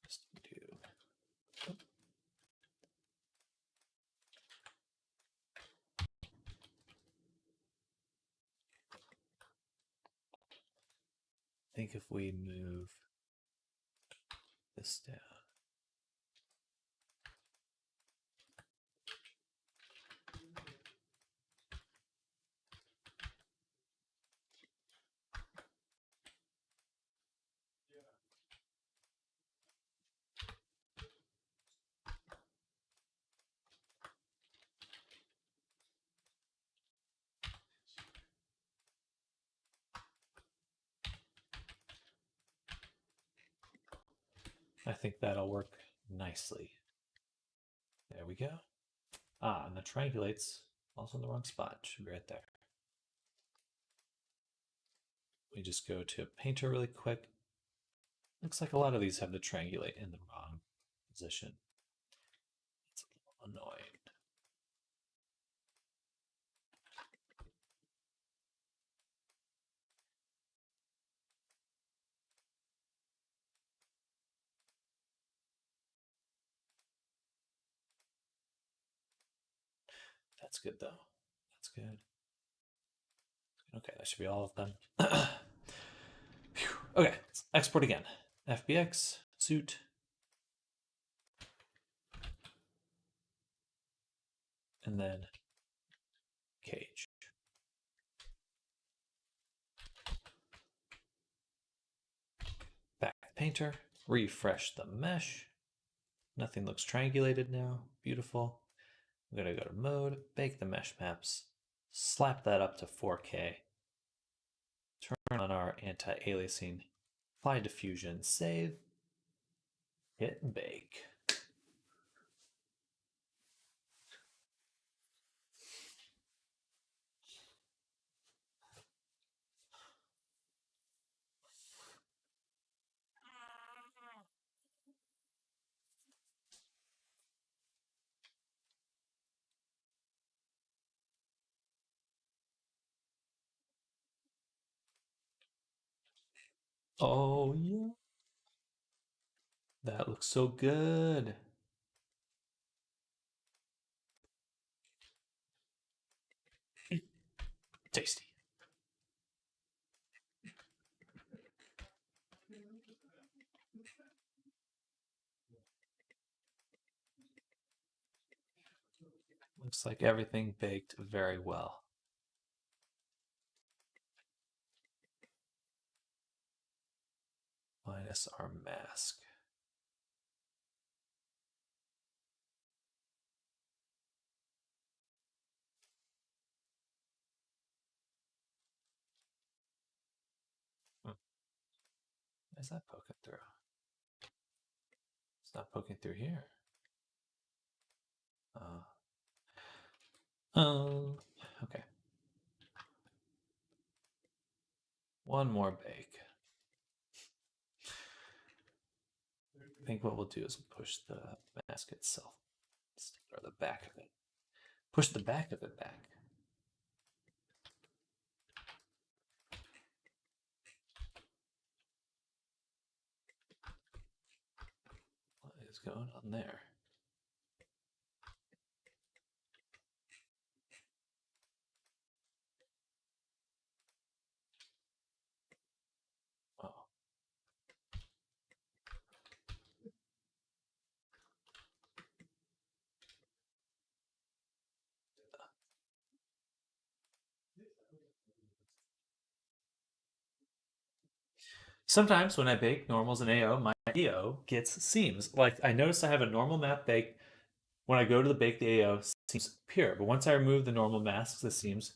Just do. I think if we move this down. I think that'll work nicely. There we go. Ah, and the triangulate's also in the wrong spot. Should be right there. We just go to Painter really quick, Looks like a lot of these have the triangulate in the wrong position. It's a little annoying. That's good though. That's good. Okay, that should be all of them. Okay, let's export again. FBX, suit. And then cage. Back to painter. Refresh the mesh. Nothing looks triangulated now. Beautiful. I'm going to go to mode, bake the mesh maps, slap that up to 4K, turn on our anti-aliasing, apply diffusion, save, hit bake. Oh yeah. That looks so good. Tasty. Looks like everything baked very well. Minus our mask. Why is that poking through? It's not poking through here. Okay. One more bake. I think what we'll do is push the mask itself, or the back of it. Push the back of it back. What is going on there? Oh. Sometimes when I bake normals in AO, my AO gets seams. Like I notice I have a normal map bake. When I go to the bake the AO, seams appear. But once I remove the normal masks, the seams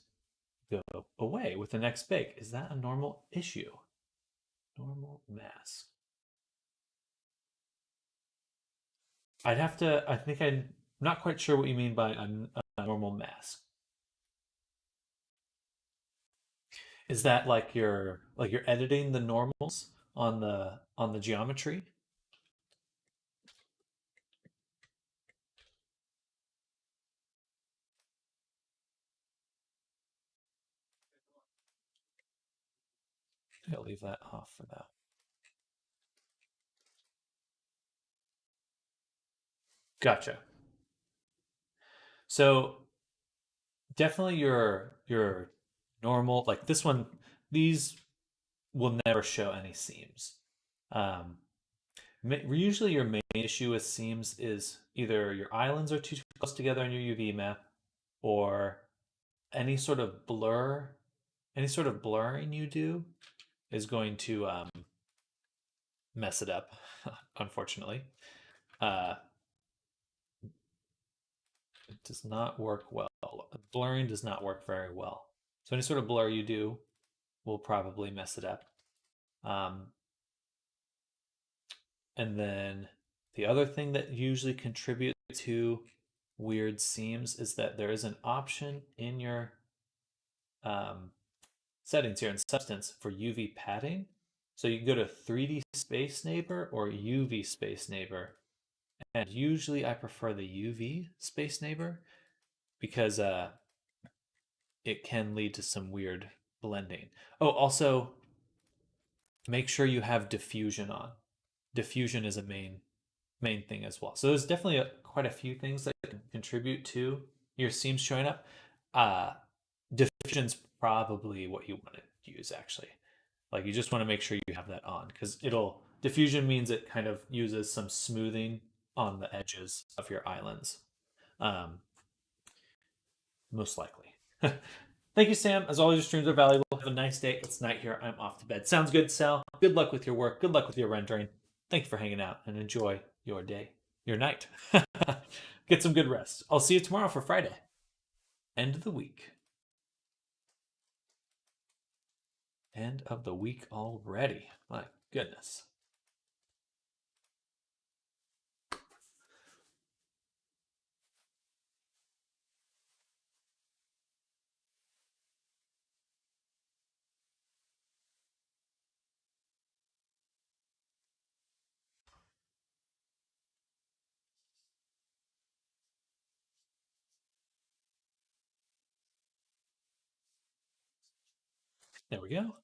go away with the next bake. Is that a normal issue? Normal mask. I'd have to. I think I'm not quite sure what you mean by a normal mask. Is that like you're editing the normals on the geometry? I'll leave that off for that. Gotcha. So definitely your normal, like this one, these will never show any seams. Usually your main issue with seams is either your islands are too close together in your UV map, or any sort of blur, any sort of blurring you do is going to mess it up, unfortunately. It does not work well. Blurring does not work very well. So any sort of blur you do will probably mess it up. And then the other thing that usually contributes to weird seams is that there is an option in your settings here in Substance for UV padding. So you can go to 3D Space Neighbor or UV Space Neighbor. And usually I prefer the UV Space Neighbor because it can lead to some weird blending. Oh, also make sure you have diffusion on. Diffusion is a main thing as well. So there's definitely quite a few things that can contribute to your seams showing up. Diffusion's probably what you want to use actually. Like you just want to make sure you have that on because diffusion means it kind of uses some smoothing on the edges of your islands. Um, most likely. Thank you, Sam. As always, your streams are valuable. Have a nice day. It's night here. I'm off to bed. Sounds good, Sal. Good luck with your work. Good luck with your rendering. Thank you for hanging out and enjoy your day, your night. Get some good rest. I'll see you tomorrow for Friday. End of the week. End of the week already. My goodness. There we go.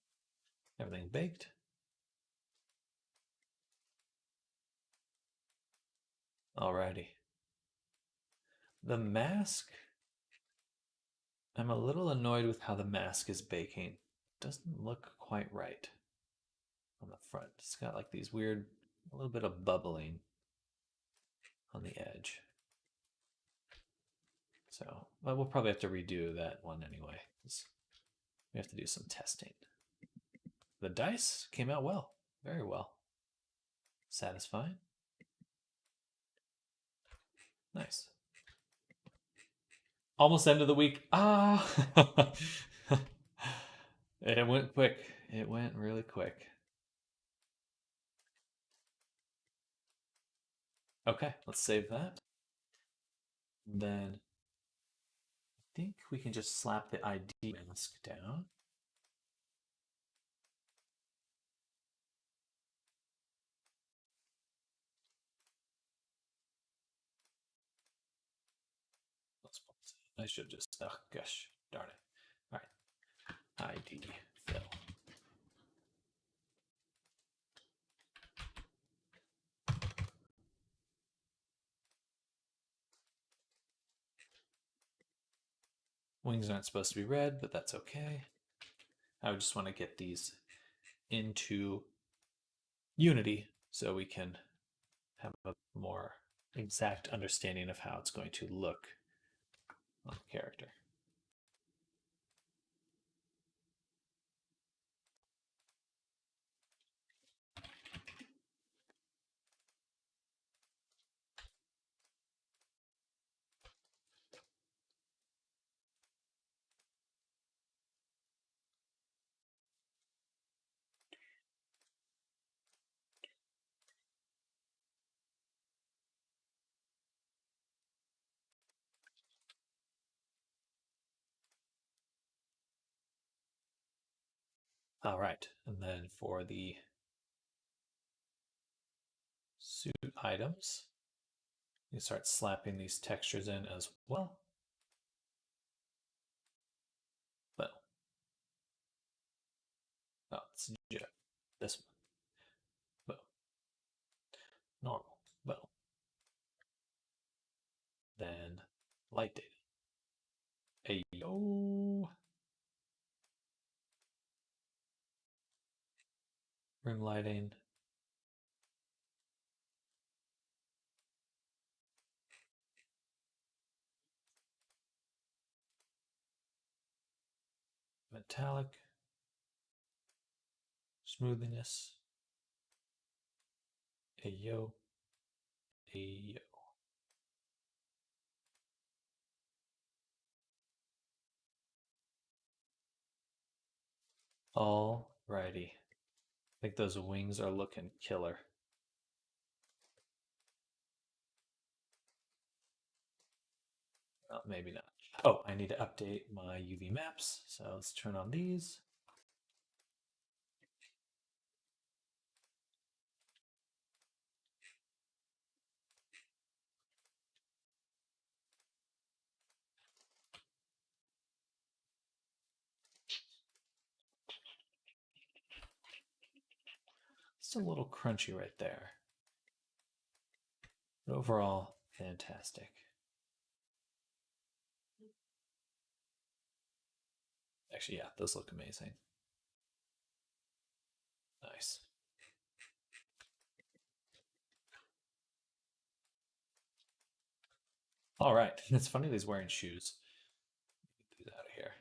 Everything baked. Alrighty. The mask. I'm a little annoyed with how the mask is baking. Doesn't look quite right on the front. It's got like these weird, a little bit of bubbling on the edge. So, but we'll probably have to redo that one anyway. We have to do some testing. The dice came out well, very well. Satisfying. Nice. Almost end of the week. Ah! It went quick. It went really quick. Okay, let's save that. Then I think we can just slap the ID mask down. I should just, oh gosh, darn it. All right, ID fill. Wings aren't supposed to be red, but that's okay. I just want to get these into Unity so we can have a more exact understanding of how it's going to look on the character. All right, and then for the suit items, you start slapping these textures in as well. Well, oh, it's this one. Well, normal. Well, then light data. Ayo. Rim lighting. Metallic. Smoothness. Ayo. Ayo. Alrighty. I think those wings are looking killer. Well, maybe not. Oh, I need to update my UV maps. So let's turn on these. Just a little crunchy right there. But overall, fantastic. Actually, yeah, those look amazing. Nice. All right. It's funny that he's wearing shoes. Get these out of here.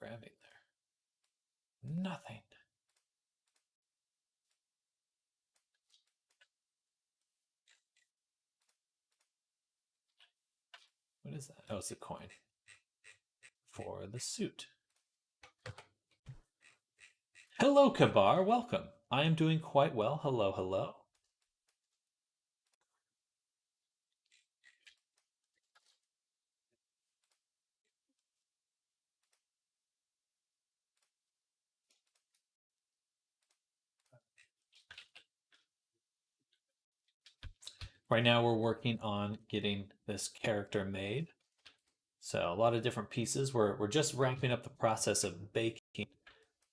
Grabbing there. Nothing. What is that? Oh, it's a coin for the suit. Hello, Kabar. Welcome. I am doing quite well. Hello, hello. Right now, we're working on getting this character made. So a lot of different pieces. We're just wrapping up the process of baking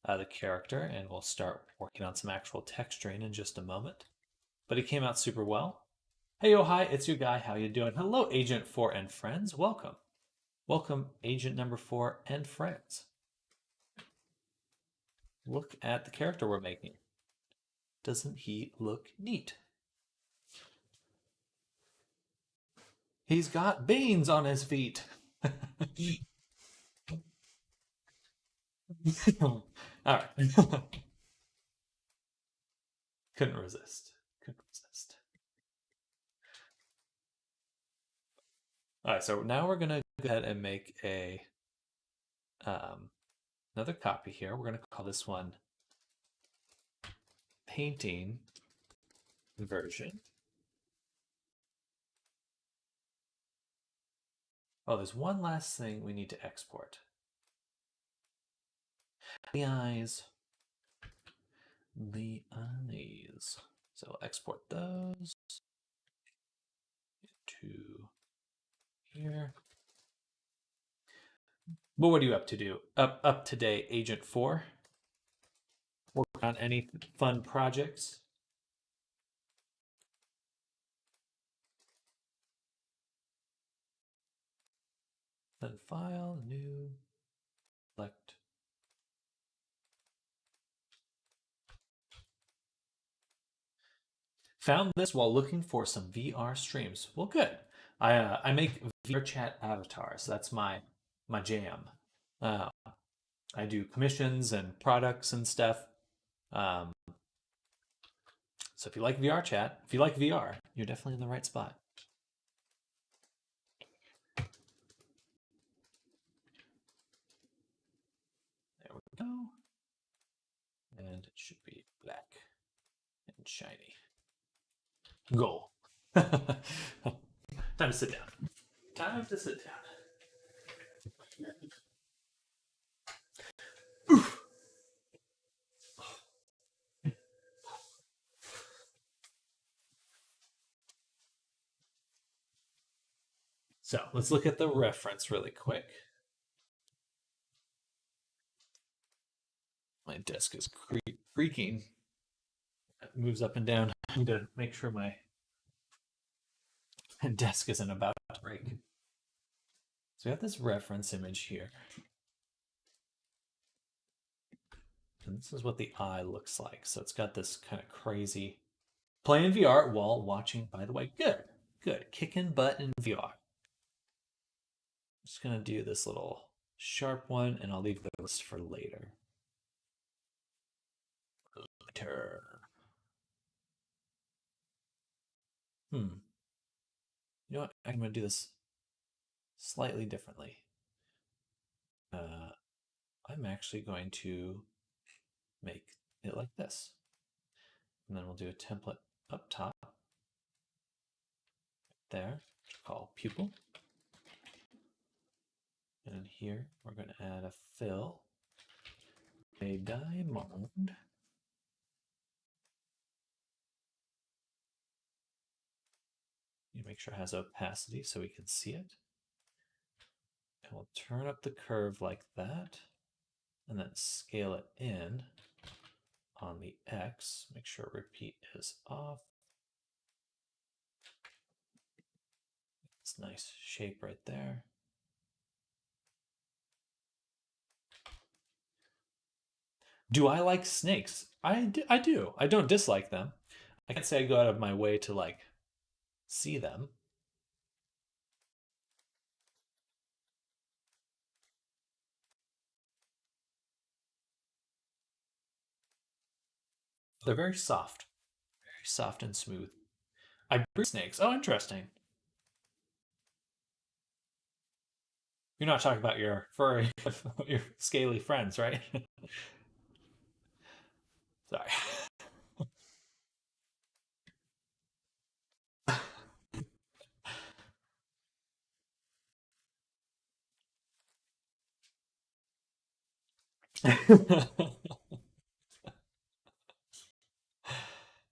the character, and we'll start working on some actual texturing in just a moment. But it came out super well. Hey, oh, hi, it's your guy. How you doing? Hello, Agent 4 and friends. Welcome. Welcome, Agent number 4 and friends. Look at the character we're making. Doesn't he look neat? He's got beans on his feet. All right. Couldn't resist. Couldn't resist. All right, so now we're gonna go ahead and make a another copy here. We're gonna call this one painting version. Oh, there's one last thing we need to export. The eyes. The eyes. So I'll export those to here. But what are you up to do? Up today, Agent 4? Work on any fun projects? Then file, new, select. Found this while looking for some VR streams. Well, good. I make VR chat avatars. That's my jam. I do commissions and products and stuff. So if you like VR chat, if you like VR, you're definitely in the right spot. There we go. And it should be black and shiny. Go. Time to sit down. Time to sit down. So let's look at the reference really quick. My desk is creaking. It moves up and down. I need to make sure my desk isn't about to break. So we have this reference image here. And this is what the eye looks like. So it's got this kind of crazy playing VR while watching, by the way. Good. Good. Kicking butt in VR. I'm just going to do this little sharp one, and I'll leave the rest for later. Later. You know what? I'm going to do this slightly differently. I'm actually going to make it like this. And then we'll do a template up top. There, called pupil. And here we're going to add a fill, a diamond. You make sure it has opacity so we can see it. And we'll turn up the curve like that. and then scale it in on the X. Make sure repeat is off. It's a nice shape right there. Do I like snakes? I do. I don't dislike them. I can't say I go out of my way to like see them. They're very soft and smooth. I breed snakes. Oh, interesting. You're not talking about your furry, your scaly friends, right? Sorry.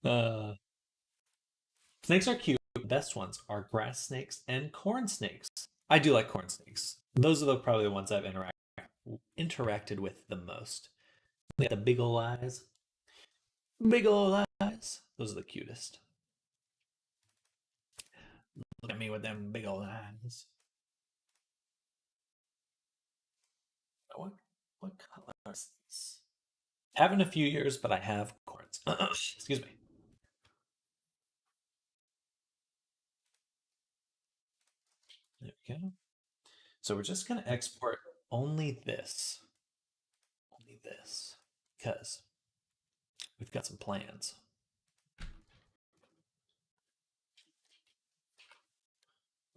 uh, Snakes are cute. The best ones are grass snakes and corn snakes. I do like corn snakes. Those are probably the ones I've interacted with the most. They have the big ol' eyes. Big ol' eyes. Those are the cutest. Look at me with them big ol' eyes. What what color is this? Haven't a few years, but I have corns. Excuse me. There we go. So we're just gonna export only this. Only this. Because we've got some plans.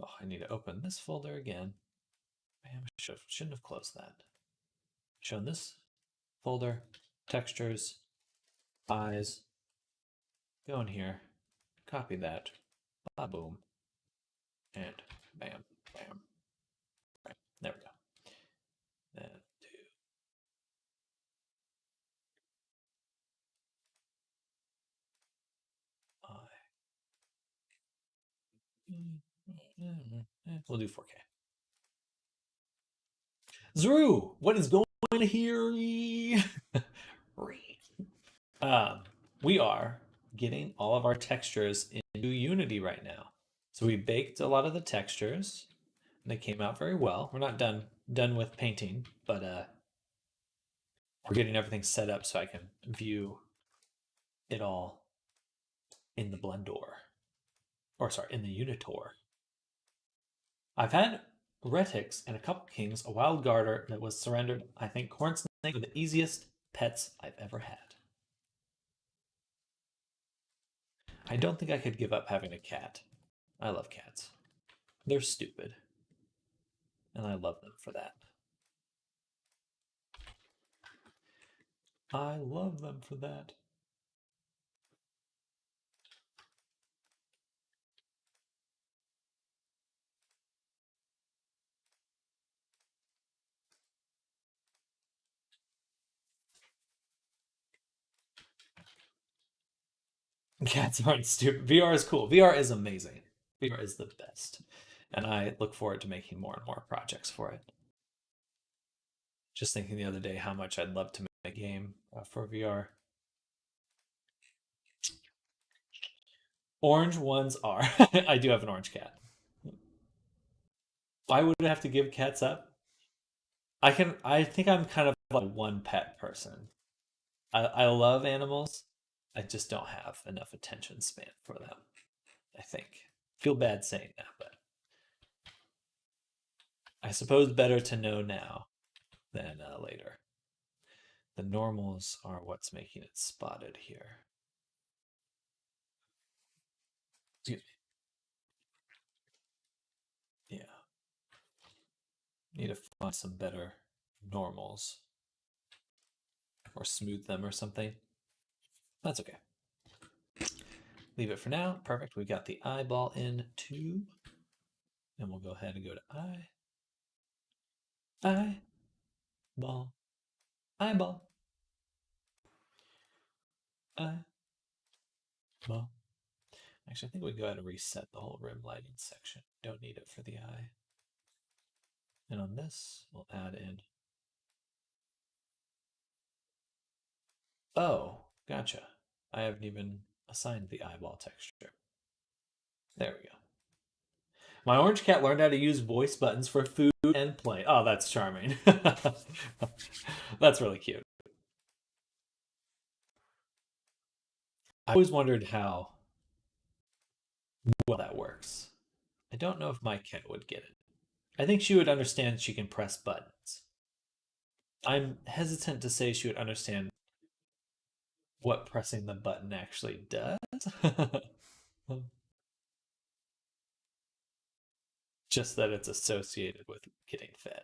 Oh, I need to open this folder again. Man, shouldn't have closed that. Shown this folder, textures, eyes. Go in here, copy that, boom, and bam, bam. Right, there we go. Then we'll do 4K. Zru, what is going on here? We are getting all of our textures into Unity right now. So we baked a lot of the textures, and they came out very well. We're not done with painting, but we're getting everything set up so I can view it all in the Blender. Or sorry, in the Unitor. I've had retics and a couple kings, a wild garter that was surrendered. I think corn snake are the easiest pets I've ever had. I don't think I could give up having a cat. I love cats. They're stupid. And I love them for that. I love them for that. Cats aren't stupid. VR is cool. VR is amazing. VR is the best. And I look forward to making more and more projects for it. Just thinking the other day how much I'd love to make a game for VR. Orange ones are. I do have an orange cat. Why would I have to give cats up? I think I'm kind of like a one pet person. I love animals. I just don't have enough attention span for them. I think. Feel bad saying that, but I suppose better to know now than later. The normals are what's making it spotted here. Excuse me. Yeah. Need to find some better normals. Or smooth them or something. That's okay. Leave it for now. Perfect. We got the eyeball in too. And we'll go ahead and go to eyeball, eyeball, eyeball. Actually, I think we go ahead and reset the whole rim lighting section. Don't need it for the eye. And on this, we'll add in Oh, gotcha. I haven't even assigned the eyeball texture. There we go. My orange cat learned how to use voice buttons for food and play. Oh, that's charming. That's really cute. I always wondered how well that works. I don't know if my cat would get it. I think she would understand she can press buttons. I'm hesitant to say she would understand what pressing the button actually does. Just that it's associated with getting fed.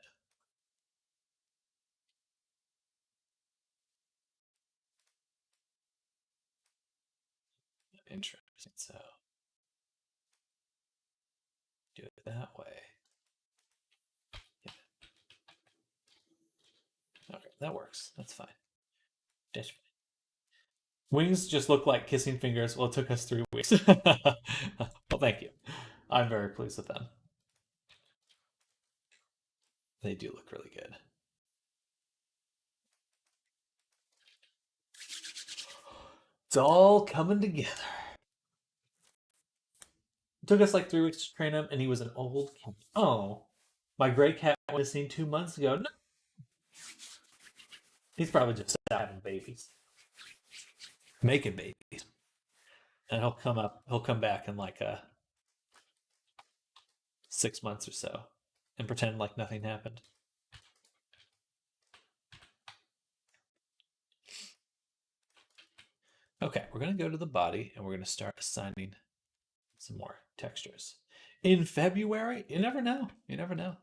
Interesting. So do it that way. Yeah. Okay, that works. That's fine. That's fine. Wings just look like kissing fingers. Well, it took us 3 weeks. Well, thank you. I'm very pleased with them. They do look really good. It's all coming together. It took us like 3 weeks to train him, and he was an old cat. Oh, my gray cat went missing 2 months ago. No, he's probably just having babies, making babies, and he'll come up. He'll come back in like 6 months or so, and pretend like nothing happened. Okay, we're gonna go to the body, and we're gonna start assigning some more textures. In February, you never know. You never know.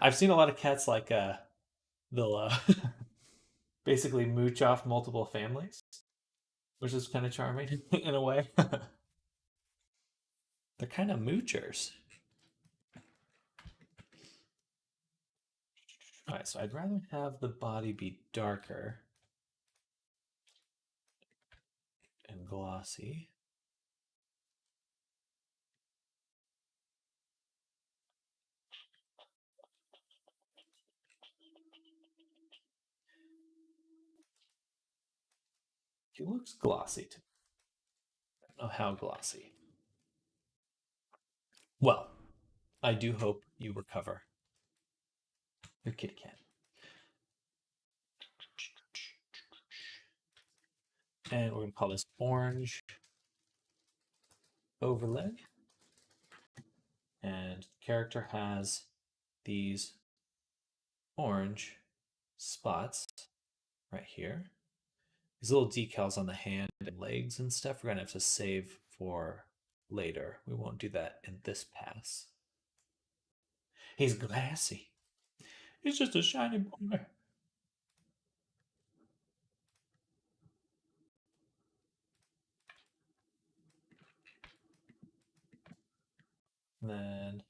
I've seen a lot of cats like they'll basically mooch off multiple families, which is kind of charming in a way. They're kind of moochers. All right, so I'd rather have the body be darker and glossy. He looks glossy to me. I don't know how glossy. Well, I do hope you recover your kitty cat. And we're going to call this orange overlay. And the character has these orange spots right here. These little decals on the hand and legs and stuff, we're going to have to save for later. We won't do that in this pass. He's glassy. He's just a shiny boy. And then,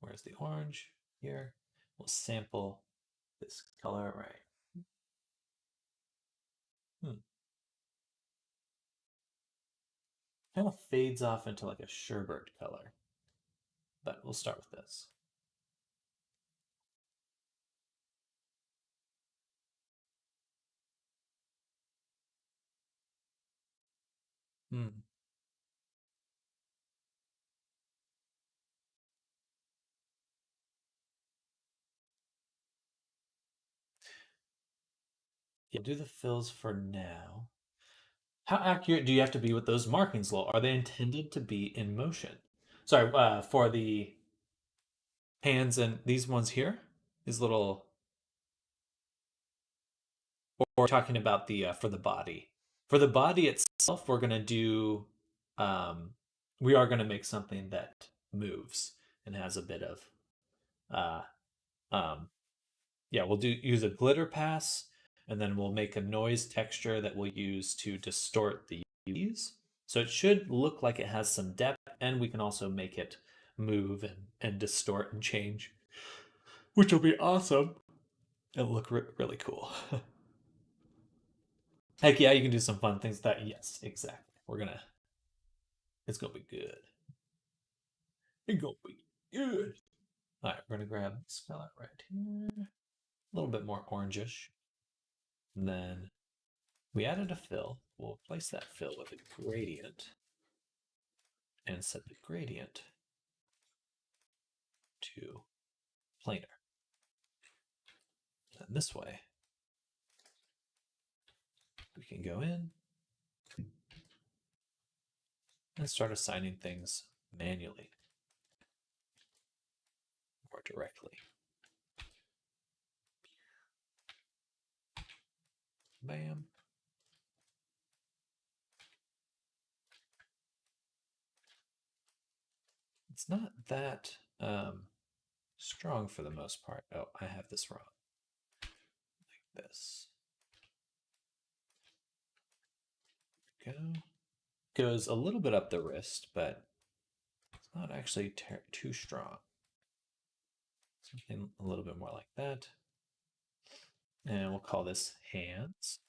where's the orange? Here. We'll sample this color right. Kind of fades off into like a sherbet color. But we'll start with this. Hmm. Yeah, do the fills for now. How accurate do you have to be with those markings, Lowell? Are they intended to be in motion? Sorry, for the hands and these ones here, these little, or talking about the for the body. For the body itself, we're gonna do, um, we are gonna make something that moves and has a bit of, uh, um, yeah, we'll do use a glitter pass, and then we'll make a noise texture that we'll use to distort the U's. So it should look like it has some depth, and we can also make it move and distort and change, which will be awesome. It'll look really cool. Heck yeah, you can do some fun things. That yes, exactly. It's gonna be good. It's gonna be good. All right, we're gonna grab this color right here, a little bit more orangish, and then We added a fill. We'll replace that fill with a gradient and set the gradient to planar. And this way, we can go in and start assigning things manually or directly. Bam. It's not that strong for the most part. Oh, I have this wrong. Like this. Go. Goes a little bit up the wrist, but it's not actually too strong. Something a little bit more like that. And we'll call this hands.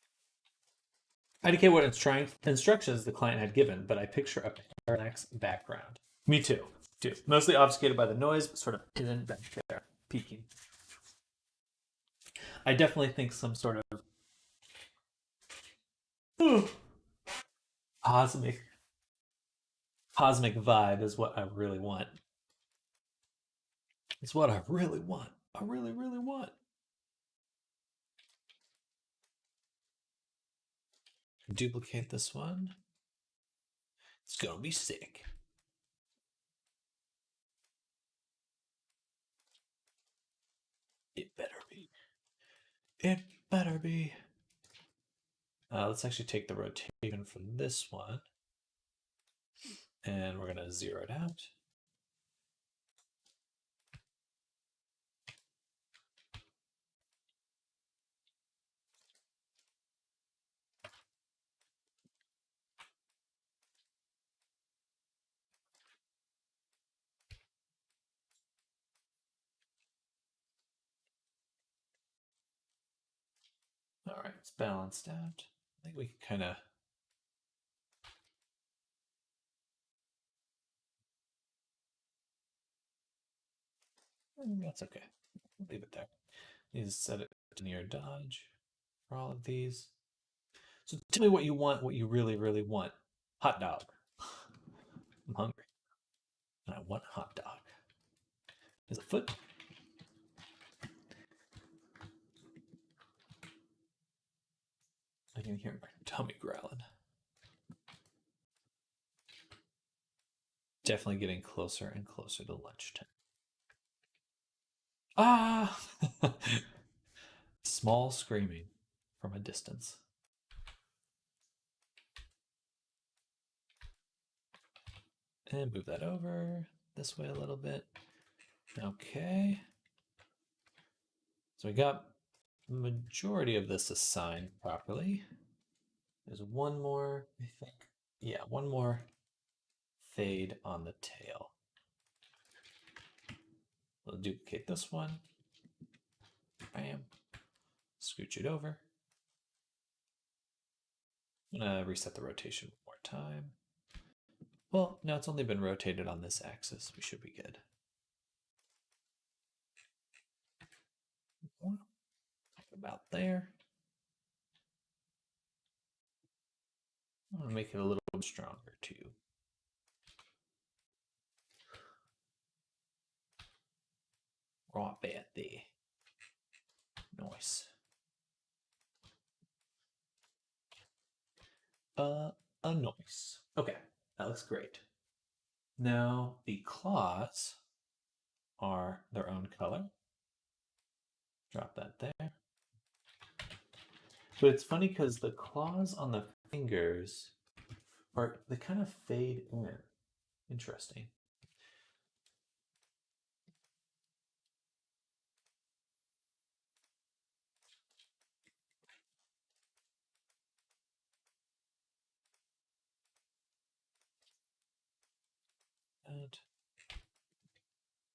I indicate what instructions the client had given, but I picture a parallax background. Me too. Mostly obfuscated by the noise, but sort of hidden back there, peeking. I definitely think some sort of cosmic vibe is what I really want. It's what I really want. I really, really want. Duplicate this one. It's gonna be sick. It better be. It better be. Let's actually take the rotation for this one. And we're gonna zero it out. All right, it's balanced out. I think we can kind of that's okay. Leave it there. You just set it to near dodge for all of these. So tell me what you want, what you really, really want. Hot dog. I'm hungry. And I want a hot dog. There's a foot. I can hear my tummy growling. Definitely getting closer and closer to lunchtime. Ah! Small screaming from a distance. And move that over this way a little bit. Okay. So we got the majority of this assigned properly. There's one more, I think. Yeah, one more fade on the tail. We'll duplicate this one. Bam. Scooch it over. I'm gonna reset the rotation one more time. Well, no, it's only been rotated on this axis. We should be good. About there. I'm gonna make it a little bit stronger too. Right about there. Nice. A noise. Okay, that looks great. Now the claws are their own color. Drop that there. But it's funny because the claws on the fingers they kind of fade in. Interesting.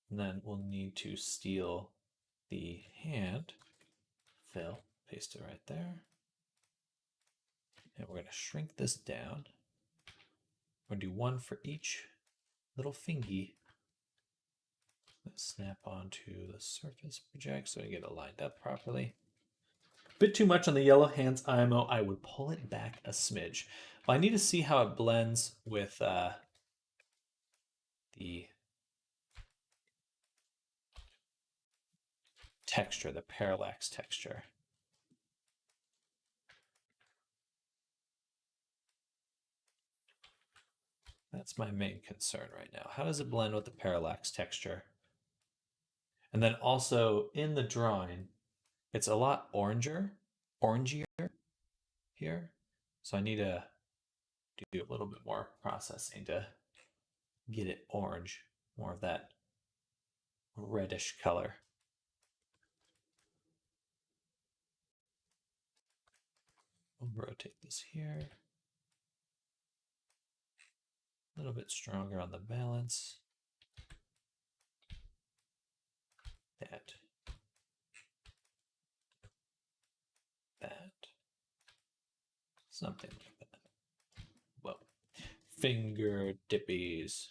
And then we'll need to steal the hand fill, paste it right there. And we're going to shrink this down. We're going to do one for each little fingy. Let's snap onto the surface project so I get it lined up properly. Bit too much on the yellow hands IMO. I would pull it back a smidge. But I need to see how it blends with the texture, the parallax texture. That's my main concern right now. How does it blend with the parallax texture? And then also in the drawing, it's a lot orangier here. So I need to do a little bit more processing to get it orange, more of that reddish color. We'll rotate this here. A little bit stronger on the balance. That. Something like that. Whoa. Finger dippies.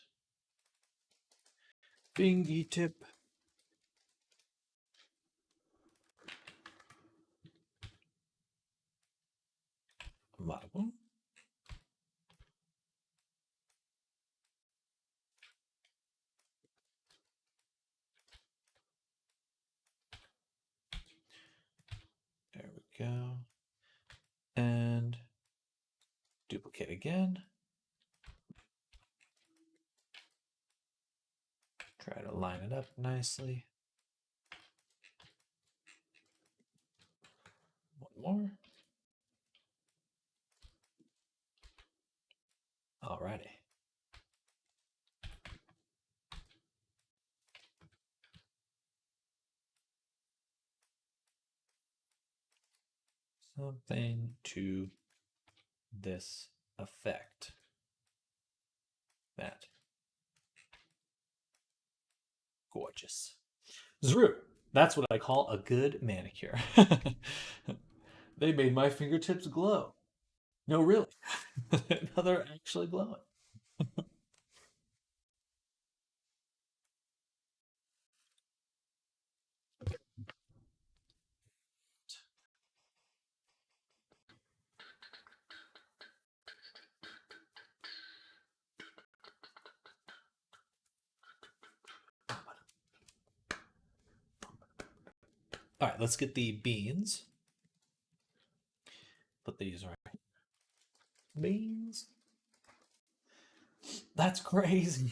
Fingy tip. Boom. There we go. And duplicate again. Try to line it up nicely. One more. Alrighty. Something to this effect. That. Gorgeous. Zru. That's what I call a good manicure. They made my fingertips glow. No, really. Now they're actually glowing. All right, let's get the beans. Put these right. Beans. That's crazy.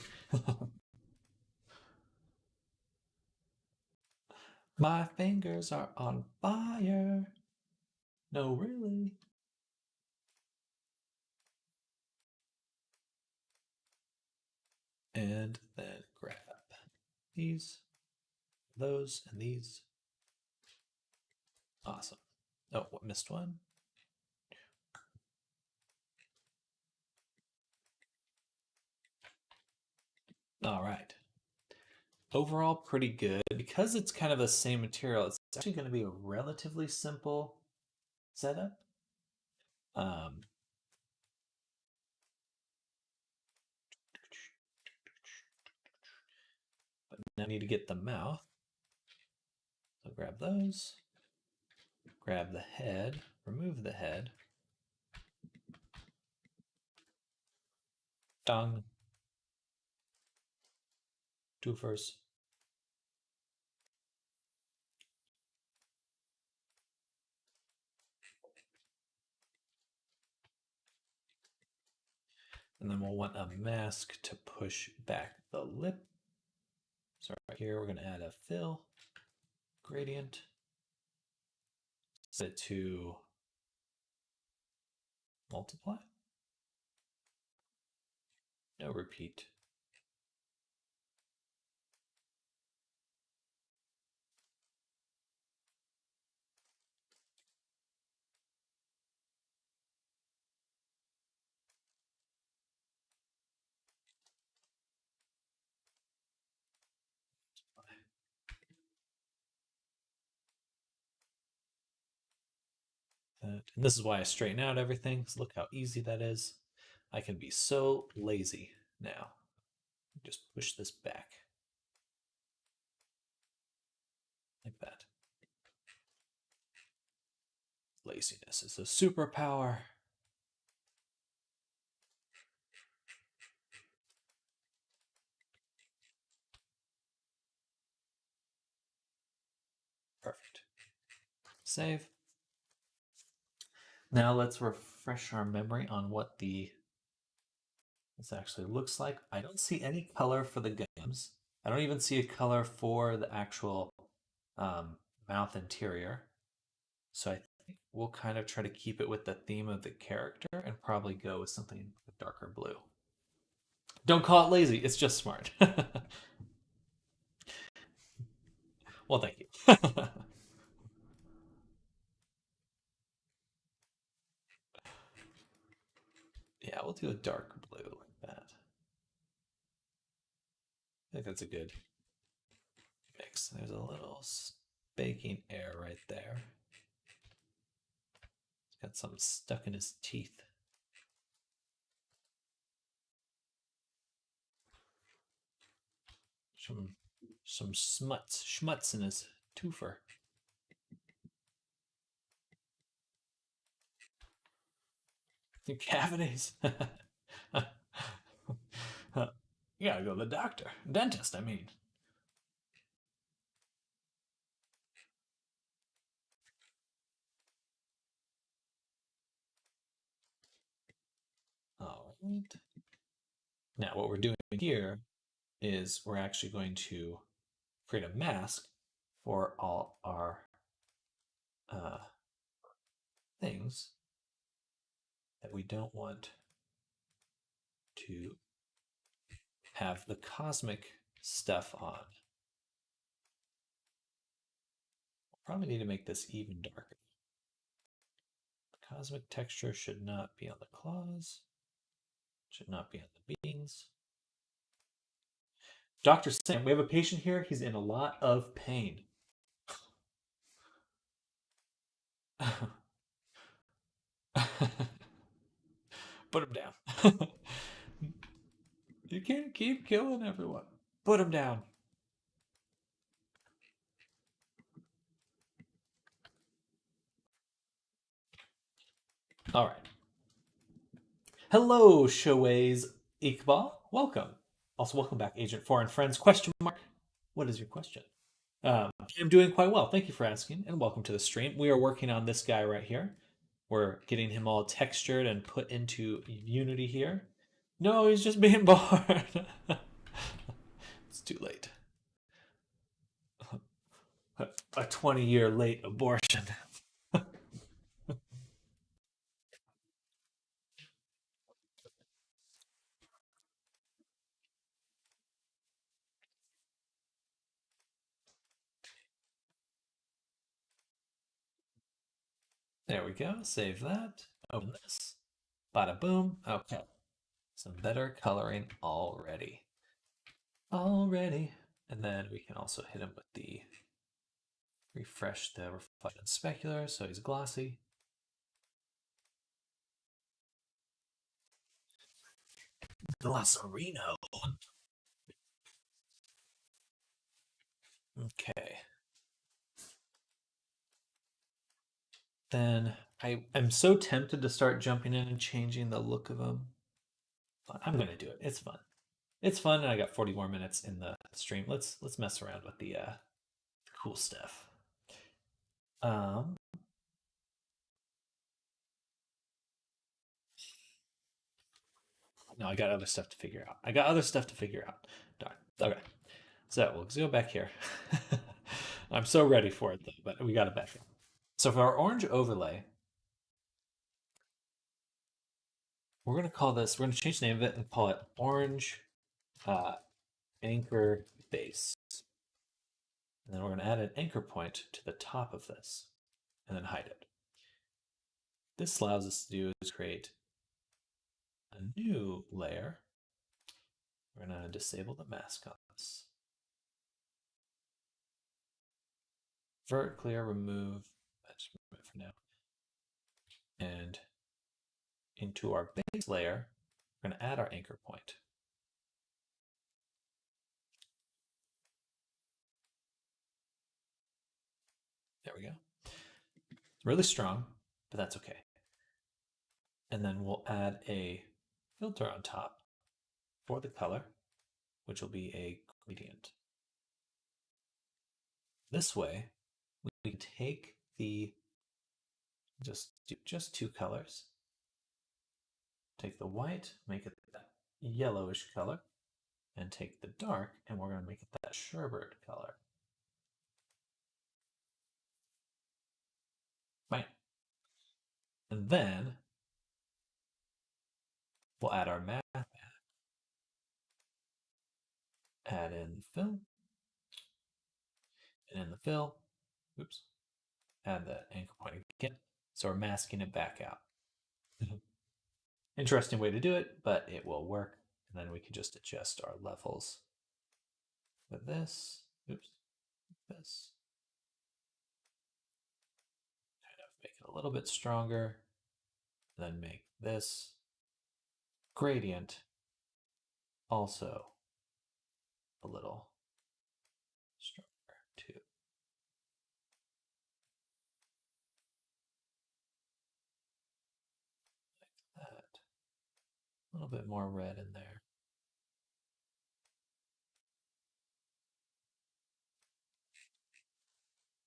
My fingers are on fire. No, really. And then grab these, those, and these. Awesome. Oh, what, missed one? All right. Overall, pretty good. Because it's kind of the same material, it's actually going to be a relatively simple setup. But now I need to get the mouth. So grab those. Grab the head. Remove the head. Tongue. Doofers. And then we'll want a mask to push back the lip. So right here, we're going to add a fill gradient. Set it to multiply. No repeat. And this is why I straighten out everything. So look how easy that is. I can be so lazy now. Just push this back. Like that. Laziness is a superpower. Perfect. Save. Now let's refresh our memory on what this actually looks like. I don't see any color for the gums. I don't even see a color for the actual mouth interior. So I think we'll kind of try to keep it with the theme of the character and probably go with something darker blue. Don't call it lazy, it's just smart. Well, thank you. Yeah, we'll do a dark blue like that. I think that's a good mix. There's a little baking air right there. He's got something stuck in his teeth. Some schmutz in his twofer. Cavities. You gotta go to the doctor. Dentist, I mean. All right. Now, what we're doing here is we're actually going to create a mask for all our things that we don't want to have the cosmic stuff on. Probably need to make this even darker. The cosmic texture should not be on the claws, should not be on the beans. Dr. Sam, we have a patient here. He's in a lot of pain. Put him down. You can't keep killing everyone. Put him down. All right. Hello, Showways Iqbal. Welcome. Also, welcome back, Agent 4 and friends. Question mark. What is your question? I'm doing quite well. Thank you for asking, and welcome to the stream. We are working on this guy right here. We're getting him all textured and put into Unity here. No, he's just being born. It's too late. A 20-year late abortion. There we go. Save that. Open this. Bada boom. Okay. Some better coloring already. Already. And then we can also hit him with the refresh the reflected specular so he's glossy. Glossorino. Okay. Then I'm so tempted to start jumping in and changing the look of them. But I'm gonna do it. It's fun. It's fun, and I got 40 more minutes in the stream. Let's mess around with the cool stuff. No, I got other stuff to figure out. Darn. Okay. So let's go back here. I'm so ready for it though, but we got it back here. So for our orange overlay, we're going to call this, we're going to change the name of it and call it orange anchor base. And then we're going to add an anchor point to the top of this and then hide it. This allows us to do is create a new layer. We're going to disable the mask on this. Vert, clear, remove. Let's remove it for now. And into our base layer, we're going to add our anchor point. There we go. Really strong. but that's okay. And then we'll add a filter on top for the color, which will be a gradient. This way, we can take the, just do just 2 colors. Take the white, make it that yellowish color, and take the dark, and we're going to make it that sherbet color. Right. And then we'll add our math. Add in the fill. And in the fill, oops, add the anchor point again. So we're masking it back out. Interesting way to do it, but it will work. And then we can just adjust our levels with this. Oops, this. Kind of make it a little bit stronger. And then make this gradient also a little stronger too. Like that. A little bit more red in there.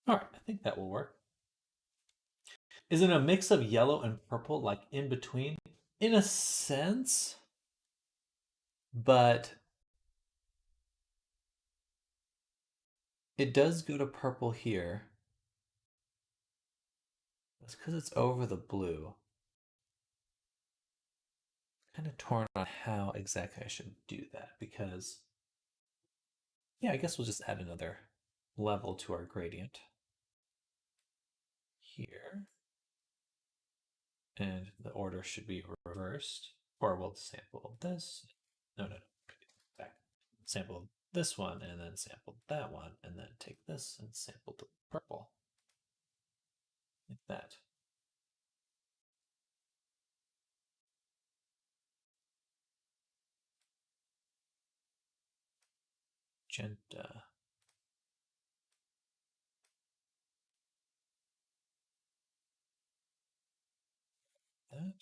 All right, I think that will work. Is it a mix of yellow and purple, like in between? In a sense, but it does go to purple here. That's because it's over the blue. Kind of torn on how exactly I should do that because, yeah, I guess we'll just add another level to our gradient here. And the order should be reversed. Or we'll sample this. No. Back. Sample this one and then sample that one and then take this and sample the purple. Like that. Magenta. That.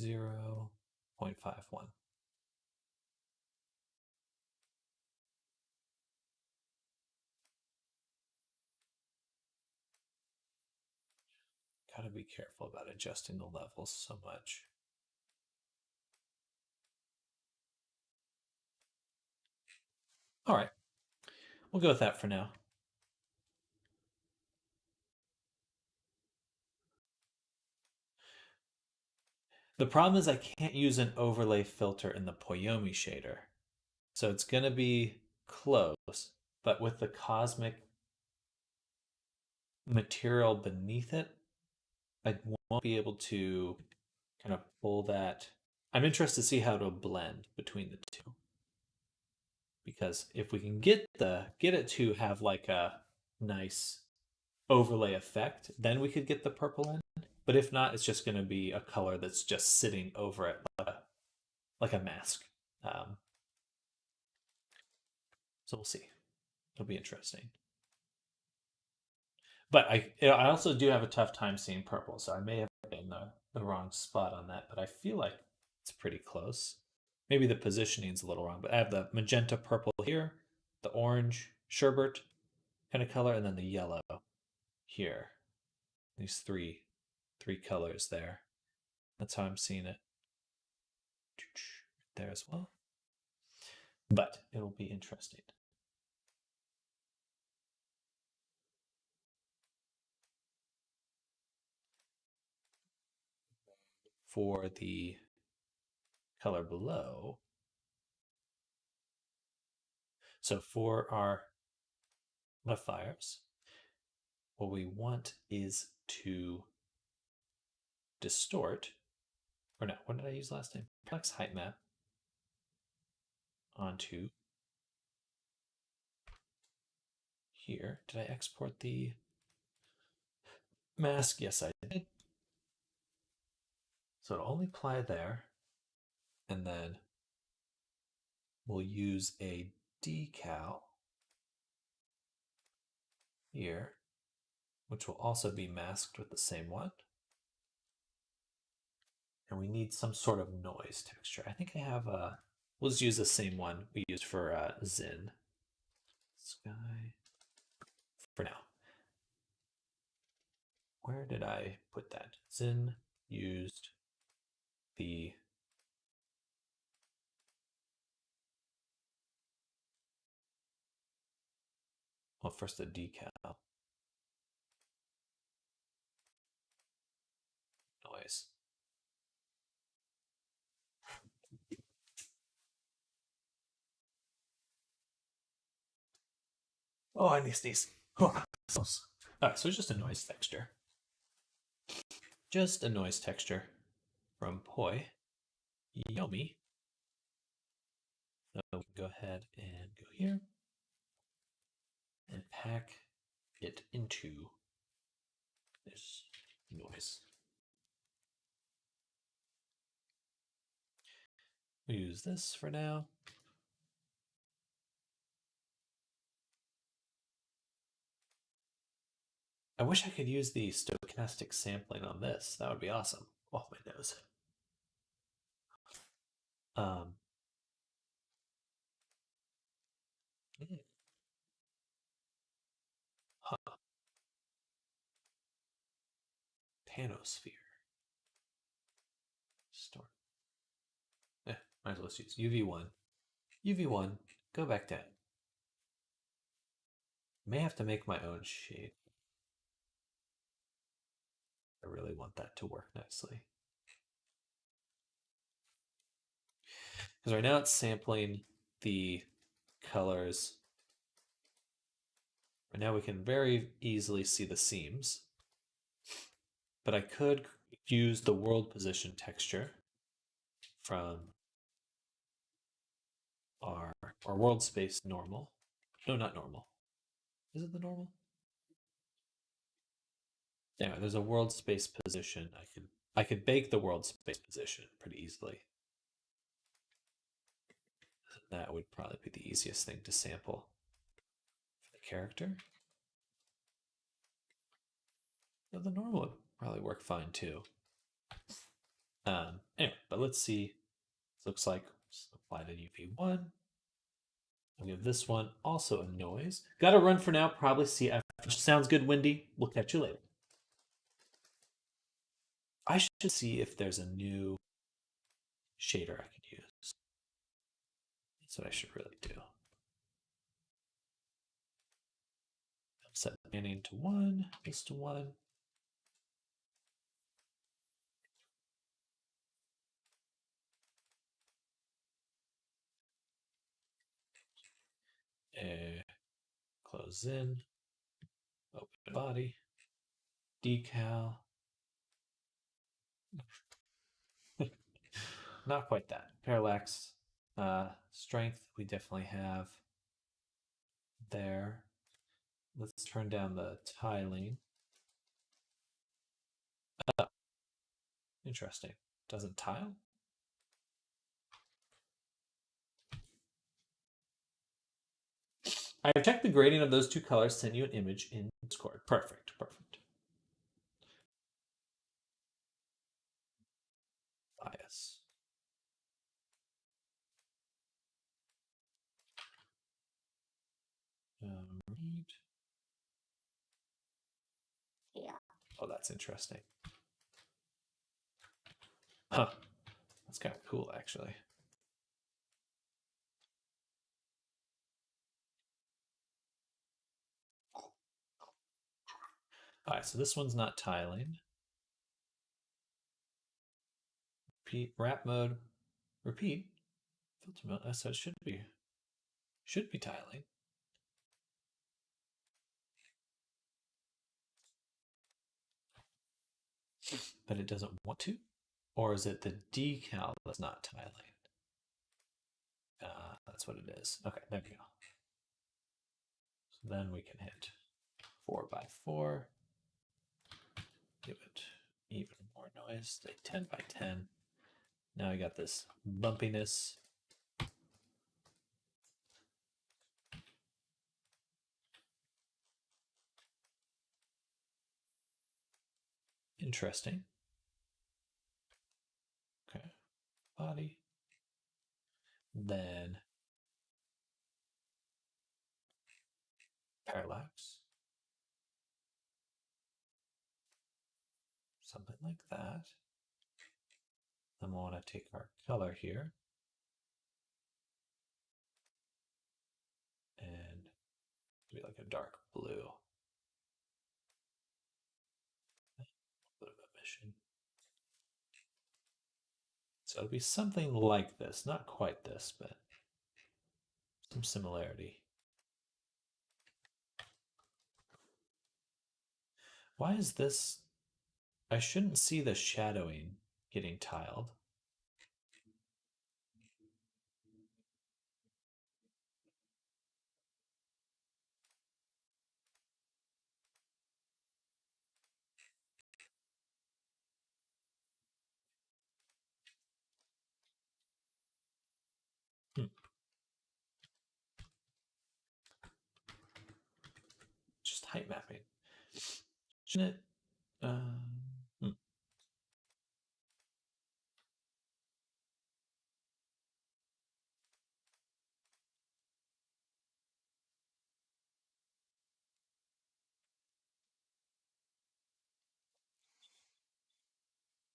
0.51. Gotta be careful about adjusting the levels so much. All right, we'll go with that for now. The problem is I can't use an overlay filter in the Poyomi shader. So it's going to be close, but with the cosmic material beneath it, I won't be able to kind of pull that. I'm interested to see how it'll blend between the two. Because if we can get it to have like a nice overlay effect, then we could get the purple in. But if not, it's just going to be a color that's just sitting over it like a mask. So we'll see. It'll be interesting. But I also do have a tough time seeing purple, so I may have been the wrong spot on that. But I feel like it's pretty close. Maybe the positioning's a little wrong, but I have the magenta purple here, the orange sherbet kind of color, and then the yellow here. These three colors there. That's how I'm seeing it. There as well. But it'll be interesting. For the color below, so for our modifiers, what we want is to distort, or no, what did I use last time? Parallax height map onto here. Did I export the mask? Yes, I did. So it'll only apply there, and then we'll use a decal here, which will also be masked with the same one. And we need some sort of noise texture. I think I have a, we'll just use the same one we used for Zin. Sky, for now. Where did I put that? Zin used the well, first the decal noise. Oh, I need to sneeze. All right, so it's just a noise texture. Just a noise texture from Poi. Yomi. So we can go ahead and go here and pack it into this noise. We use this for now. I wish I could use the stochastic sampling on this. That would be awesome. Off my nose. Huh. Panosphere. Storm. Might as well use UV1. UV1, go back down. May have to make my own shade. I really want that to work nicely. Because right now it's sampling the colors. Right now we can very easily see the seams. But I could use the world position texture from our world space normal. No, not normal. Is it the normal? Yeah, there's a world space position. I could bake the world space position pretty easily. That would probably be the easiest thing to sample for the character. But the normal would probably work fine too. Anyway, but let's see. Looks like apply to UV1. I'll give this one also a noise. Gotta run for now. Probably see after. Sounds good, Wendy. We'll catch you later. I should see if there's a new shader I could use. That's what I should really do. Set panning to 1, this to 1. Close in, open body, decal. Not quite that. Parallax, strength, we definitely have there. Let's turn down the tiling. Oh, interesting. Doesn't tile? I have checked the grading of those two colors, send you an image in Discord. Perfect, perfect. Bias. Read. Yeah. Oh, that's interesting. Huh. That's kind of cool, actually. All right, so this one's not tiling. Repeat, wrap mode, repeat, filter mode. So it should be tiling. But it doesn't want to? Or is it the decal that's not tiling? That's what it is. Okay, there we go. So then we can hit 4x4. Give it even more noise, say 10x10. Now I got this bumpiness. Interesting. Okay. Body. Then parallax. Something like that. Then we'll want to take our color here and be like a dark blue. A bit of emission. So it'll be something like this. Not quite this, but some similarity. Why is this? I shouldn't see the shadowing getting tiled. Just height mapping. Shouldn't it?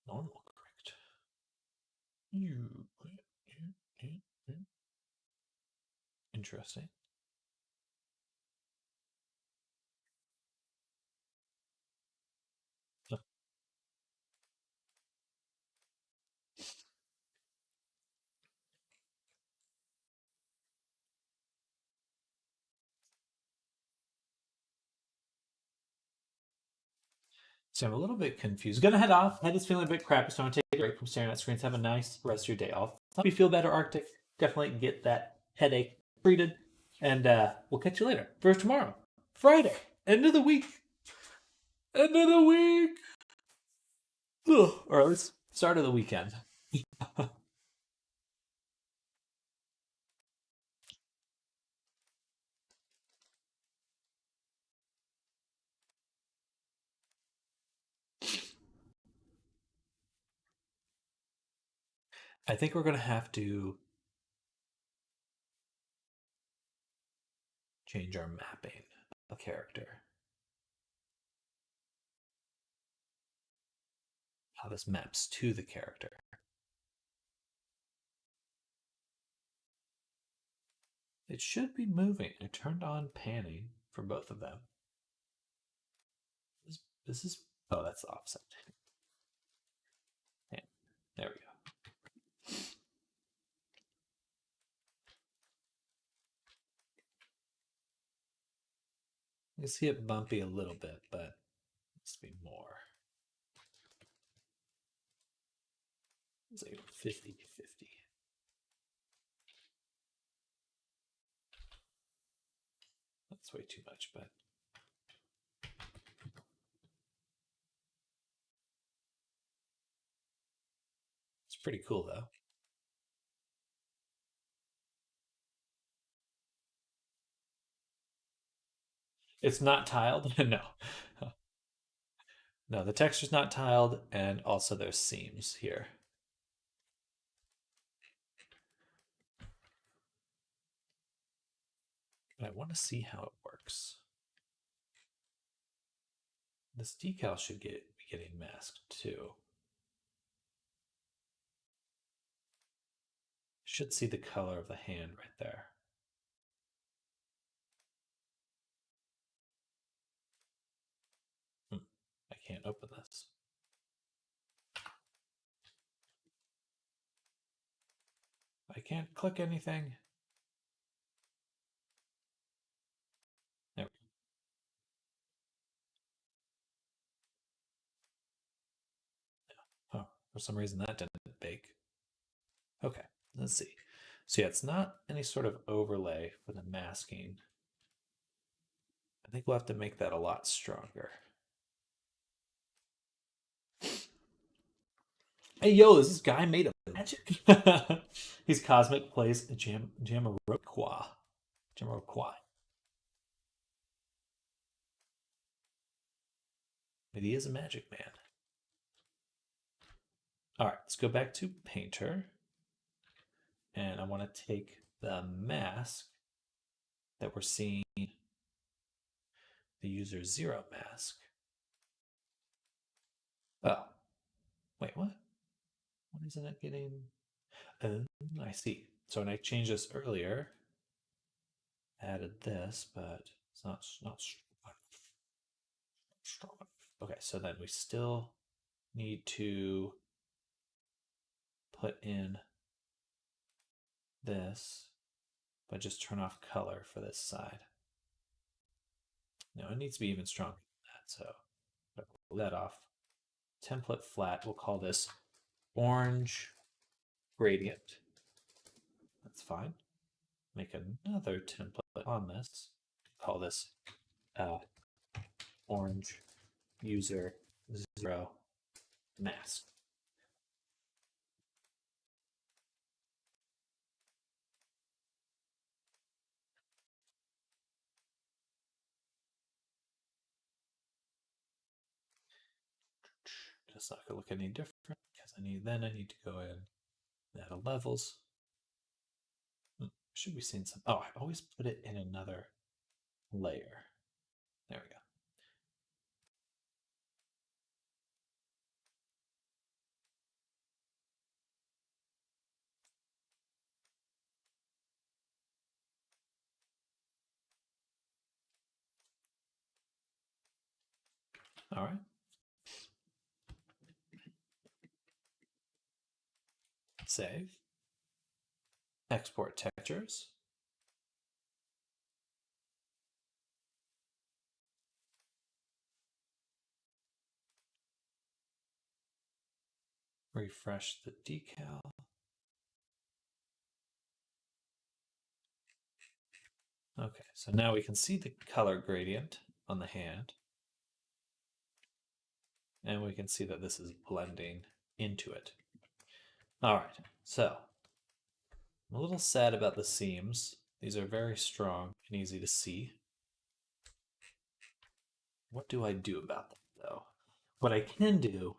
Normal, correct. Interesting. So I'm a little bit confused. Gonna head off. Head is feeling a bit crappy, so I'm gonna take a break from staring at screens. Have a nice rest of your day. I'll help you feel better, Arctic. Definitely get that headache treated. And we'll catch you later. For tomorrow. Friday. End of the week. End of the week. Ugh. Or at least start of the weekend. I think we're gonna have to change our mapping of character. How this maps to the character. It should be moving. I turned on panning for both of them. This is, oh, that's the offset. Yeah, there we go. You see it bumpy a little bit, but it needs to be more. It's like 50-50. That's way too much, but it's pretty cool though. It's not tiled. No. No, the texture's not tiled, and also there's seams here. But I want to see how it works. This decal should be getting masked too. Should see the color of the hand right there. I can't open this. I can't click anything. There we go. Oh, for some reason that didn't bake. Okay, let's see. So yeah, it's not any sort of overlay for the masking. I think we'll have to make that a lot stronger. Hey yo, this guy made of magic. He's cosmic, plays a Jamiroquai. Jamiroquai. But he is a magic man. All right, let's go back to Painter. And I want to take the mask that we're seeing, the user 0 mask. Oh, wait, what? Why isn't it getting... I see. So when I changed this earlier, added this, but it's not strong enough. Okay, so then we still need to put in this, but just turn off color for this side. No, it needs to be even stronger than that, so I'll pull that off. Template flat, we'll call this orange gradient. That's fine. Make another template on this. Call this orange user 0 mask. It's not gonna look any different because I need to go in and add a levels. Should be seeing some. Oh, I always put it in another layer. There we go. All right. Save. Export textures. Refresh the decal. Okay, so now we can see the color gradient on the hand. And we can see that this is blending into it. All right, so I'm a little sad about the seams. These are very strong and easy to see. What do I do about them, though? What I can do...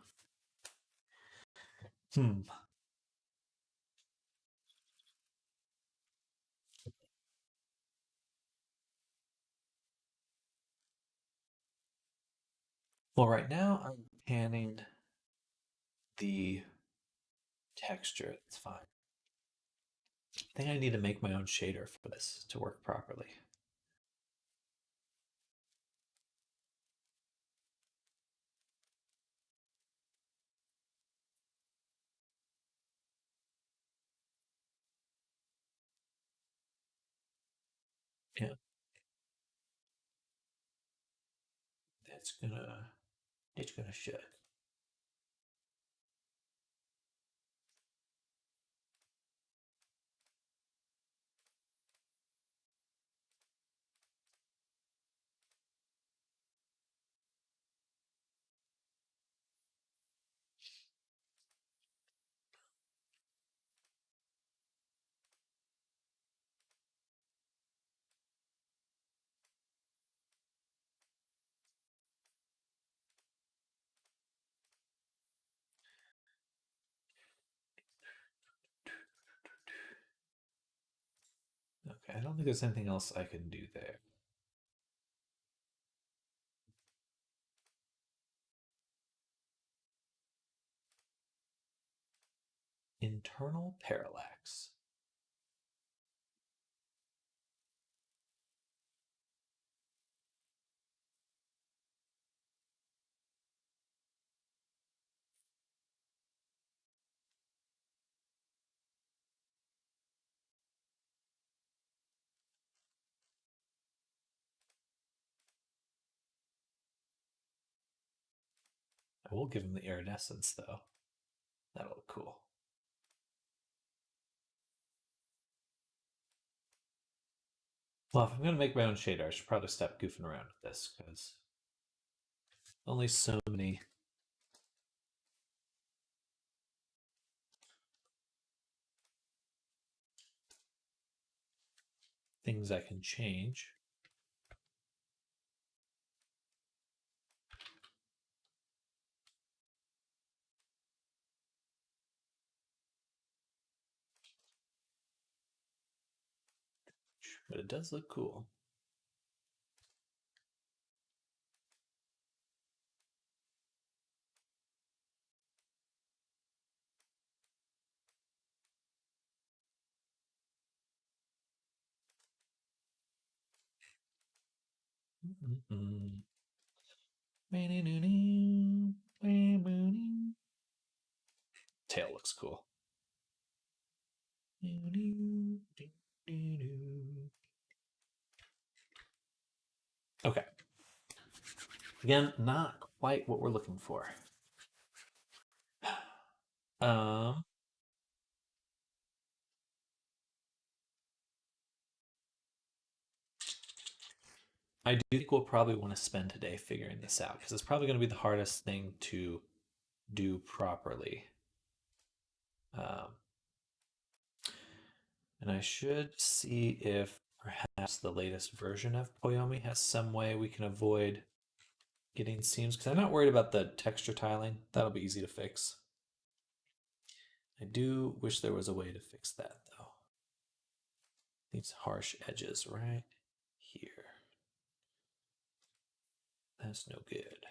Well, right now I'm panning the texture. It's fine. I think I need to make my own shader for this to work properly. Yeah. It's gonna show. Okay, I don't think there's anything else I can do there. Internal parallax. I will give him the iridescence, though. That'll look cool. Well, if I'm going to make my own shader, I should probably stop goofing around with this, because only so many things I can change. But it does look cool. Tail looks cool. Okay. Again, not quite what we're looking for. Um, I do think we'll probably want to spend today figuring this out because it's probably going to be the hardest thing to do properly. Um, and I should see if perhaps the latest version of Poyomi has some way we can avoid getting seams because I'm not worried about the texture tiling. That'll be easy to fix. I do wish there was a way to fix that though. These harsh edges right here. That's no good.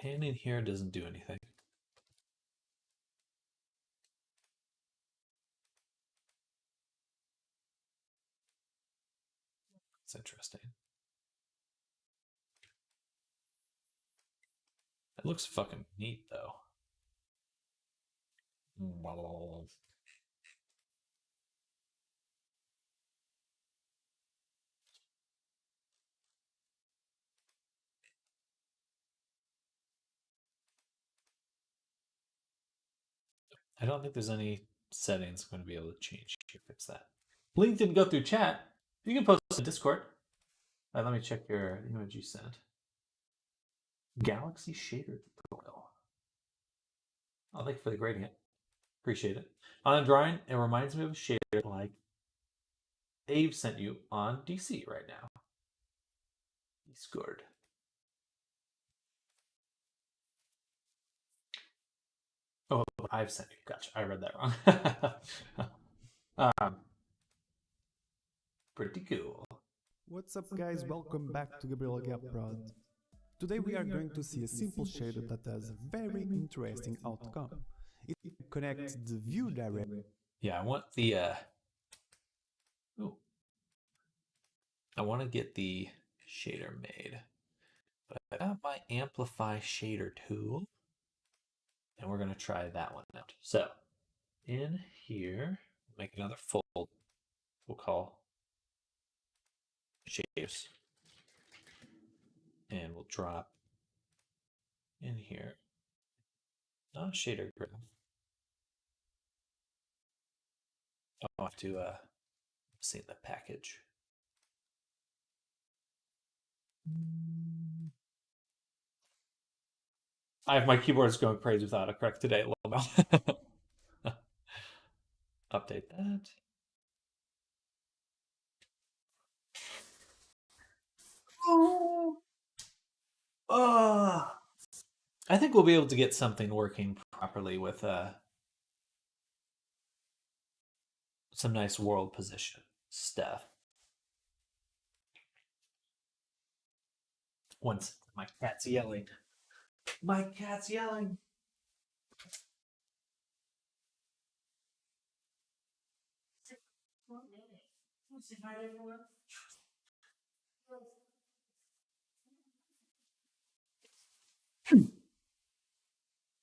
Panning here doesn't do anything. It's interesting. It looks fucking neat though. I don't think there's any settings I'm going to be able to change to fix that. Link didn't go through chat. You can post to Discord. Let me check your image you sent. Galaxy shader tutorial. Oh, thank you for the gradient. Appreciate it. On a drawing, it reminds me of a shader like Dave sent you on DC right now. Discord. Oh, I've sent you. Gotcha. I read that wrong. Pretty cool. What's up guys, welcome back to Gabriel Gaprod. Today we are going to see a simple shader that has a very interesting outcome. It connects the view directly. Yeah, I want the I want to get the shader made. But I got my amplify shader tool. And we're gonna try that one out. So in here, make another fold. We'll call shaders. And we'll drop in here. Not a shader graph. I'll have to see the package. My keyboard is going crazy with autocorrect today. Update that. I think we'll be able to get something working properly with some nice world position stuff. Once my cat's yelling. My cat's yelling.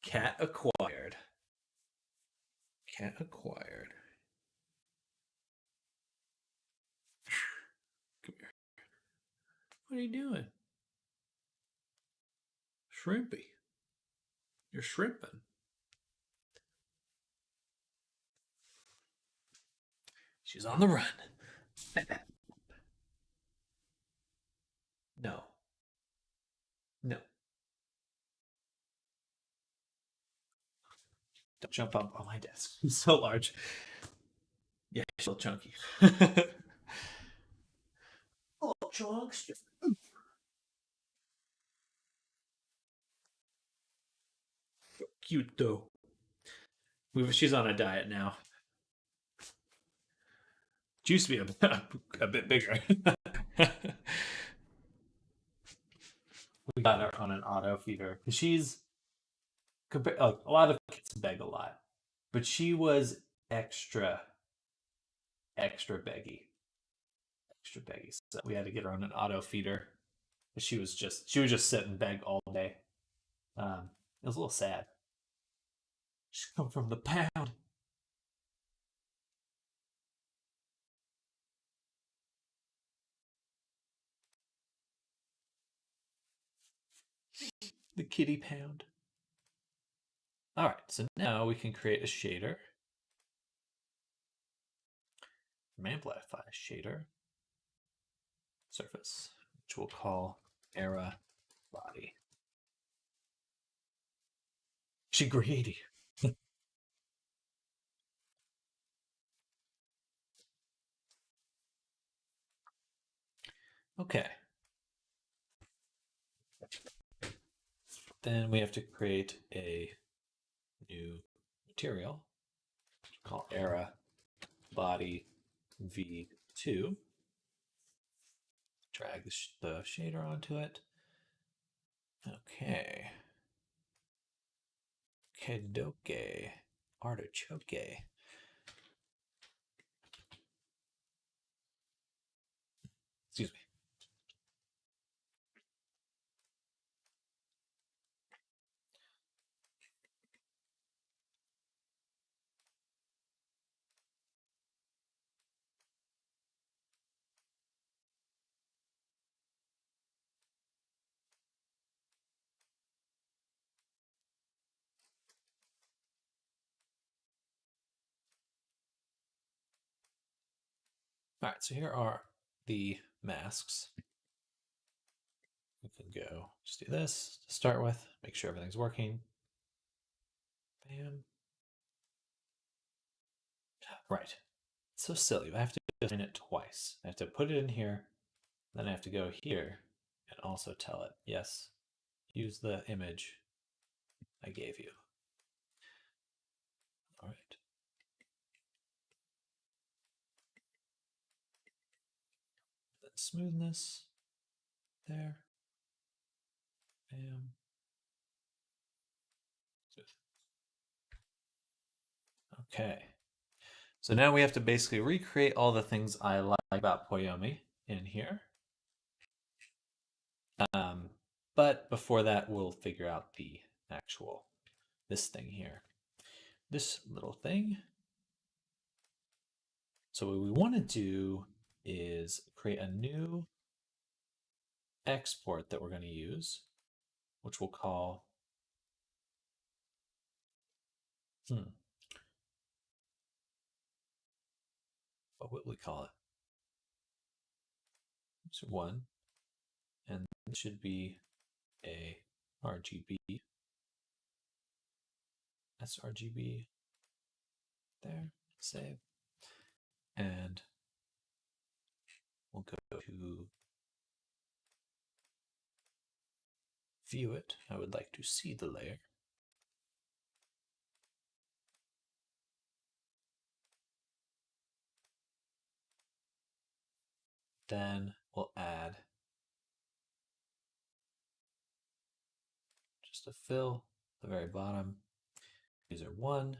Cat acquired. Cat acquired. Come here. What are you doing? Shrimpy. You're shrimping. She's on the run. No. No. Don't jump up on my desk. It's so large. Yeah, she's a little chunky. Oh, chunks. Cute though. She's on a diet now. She used to be a bit bigger. We got her on an auto feeder because she's like a lot of kids beg a lot, but she was extra extra beggy, extra beggy. So we had to get her on an auto feeder. She was just sit and beg all day. It was a little sad. She's come from the pound. The kitty pound. All right, so now we can create a shader. Amplify shader surface, which we'll call era body. She greedy. Okay. Then we have to create a new material called era body v2. Drag the shader onto it. Okay. Kedoke. Artichoke. Excuse me. All right, so here are the masks. We can go just do this to start with, make sure everything's working. Bam. Right. It's so silly. I have to define it twice. I have to put it in here, then I have to go here and also tell it, yes, use the image I gave you. All right. Then smoothness there. Bam. Okay. So now we have to basically recreate all the things I like about Poyomi in here. But before that, we'll figure out the actual, this thing here. This little thing. So what we want to do is create a new export that we're going to use, which we'll call what will we call it? So one, and it should be a RGB, sRGB there, save, and we'll go to view it. I would like to see the layer. Then we'll add just a fill at the very bottom. User 1.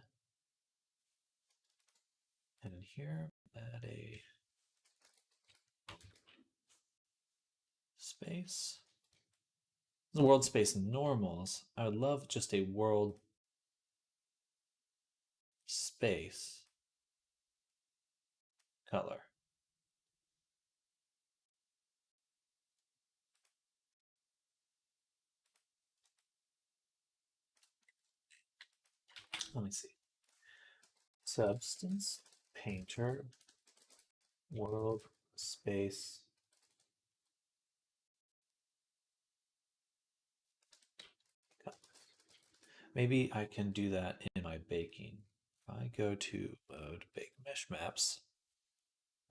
And in here, add a space. The world space normals. I would love just a world space color. Let me see. Substance painter world space maybe I can do that in my baking. If I go to mode bake mesh maps,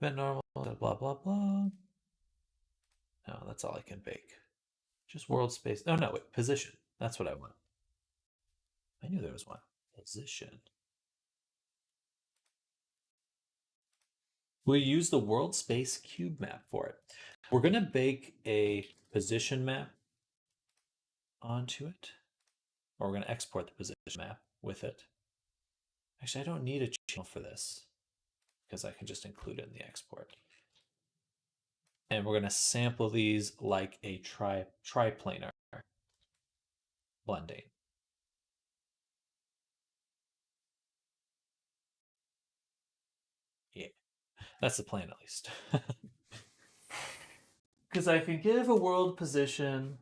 event normal, blah, blah, blah. No, that's all I can bake. Just world space. Oh, no, wait, position. That's what I want. I knew there was one. Position. We'll use the world space cube map for it. We're going to bake a position map onto it, or we're going to export the position map with it. Actually, I don't need a channel for this because I can just include it in the export. And we're going to sample these like a triplanar blending. Yeah, that's the plan at least. Because I can give a world position.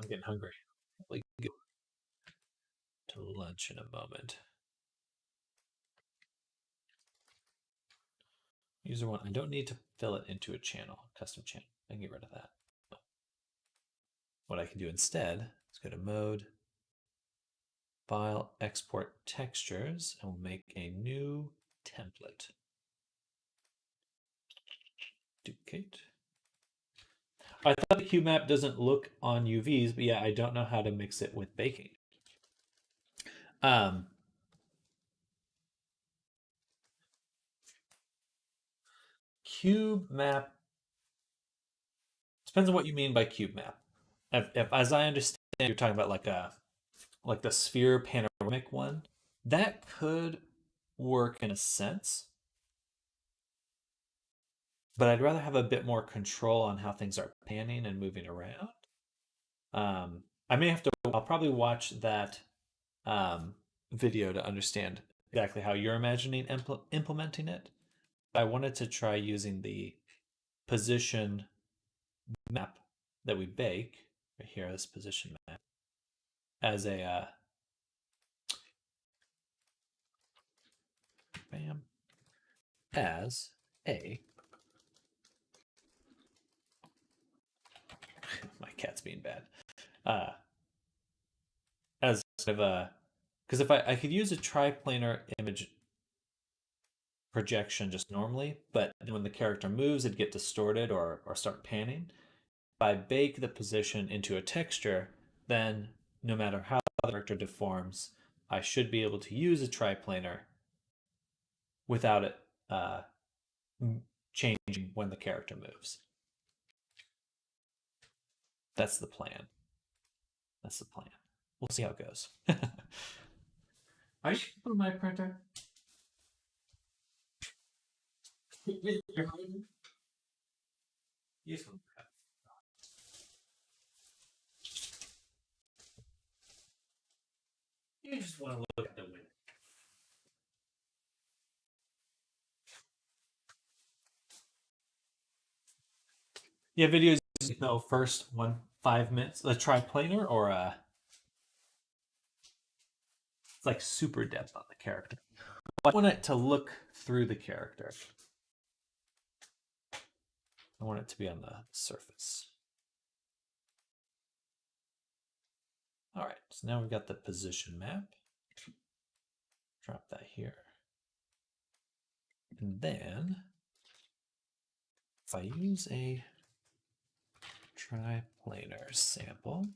I'm getting hungry. Probably go to lunch in a moment. User one, I don't need to fill it into a channel, custom channel. I can get rid of that. What I can do instead is go to mode, file, export textures, and we'll make a new template. Duplicate. I thought the cube map doesn't look on UVs, but yeah, I don't know how to mix it with baking. Cube map depends on what you mean by cube map. If as I understand, you're talking about like the sphere panoramic one, that could work in a sense, but I'd rather have a bit more control on how things are panning and moving around. I may have to. I'll probably watch that video to understand exactly how you're imagining implementing it. I wanted to try using the position map that we bake right here, this position map, as a bam, as a my cat's being bad. As sort of a, because if I could use a triplanar image projection just normally, but when the character moves, it'd get distorted or start panning. If I bake the position into a texture, then no matter how the character deforms, I should be able to use a triplanar without it changing when the character moves. That's the plan. That's the plan. We'll see how it goes. Are you on my printer? You're hiding? Yes. You just want to look at the window. Yeah, videos, no, first 5 minutes, a triplanar or a, it's like super depth on the character. I want it to look through the character. I want it to be on the surface. All right, so now we've got the position map. Drop that here. And then if I use a triplanar sample,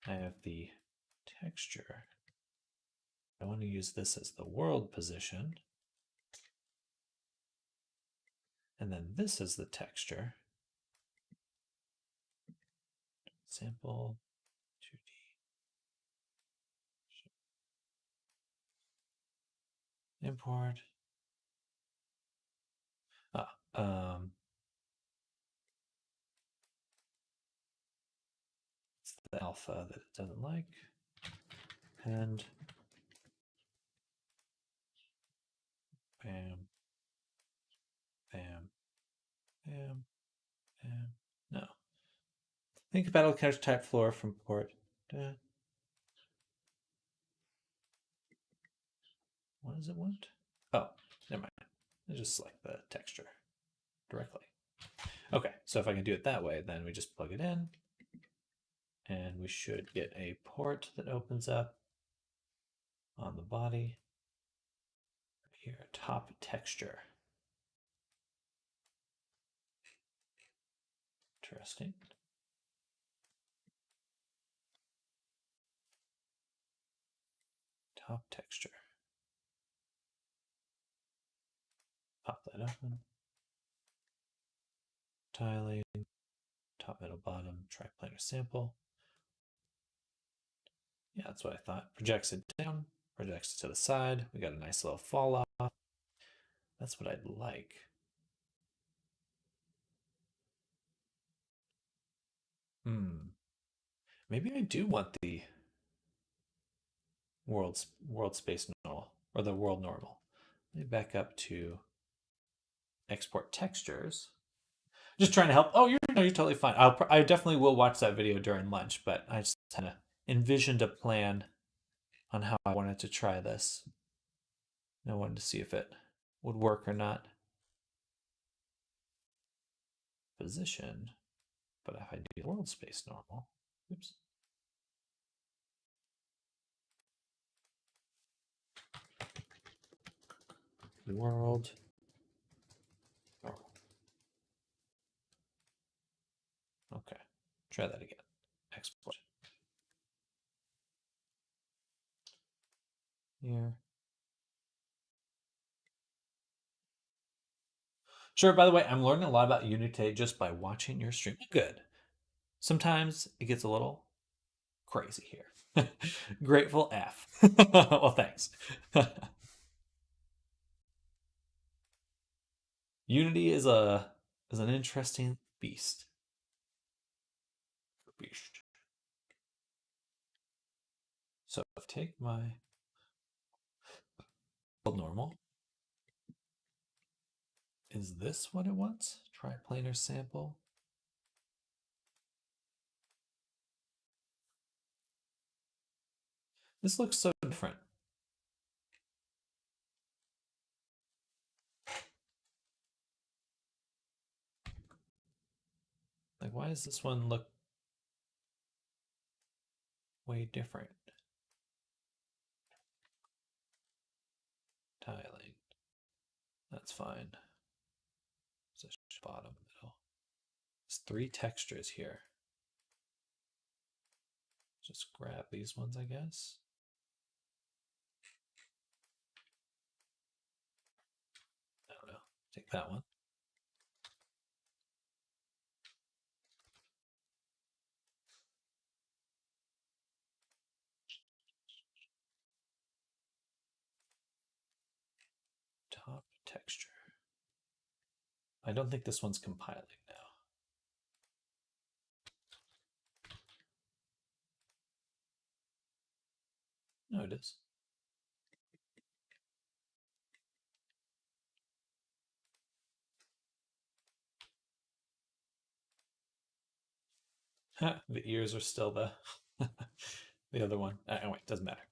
I have the texture. I want to use this as the world position. And then this is the texture. Sample 2D. Import. It's the alpha that it doesn't like. And bam, bam, bam, bam. No. Think battle couch type floor from port. What does it want? Oh, never mind. I just select the texture directly. Okay, so if I can do it that way, then we just plug it in, and we should get a port that opens up on the body. Here, top texture. Interesting. Top texture. Pop that open. Tiling, top, middle, bottom, triplanar sample. Yeah, that's what I thought. Projects it down, projects it to the side. We got a nice little fall off. That's what I'd like. Maybe I do want the world space normal or the world normal. Let me back up to export textures. Just trying to help. Oh, you're totally fine. I definitely will watch that video during lunch, but I just kind of envisioned a plan on how I wanted to try this. I wanted to see if it would work or not. Position, but if I do world space normal, oops. World normal. Okay, try that again. Export. Here. Sure, by the way, I'm learning a lot about Unity just by watching your stream. Good. Sometimes it gets a little crazy here. Grateful F. Well, thanks. Unity is an interesting beast. So if I take my normal, is this what it wants? Triplanar sample. This looks so different. Like, why does this one look way different? Tiling. That's fine. Position, bottom, middle. There's 3 textures here. Just grab these ones, I guess. I don't know. Take that one. Top texture. I don't think this one's compiling now. No, it is. The ears are still the the other one. Oh, wait, doesn't matter.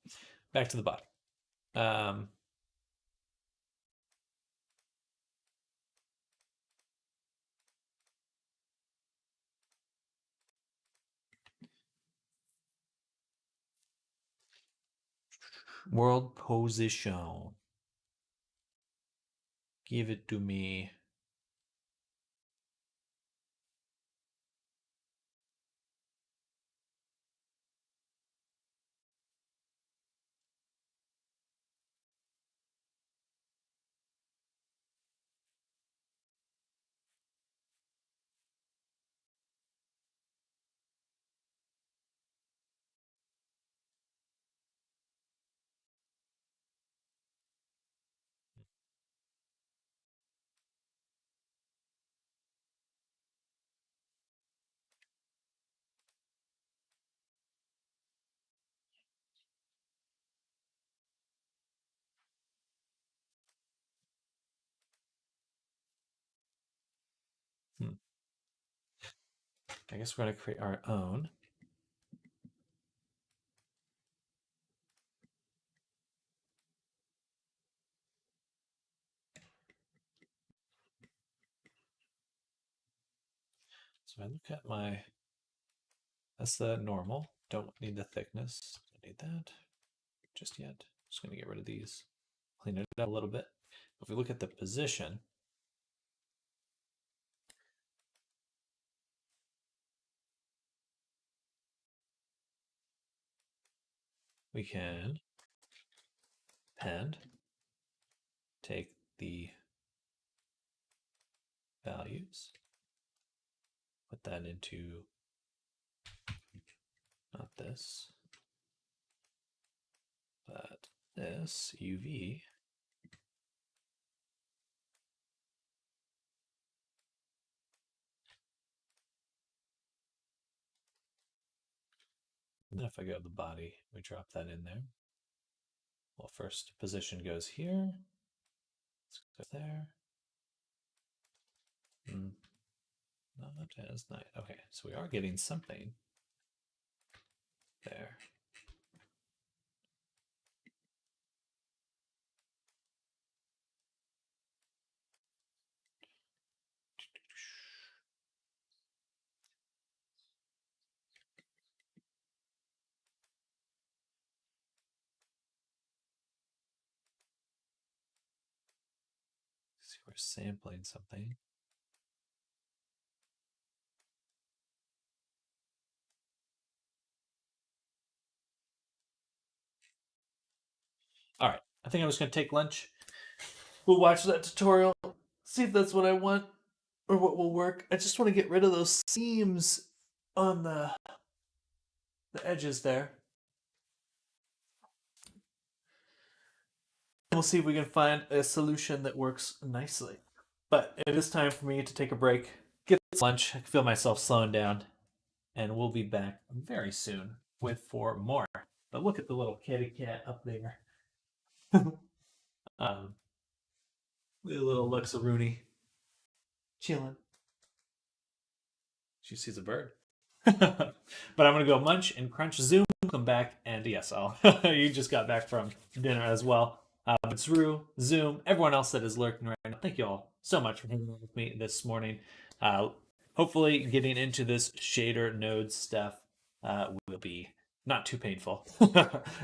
Back to the body. World position. Give it to me. I guess we're going to create our own. So I look at my, that's the normal. Don't need the thickness. Don't need that just yet. Just going to get rid of these. Clean it up a little bit. If we look at the position, we can append, take the values, put that into, not this, but this UV. And then if I go to the body, we drop that in there. Well, first position goes here. Let's go there. Not as nice. Okay, so we are getting something there. See, we're sampling something. All right, I think I'm just going to take lunch. We'll watch that tutorial, see if that's what I want or what will work. I just want to get rid of those seams on the edges there. We'll see if we can find a solution that works nicely. But it is time for me to take a break, get some lunch. I can feel myself slowing down, and we'll be back very soon for more. But look at the little kitty cat up there. The little Luxaroonie chilling. She sees a bird. But I'm gonna go munch and crunch. Zoom, come back, and yes, you just got back from dinner as well. It's Rue, Zoom, everyone else that is lurking right now. Thank you all so much for hanging out with me this morning. Hopefully, getting into this shader node stuff will be not too painful.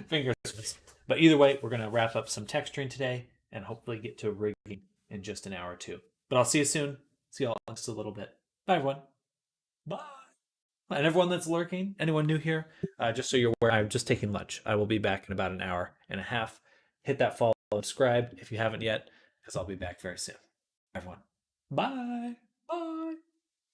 Fingers crossed. But either way, we're going to wrap up some texturing today and hopefully get to rigging in just an hour or two. But I'll see you soon. See you all in just a little bit. Bye, everyone. Bye. And everyone that's lurking, anyone new here, just so you're aware, I'm just taking lunch. I will be back in about an hour and a half. Hit that follow and subscribe if you haven't yet, because I'll be back very soon. Everyone, bye.